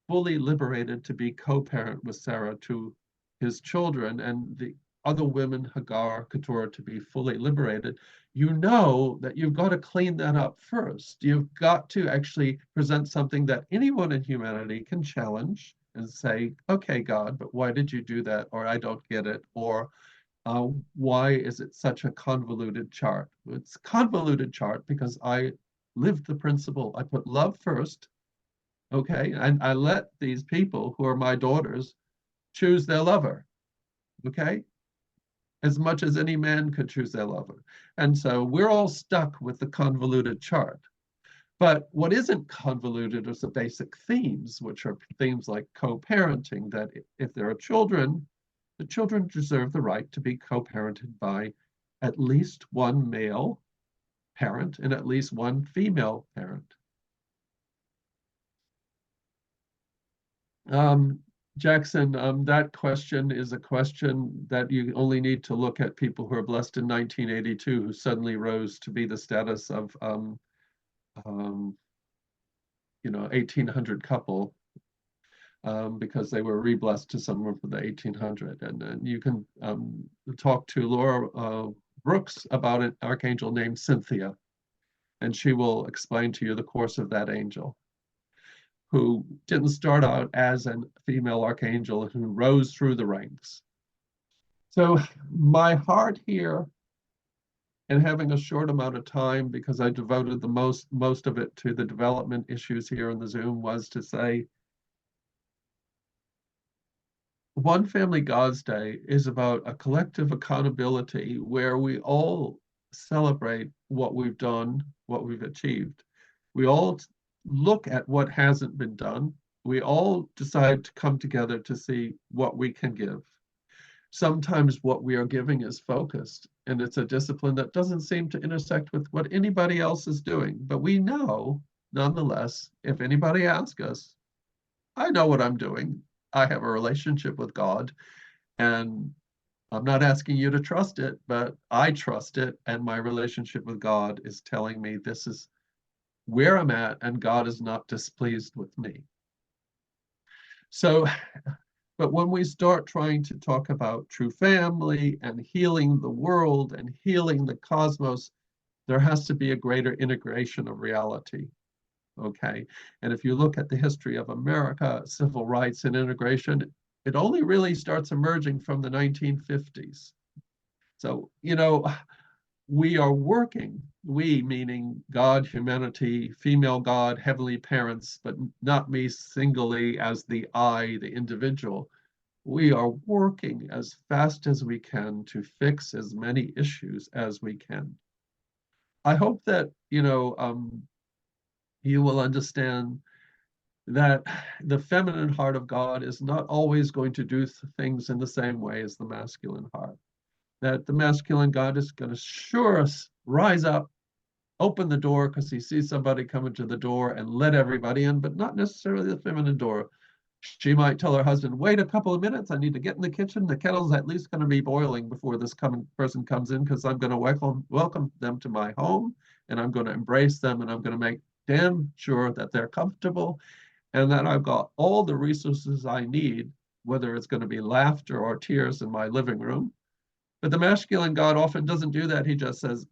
fully liberated to be co-parent with Sarah to his children, and the other women, Hagar, Keturah, to be fully liberated, you know that you've got to clean that up first. You've got to actually present something that anyone in humanity can challenge and say, okay, God, but why did you do that? Or I don't get it. Or why is it such a convoluted chart? It's a convoluted chart because I lived the principle. I put love first, okay? And I let these people who are my daughters choose their lover, okay? As much as any man could choose their lover. And so we're all stuck with the convoluted chart. But what isn't convoluted is the basic themes, which are themes like co-parenting, that if there are children, the children deserve the right to be co-parented by at least one male parent and at least one female parent. Jackson, that question is a question that you only need to look at people who are blessed in 1982 who suddenly rose to be the status of 1800 couple because they were re-blessed to someone from the 1800. And you can talk to Laura Brooks about an archangel named Cynthia, and she will explain to you the course of that angel, who didn't start out as a female archangel and who rose through the ranks. So my heart here, and having a short amount of time because I devoted the most of it to the development issues here in the Zoom, was to say, One Family God's Day is about a collective accountability where we all celebrate what we've done, what we've achieved. We all look at what hasn't been done. We all decide to come together to see what we can give. Sometimes what we are giving is focused, and it's a discipline that doesn't seem to intersect with what anybody else is doing. But we know, nonetheless, if anybody asks us, I know what I'm doing. I have a relationship with God, and I'm not asking you to trust it, but I trust it, and my relationship with God is telling me this is where I'm at, and God is not displeased with me. So, but when we start trying to talk about true family and healing the world and healing the cosmos, there has to be a greater integration of reality. Okay, and if you look at the history of America, civil rights and integration, It only really starts emerging from the 1950s. So, we are working, we meaning God, humanity, female God, heavenly parents, but not me singly as the I, the individual. We are working as fast as we can to fix as many issues as we can. I hope that, you will understand that the feminine heart of God is not always going to do things in the same way as the masculine heart. That the masculine God is going to sure rise up, open the door because he sees somebody coming to the door and let everybody in, but not necessarily the feminine door. She might tell her husband, wait a couple of minutes, I need to get in the kitchen. The kettle's at least going to be boiling before this person comes in, because I'm going to welcome them to my home, and I'm going to embrace them, and I'm going to make damn sure that they're comfortable and that I've got all the resources I need, whether it's going to be laughter or tears in my living room. But the masculine God often doesn't do that. He just says,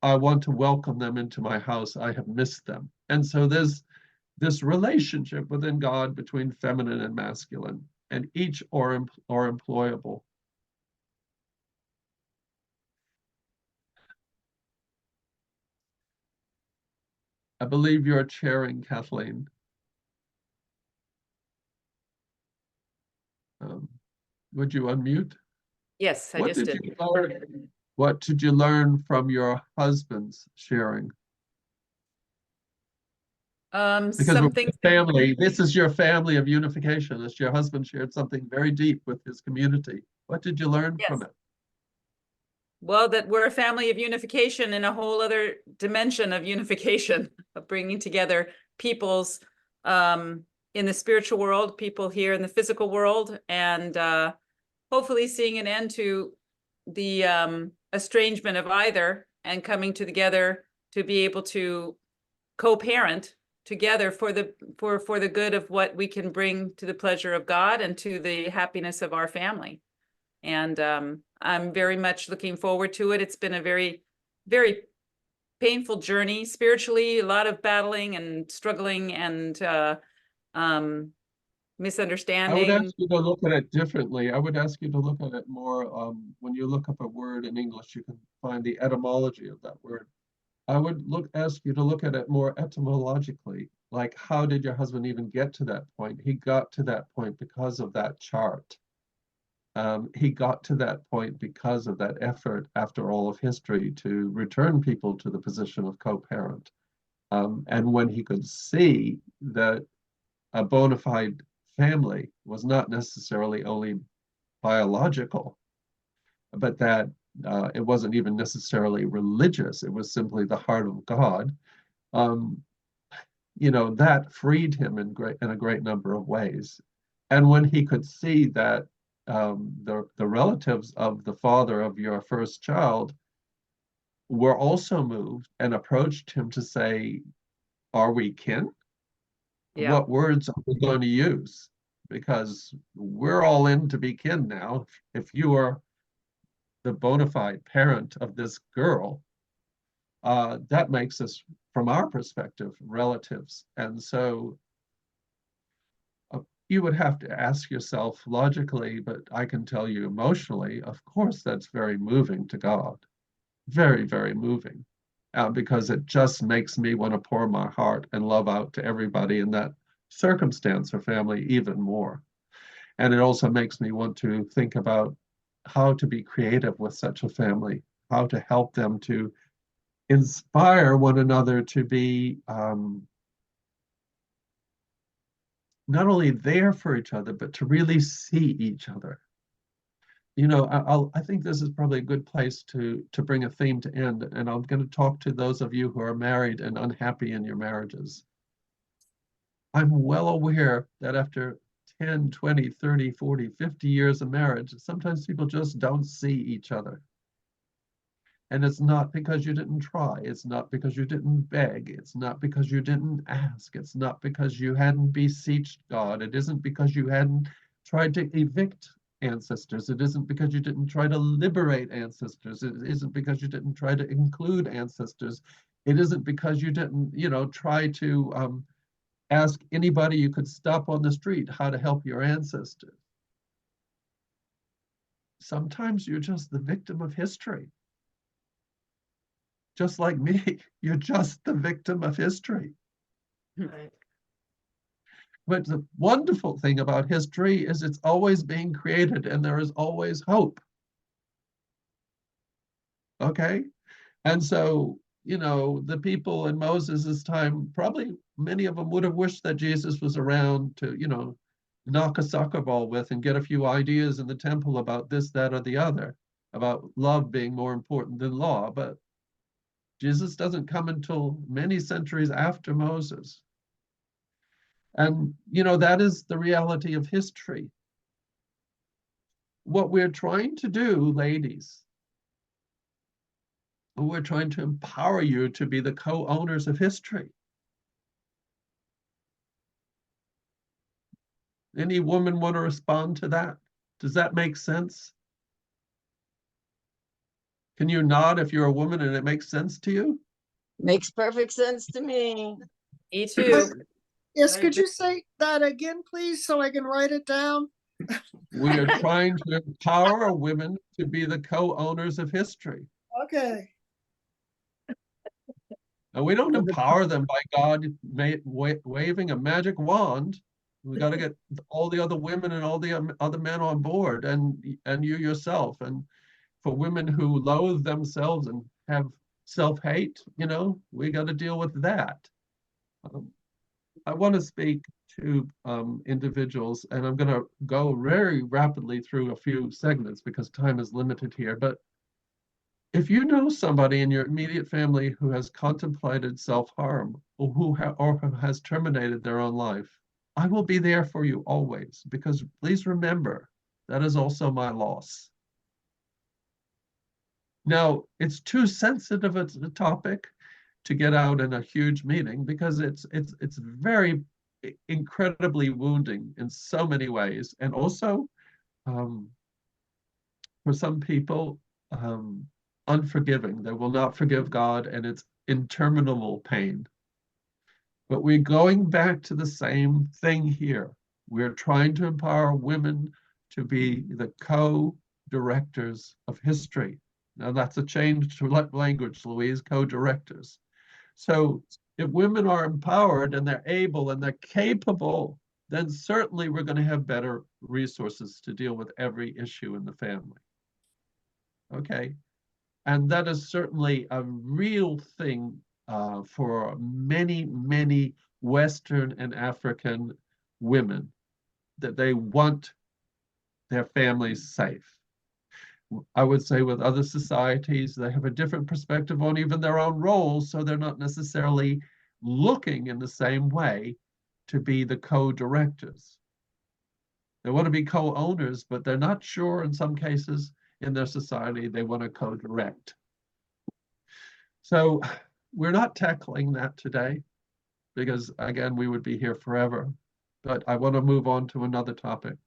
I want to welcome them into my house. I have missed them. And so there's this relationship within God between feminine and masculine, and each are employable. I believe you're chairing, Kathleen. Would you unmute? Yes, I What just did did. you learn? What did you learn from your husband's sharing? Because we're Something. a family. This is your family of unification. As your husband shared something very deep with his community. What did you learn from it? Well, that we're a family of unification in a whole other dimension of unification, of bringing together peoples in the spiritual world, people here in the physical world, and hopefully seeing an end to the estrangement of either, and coming together to be able to co-parent together for the good of what we can bring to the pleasure of God and to the happiness of our family. And I'm very much looking forward to it. It's been a very, very painful journey spiritually, a lot of battling and struggling and misunderstanding. I would ask you to look at it differently. I would ask you to look at it more, when you look up a word in English, you can find the etymology of that word. I would ask you to look at it more etymologically, like how did your husband even get to that point? He got to that point because of that chart. He got to that point because of that effort after all of history to return people to the position of co-parent. And when he could see that a bona fide family was not necessarily only biological, but that it wasn't even necessarily religious, it was simply the heart of God. That freed him in a great number of ways. And when he could see that the relatives of the father of your first child were also moved and approached him to say, are we kin? Yeah. What words are we going to use? Because we're all in to be kin now. If you are the bona fide parent of this girl, that makes us, from our perspective, relatives. And so you would have to ask yourself logically, but I can tell you emotionally, of course, that's very moving to God. Very, very moving. Because it just makes me want to pour my heart and love out to everybody in that circumstance or family even more. And it also makes me want to think about how to be creative with such a family, how to help them to inspire one another to be not only there for each other, but to really see each other. I think this is probably a good place to bring a theme to end, and I'm going to talk to those of you who are married and unhappy in your marriages. I'm well aware that after 10, 20, 30, 40, 50 years of marriage, sometimes people just don't see each other. And it's not because you didn't try. It's not because you didn't beg. It's not because you didn't ask. It's not because you hadn't beseeched God. It isn't because you hadn't tried to evict ancestors. It isn't because you didn't try to liberate ancestors. It isn't because you didn't try to include ancestors. It isn't because you didn't, try to ask anybody you could stop on the street how to help your ancestors. sometimes you're just the victim of history. Just like me, you're just the victim of history. Right. But the wonderful thing about history is it's always being created and there is always hope. Okay? And so, you know, the people in Moses's time, probably many of them would have wished that Jesus was around to, you know, knock a soccer ball with and get a few ideas in the temple about this, that, or the other, about love being more important than law. But Jesus doesn't come until many centuries after Moses. And, you know, that is the reality of history. What we're trying to do, ladies, we're trying to empower you to be the co-owners of history. Any woman want to respond to that? Does that make sense? Can you nod if you're a woman and it makes sense to you? Makes perfect sense to me. Me too. Yes, could you say that again, please, so I can write it down? We are trying to empower women to be the co-owners of history. Okay. And we don't empower them by God waving a magic wand. We got to get all the other women and all the other men on board, and you yourself. And for women who loathe themselves and have self-hate, you know, we got to deal with that. I want to speak to individuals, and I'm going to go very rapidly through a few segments because time is limited here. But if you know somebody in your immediate family who has contemplated self-harm or who has terminated their own life, I will be there for you always, because please remember, that is also my loss. Now, it's too sensitive a topic to get out in a huge meeting because it's very incredibly wounding in so many ways. And also, for some people, unforgiving. They will not forgive God, and it's interminable pain. But we're going back to the same thing here. We're trying to empower women to be the co-directors of history. Now that's a change to language, Louise, co-directors. So if women are empowered and they're able and they're capable, then certainly we're going to have better resources to deal with every issue in the family. Okay. And that is certainly a real thing for many, many Western and African women, that they want their families safe. I would say with other societies, they have a different perspective on even their own roles, so they're not necessarily looking in the same way to be the co-directors. They want to be co-owners, but they're not sure in some cases in their society they want to co-direct. So we're not tackling that today because, again, we would be here forever. But I want to move on to another topic.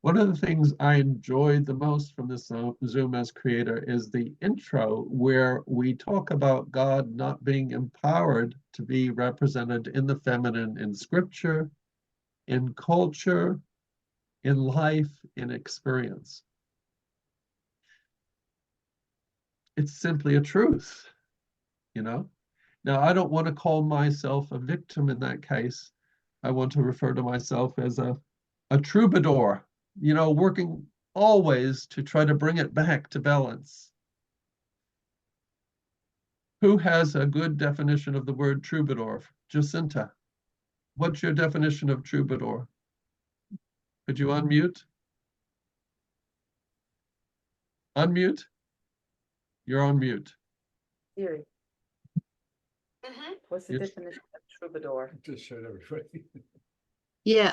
One of the things I enjoyed the most from this Zoom as creator is the intro, where we talk about God not being empowered to be represented in the feminine in scripture, in culture, in life, in experience. It's simply a truth, you know? Now, I don't want to call myself a victim in that case. I want to refer to myself as a troubadour, you know, working always to try to bring it back to balance. Who has a good definition of the word troubadour? Jacinta, what's your definition of troubadour? Could you unmute? Unmute? You're on mute. Siri. What's the definition of troubadour? Just showed everybody. Yeah,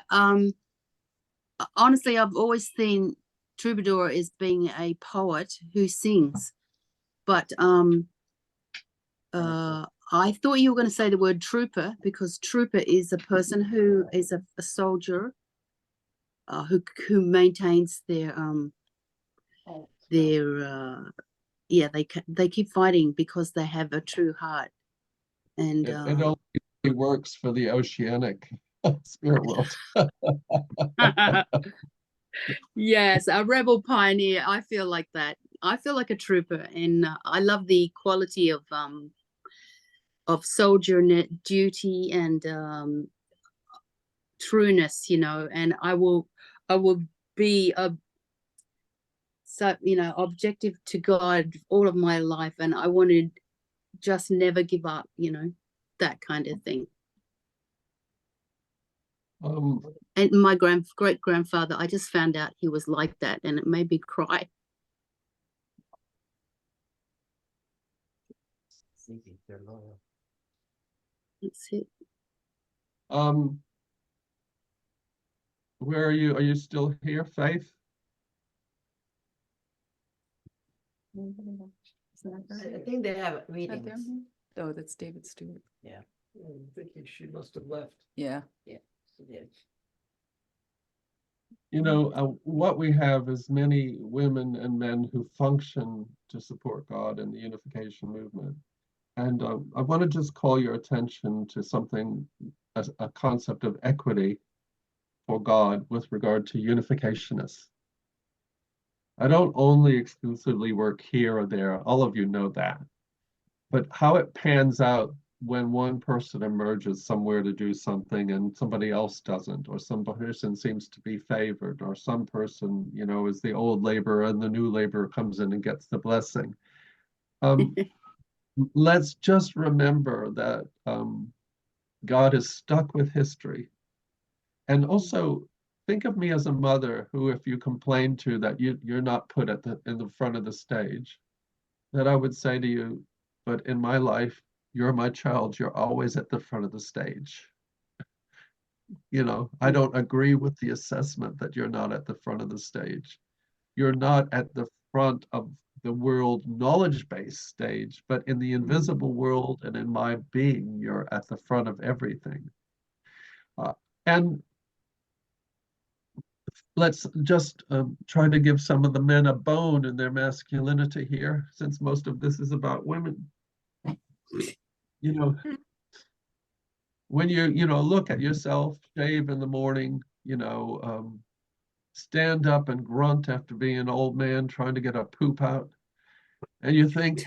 honestly, I've always seen troubadour as being a poet who sings, but I thought you were going to say the word trooper, because trooper is a person who is a soldier who maintains their yeah, they keep fighting because they have a true heart, and It only works for the oceanic spirit world. Yes, a rebel pioneer. I feel like that. I feel like a trooper, and I love the quality of soldier duty and trueness, you know. And I will be objective to God all of my life, and I want to just never give up, you know, that kind of thing. And my great grandfather, I just found out he was like that, and it made me cry. That's it. Where are you? Are you still here, Faith? I think they have readings. Oh, that's David Stewart. Yeah. I'm thinking she must have left. Yeah. Yeah. Yeah. You know, what we have is many women and men who function to support God and the unification movement. And I want to just call your attention to something, a concept of equity for God with regard to unificationists. I don't only exclusively work here or there, all of you know that, but how it pans out when one person emerges somewhere to do something and somebody else doesn't, or some person seems to be favored, or some person, you know, is the old laborer and the new laborer comes in and gets the blessing. Let's just remember that God is stuck with history. And also think of me as a mother who, if you complain to that you're not put in the front of the stage, that I would say to you, but in my life, you're my child, you're always at the front of the stage. You know, I don't agree with the assessment that you're not at the front of the stage. You're not at the front of the world knowledge-based stage, but in the invisible world and in my being, you're at the front of everything. And let's just try to give some of the men a bone in their masculinity here, since most of this is about women. You know, when you look at yourself, shave in the morning, stand up and grunt after being an old man trying to get a poop out, and you think,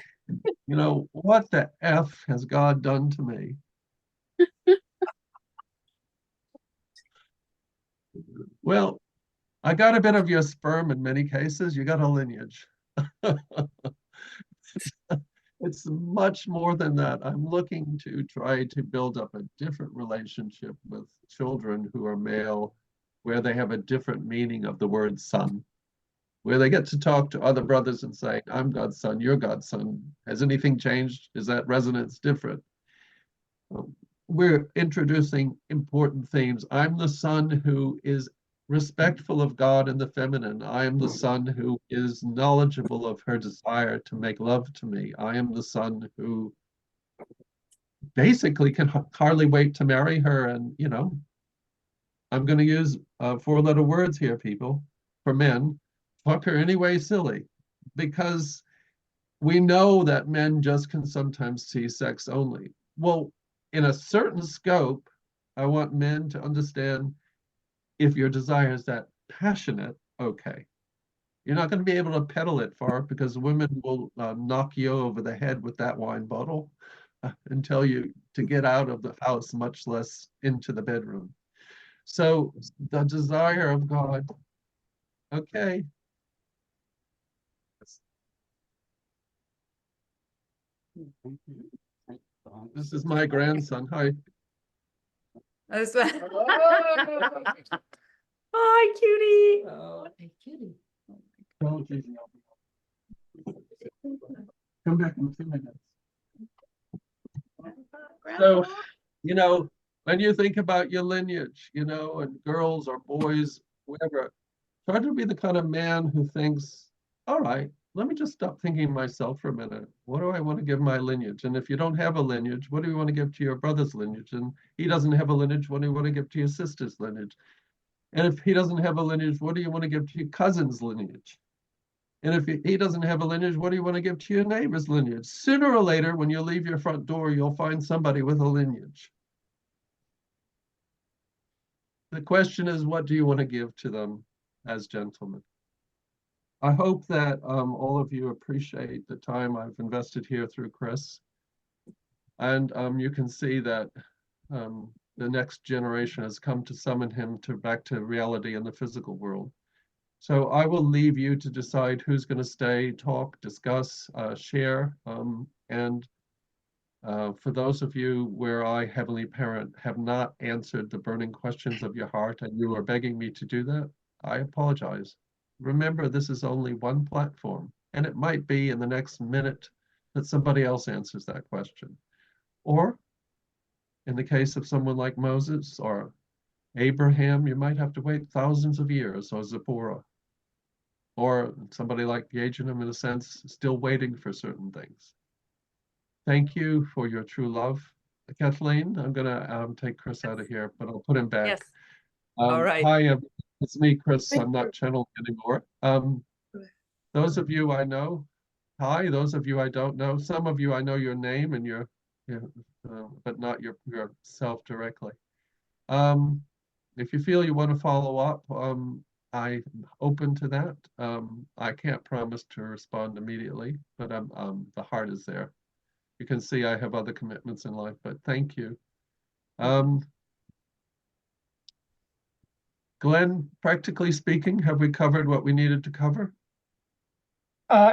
what the F has God done to me? Well, I got a bit of your sperm in many cases. You got a lineage. It's much more than that. I'm looking to try to build up a different relationship with children who are male, where they have a different meaning of the word son, where they get to talk to other brothers and say, I'm God's son, you're God's son. Has anything changed? Is that resonance different? We're introducing important themes. I'm the son who is respectful of God and the feminine. I am the son who is knowledgeable of her desire to make love to me. I am the son who basically can hardly wait to marry her. And, I'm going to use 4-letter words here, people, for men. Fuck her anyway, silly. Because we know that men just can sometimes see sex only. Well, in a certain scope, I want men to understand, if your desire is that passionate, okay. You're not going to be able to pedal it far, because women will knock you over the head with that wine bottle and tell you to get out of the house, much less into the bedroom. So the desire of God, okay. This is my grandson. Hi. That's Hi, cutie. Hey, cutie. Oh, geez. Come back in 2 minutes. So, when you think about your lineage, and girls or boys, whoever, try to be the kind of man who thinks, all right, let me just stop thinking myself for a minute. What do I want to give my lineage? And if you don't have a lineage, what do you want to give to your brother's lineage? And he doesn't have a lineage, what do you want to give to your sister's lineage? And if he doesn't have a lineage, what do you want to give to your cousin's lineage? And if he doesn't have a lineage, what do you want to give to your neighbor's lineage? Sooner or later, when you leave your front door, you'll find somebody with a lineage. The question is, what do you want to give to them? as gentlemen. I hope that all of you appreciate the time I've invested here through Chris. And you can see that the next generation has come to summon him back to reality in the physical world. So I will leave you to decide who's going to stay, talk, discuss, share. And for those of you where I, Heavenly Parent, have not answered the burning questions of your heart and you are begging me to do that, I apologize. Remember, this is only one platform, and it might be in the next minute that somebody else answers that question. Or in the case of someone like Moses or Abraham, you might have to wait thousands of years, or Zipporah, or somebody like Yejanum, in a sense, still waiting for certain things. Thank you for your true love. Kathleen, I'm gonna take Chris out of here, but I'll put him back. Yes. All right. Hi, it's me, Chris. I'm not channeling anymore. Those of you I know, hi. Those of you I don't know. Some of you I know your name and your but not yourself directly. If you feel you want to follow up, I'm open to that. I can't promise to respond immediately, but the heart is there. You can see I have other commitments in life, but thank you. Glenn, practically speaking, have we covered what we needed to cover?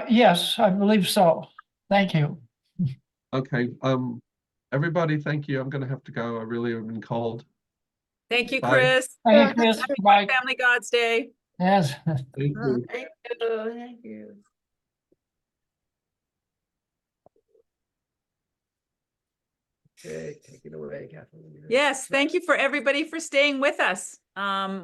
Yes, I believe so. Thank you. Okay. Everybody, thank you. I'm going to have to go. I really have been called. Thank you, Bye. Chris. Thank you, Chris. Happy Bye. Family God's Day. Yes. Thank you. Thank you. Thank you. Okay, take it away, Kathleen. Yes, thank you for everybody for staying with us.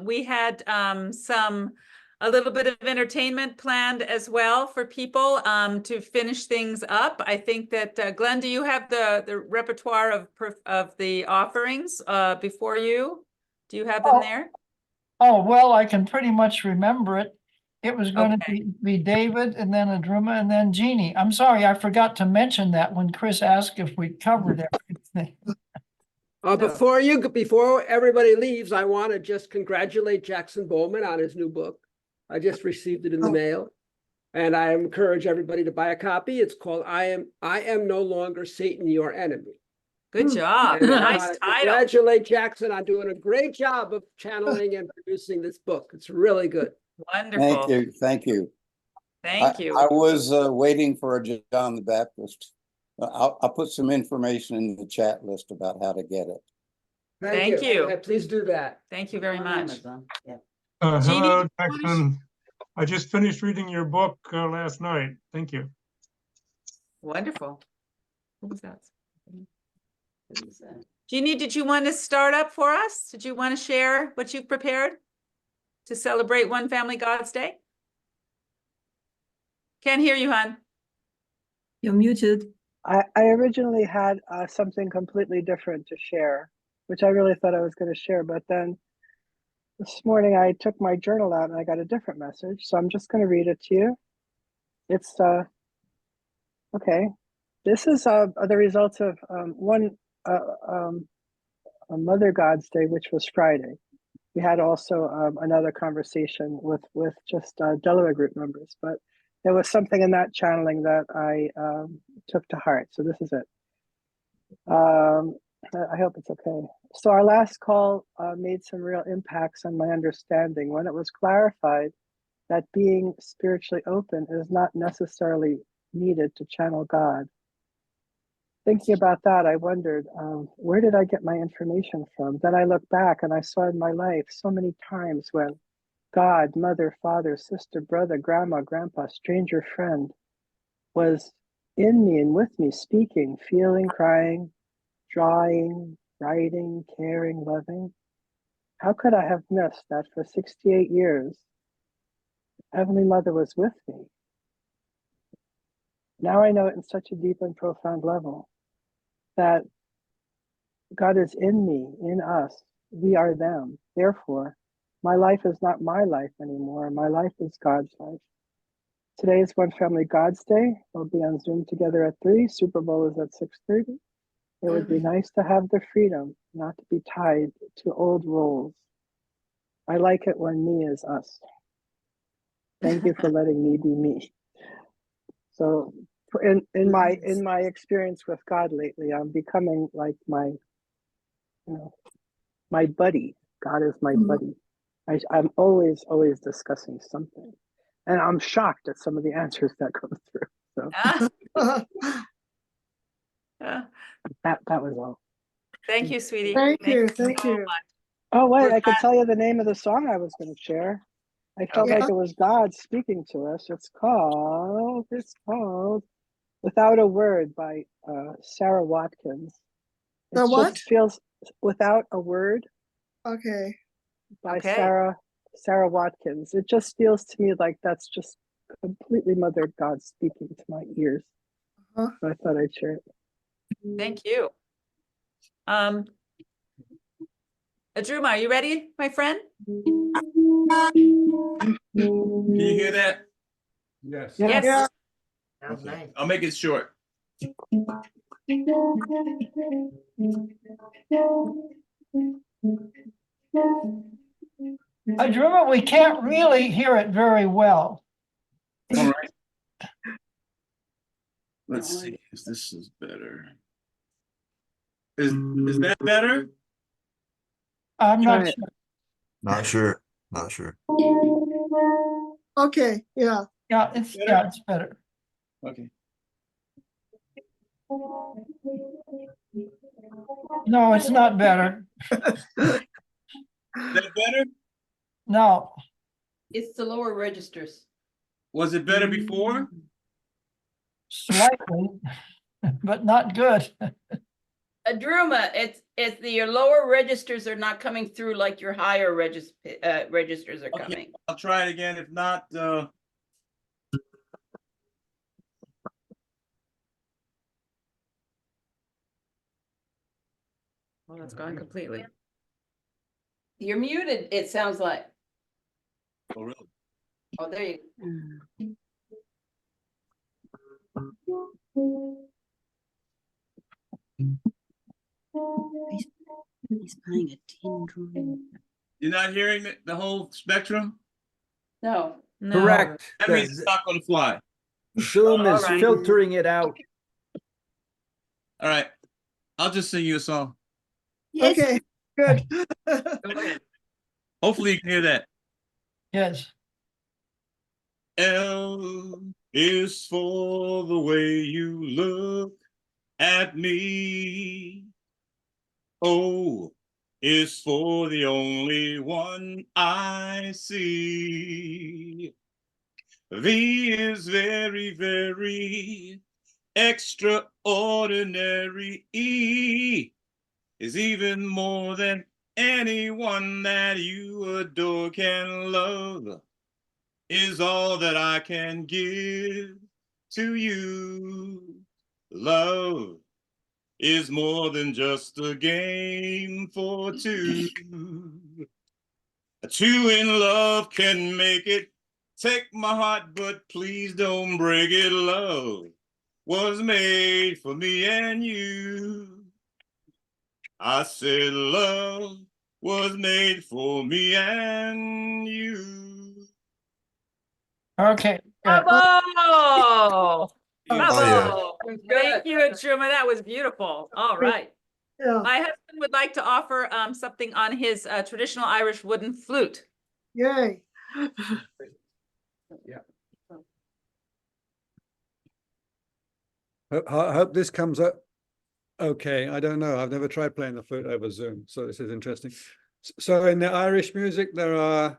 We had a little bit of entertainment planned as well for people to finish things up. I think that Glenn, do you have the repertoire of the offerings before you? Do you have them there? Oh, well, I can pretty much remember it. It was going to be David and then Adruma and then Jeannie. I'm sorry, I forgot to mention that when Chris asked if we covered everything. Before everybody leaves, I want to just congratulate Jackson Bowman on his new book. I just received it in the mail, and I encourage everybody to buy a copy. It's called I Am No Longer Satan, Your Enemy. Good job. And I Nice wanna title. Congratulate Jackson on doing a great job of channeling and producing this book. It's really good. Wonderful. Thank you. Thank you. Thank you. I was waiting for a John the Baptist. I'll put some information in the chat list about how to get it. Thank you. Yeah, please do that. Thank you very much. Hello, Jeannie, Jackson. I just finished reading your book last night. Thank you. Wonderful. What was that? Jeannie, did you want to start up for us? Did you want to share what you've prepared to celebrate One Family God's Day? Can't hear you, hon. You're muted. I originally had something completely different to share, which I really thought I was going to share. But then this morning I took my journal out and I got a different message. So I'm just going to read it to you. It's okay. This is the results of a Mother God's Day, which was Friday. We had also another conversation with just Delaware group members, but there was something in that channeling that I took to heart. So this is it. I hope it's okay. So our last call made some real impacts on my understanding when it was clarified that being spiritually open is not necessarily needed to channel God. Thinking about that, I wondered, where did I get my information from? Then I looked back and I saw in my life so many times when God, mother, father, sister, brother, grandma, grandpa, stranger, friend was in me and with me, speaking, feeling, crying, drawing, writing, caring, loving. How could I have missed that for 68 years? Heavenly Mother was with me. Now I know it in such a deep and profound level that God is in me, in us. We are them. Therefore, my life is not my life anymore. My life is God's life. Today is One Family God's Day. We'll be on Zoom together at 3. Super Bowl is at 6:30. It would be nice to have the freedom not to be tied to old roles. I like it when me is us. Thank you for letting me be me. So in my experience with God lately, I'm becoming like my, my buddy. God is my buddy. I'm always discussing something, and I'm shocked at some of the answers that come through. So that was all. Thank you, sweetie. Thank you. so Thank you. much. Oh wait, With I could that- tell you the name of the song I was going to share. I felt Okay. like it was God speaking to us. It's called Without a Word by Sarah Watkins. It The what? just feels Without a Word Okay. by Okay. Sarah Watkins. It just feels to me like that's just completely Mother God speaking to my ears. Uh-huh. So I thought I'd share it. Thank you. Adruma, are you ready, my friend? Can you hear that? Yes. Yes. Yeah. Okay. I'll make it short. Adruma, we can't really hear it very well. All right. Let's see if this is better. Is that better? I'm Try not it. sure. Not sure. Not sure. Okay. Yeah. Yeah, it's better. Okay. No, it's not better. Is that better? No, It's the lower registers. Was it better before? slightly, but not good. Adruma, it's your lower registers are not coming through like your higher registers are coming. I'll try it again. If not, Well, it's gone completely. You're muted, it sounds like. oh really? Oh, there you He's playing a tin drum. You're not hearing the whole spectrum? No. No. Correct. That means it's not going to fly. Zoom is Alright. filtering it out. All right. I'll just sing you a song. Yes. Okay. Good. Go ahead. Hopefully you can hear that. Yes. L is for the way you look at me. O is for the only one I see. V is very, very extraordinary. E is even more than anyone that you adore can love. Is all that I can give to you. Love is more than just a game for two. Two in love can make it. Take my heart, but please don't break it. Love was made for me and you. I said love was made for me and you. Okay. Good. Bravo! yeah. Thank you, Adruma. That was beautiful. All right. Yeah. My husband would like to offer something on his traditional Irish wooden flute. Yay. I hope this comes up okay. I don't know. I've never tried playing the flute over Zoom, so this is interesting. So in the Irish music, there are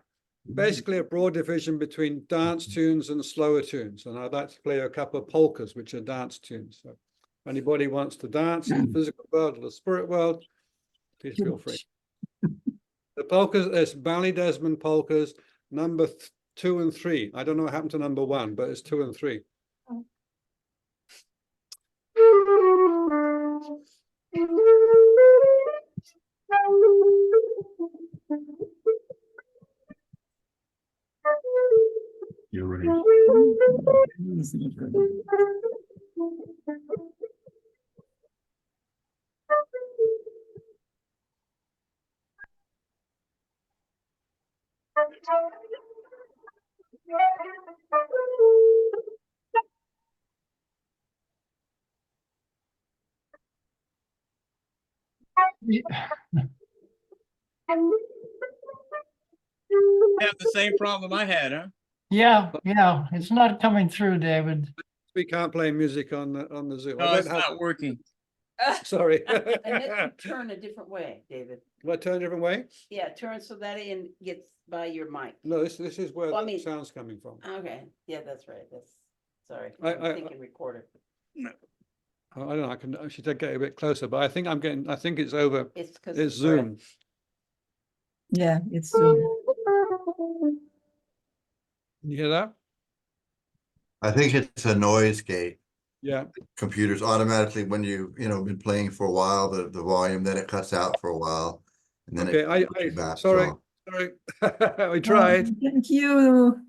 basically a broad division between dance tunes and slower tunes. And I'd like to play a couple of polkas, which are dance tunes. So if anybody wants to dance in the physical world or the spirit world, please feel free. The polkas, there's Ballydesmond polkas, number 2 and 3. I don't know what happened to number 1, but it's 2 and 3. You're ready. Have the same problem I had, huh? Yeah, it's not coming through, David. We can't play music on the Zoom. I No, don't it's have- not working. Sorry. Turn a different way, David. What, turn a different way? Yeah, turn so that it gets by your mic. No, this is where Well, I the mean- sound's coming from. Okay, yeah, that's right. Sorry. I- I'm I- thinking recorder. I don't know, I should get a bit closer, but I think it's over. It's 'cause It's of the breath. Zoom. Yeah, it's Zoom. You hear that? I think it's a noise gate. Yeah. Computers automatically, when been playing for a while, the volume, then it cuts out for a while. And then Okay, it comes back, sorry, so- sorry. We tried. Thank you.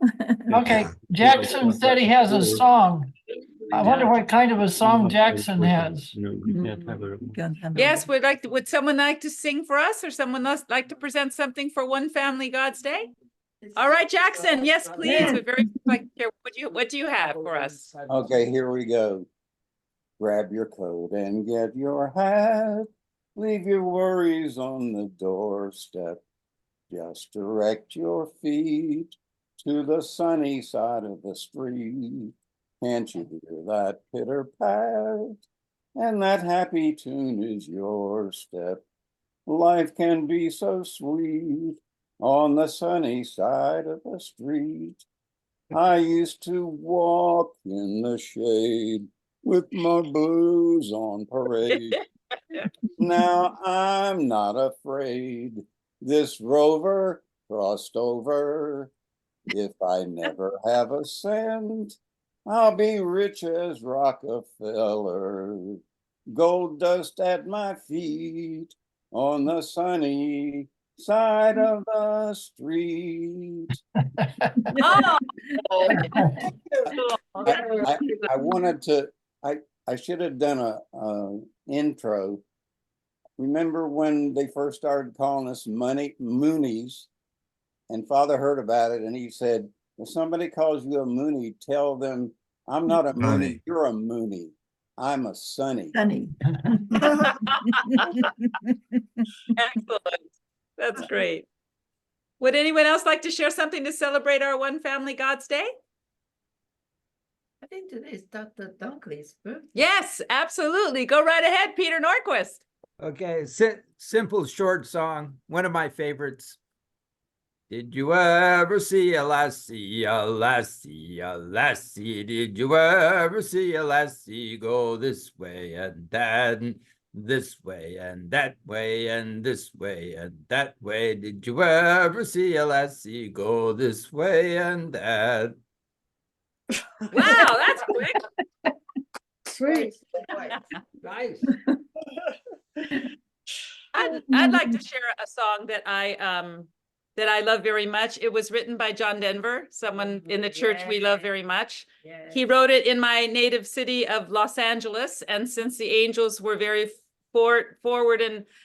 Okay, Jackson said he has a song. I wonder what kind of a song Jackson has. Yes, would someone like to sing for us, or someone else like to present something for One Family God's Day? All right, Jackson, yes, please. We'd very much like to hear, what do you have for us? Okay, here we go. Grab your coat and get your hat. Leave your worries on the doorstep. Just direct your feet to the sunny side of the street. Can't you hear that pitter pat? And that happy tune is your step. Life can be so sweet on the sunny side of the street. I used to walk in the shade with my blues on parade. Now I'm not afraid. This rover crossed over. If I never have a cent, I'll be rich as Rockefeller. Gold dust at my feet on the sunny side of the street. Oh. I wanted to, I should have done a intro. Remember when they first started calling us Moonies? And Father heard about it and he said, if somebody calls you a Moonie, tell them, I'm not a Moonie, you're a Moonie. I'm a Sonny. Sunny. Excellent. That's great. Would anyone else like to share something to celebrate our One Family God's Day? I think today is Dr. Dunkley's birthday. Yes, absolutely. Go right ahead, Peter Norquist. Okay, simple short song, one of my favorites. Did you ever see a lassie, a lassie, a lassie? Did you ever see a lassie go this way and that, and this way and that way and this way and that way? Did you ever see a lassie go this way and that? Wow, that's quick. Sweet. Nice. I'd like to share a song that I love very much. It was written by John Denver, someone in the church we love very much. He wrote it in my native city of Los Angeles, and since the Angels were very forward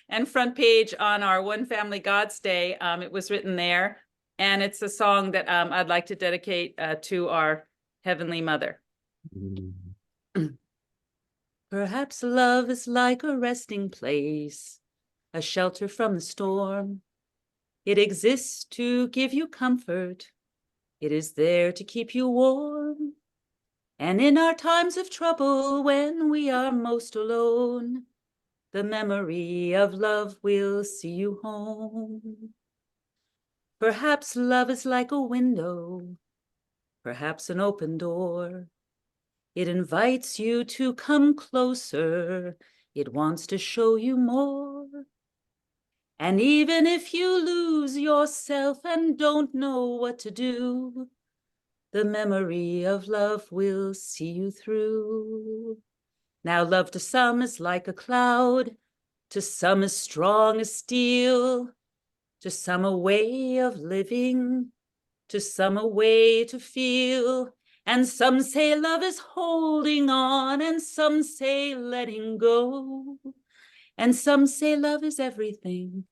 and front page on our One Family God's Day, it was written there, and it's a song that I'd like to dedicate to our Heavenly Mother. Perhaps love is like a resting place, a shelter from the storm. It exists to give you comfort. It is there to keep you warm. And in our times of trouble, when we are most alone, the memory of love will see you home. Perhaps love is like a window, perhaps an open door. It invites you to come closer. It wants to show you more. And even if you lose yourself and don't know what to do, the memory of love will see you through. Now, love to some is like a cloud, to some is strong as steel, to some a way of living, to some a way to feel. And some say love is holding on, and some say letting go. And some say love is everything,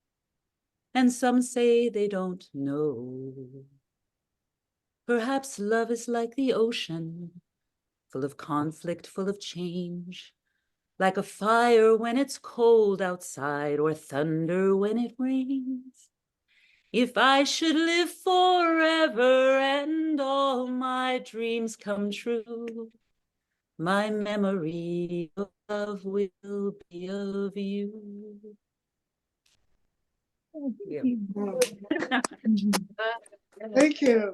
and some say they don't know. Perhaps love is like the ocean, full of conflict, full of change. like a fire when it's cold outside or thunder when it rains. If I should live forever and all my dreams come true, my memory of love will be of you. Thank you.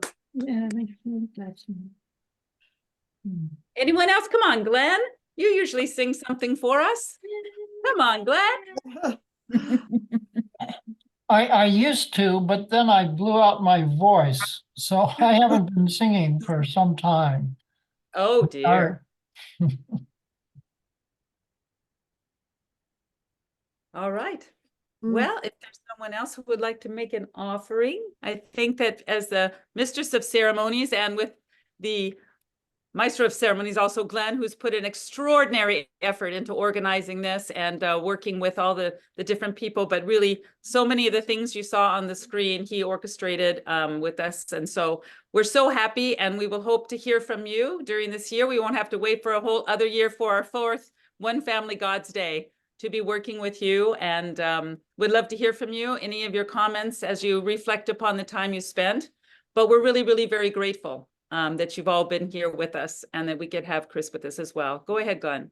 Anyone else? Come on, Glenn. You usually sing something for us. Come on, Glenn. I used to, but then I blew out my voice, so I haven't been singing for some time. Oh dear. All right. Well, if there's someone else who would like to make an offering, I think that as the mistress of ceremonies and with the maestro of ceremonies, also Glenn, who's put an extraordinary effort into organizing this and working with all the different people, but really so many of the things you saw on the screen, he orchestrated with us. And so we're so happy, and we will hope to hear from you during this year. We won't have to wait for a whole other year for our fourth One Family God's Day to be working with you, and would love to hear from you, any of your comments as you reflect upon the time you spent. But we're really, really very grateful that you've all been here with us and that we could have Chris with us as well. Go ahead, Glenn.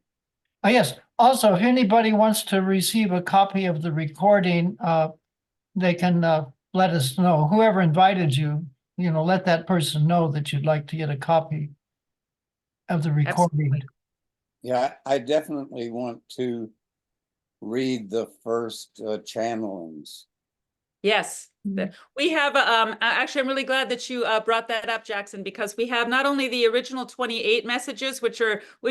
Oh, yes. Also, if anybody wants to receive a copy of the recording, they can let us know. Whoever invited you, let that person know that you'd like to get a copy of the recording. Absolutely. Yeah, I definitely want to read the first channelings. Yes, we have, actually, I'm really glad that you brought that up, Jackson, because we have not only the original 28 messages, which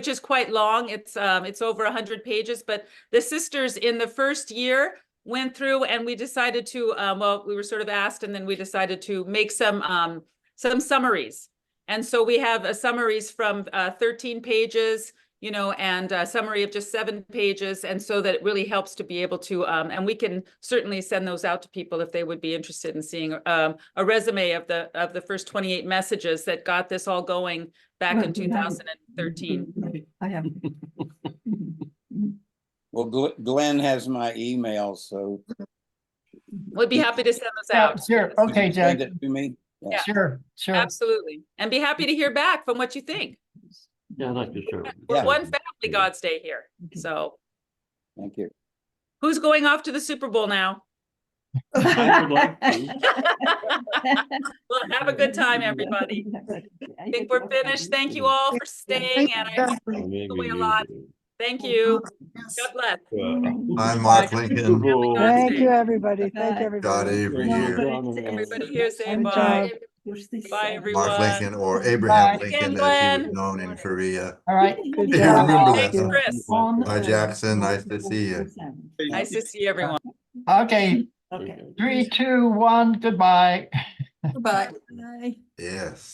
is quite long, it's over 100 pages, but the sisters in the first year went through and we decided to, well, we were sort of asked, and then we decided to make some summaries. And so we have summaries from 13 pages, and a summary of just 7 pages. And so that it really helps to be able to, and we can certainly send those out to people if they would be interested in seeing a resume of the first 28 messages that got this all going back in 2013. I have. Well, Glenn has my email, so. We'd be happy to send those out. Sure. Okay, Jack. Send it to me. Yeah. Sure. Absolutely. And be happy to hear back from what you think. Yeah, I'd like to share. We're One Family God's Day here. So Thank you. who's going off to the Super Bowl now? I would like to. Well, have a good time, everybody. I think we're finished. Thank you all for staying, and I took away a lot. Thank you. God bless. I'm Mark Lincoln. Thank you, everybody. Thank you, God, everybody. every year. Everybody here say Good bye. job. Bye, everyone. Mark Lincoln, or Abraham Bye. Lincoln, Again, as he was Glenn. known in Korea. All right. Good You job. remember Thanks, that, huh? Chris. Bye, Jackson. Nice to see you. Nice to see everyone. Okay. Okay. 3, 2, 1. Goodbye. Goodbye. Yes.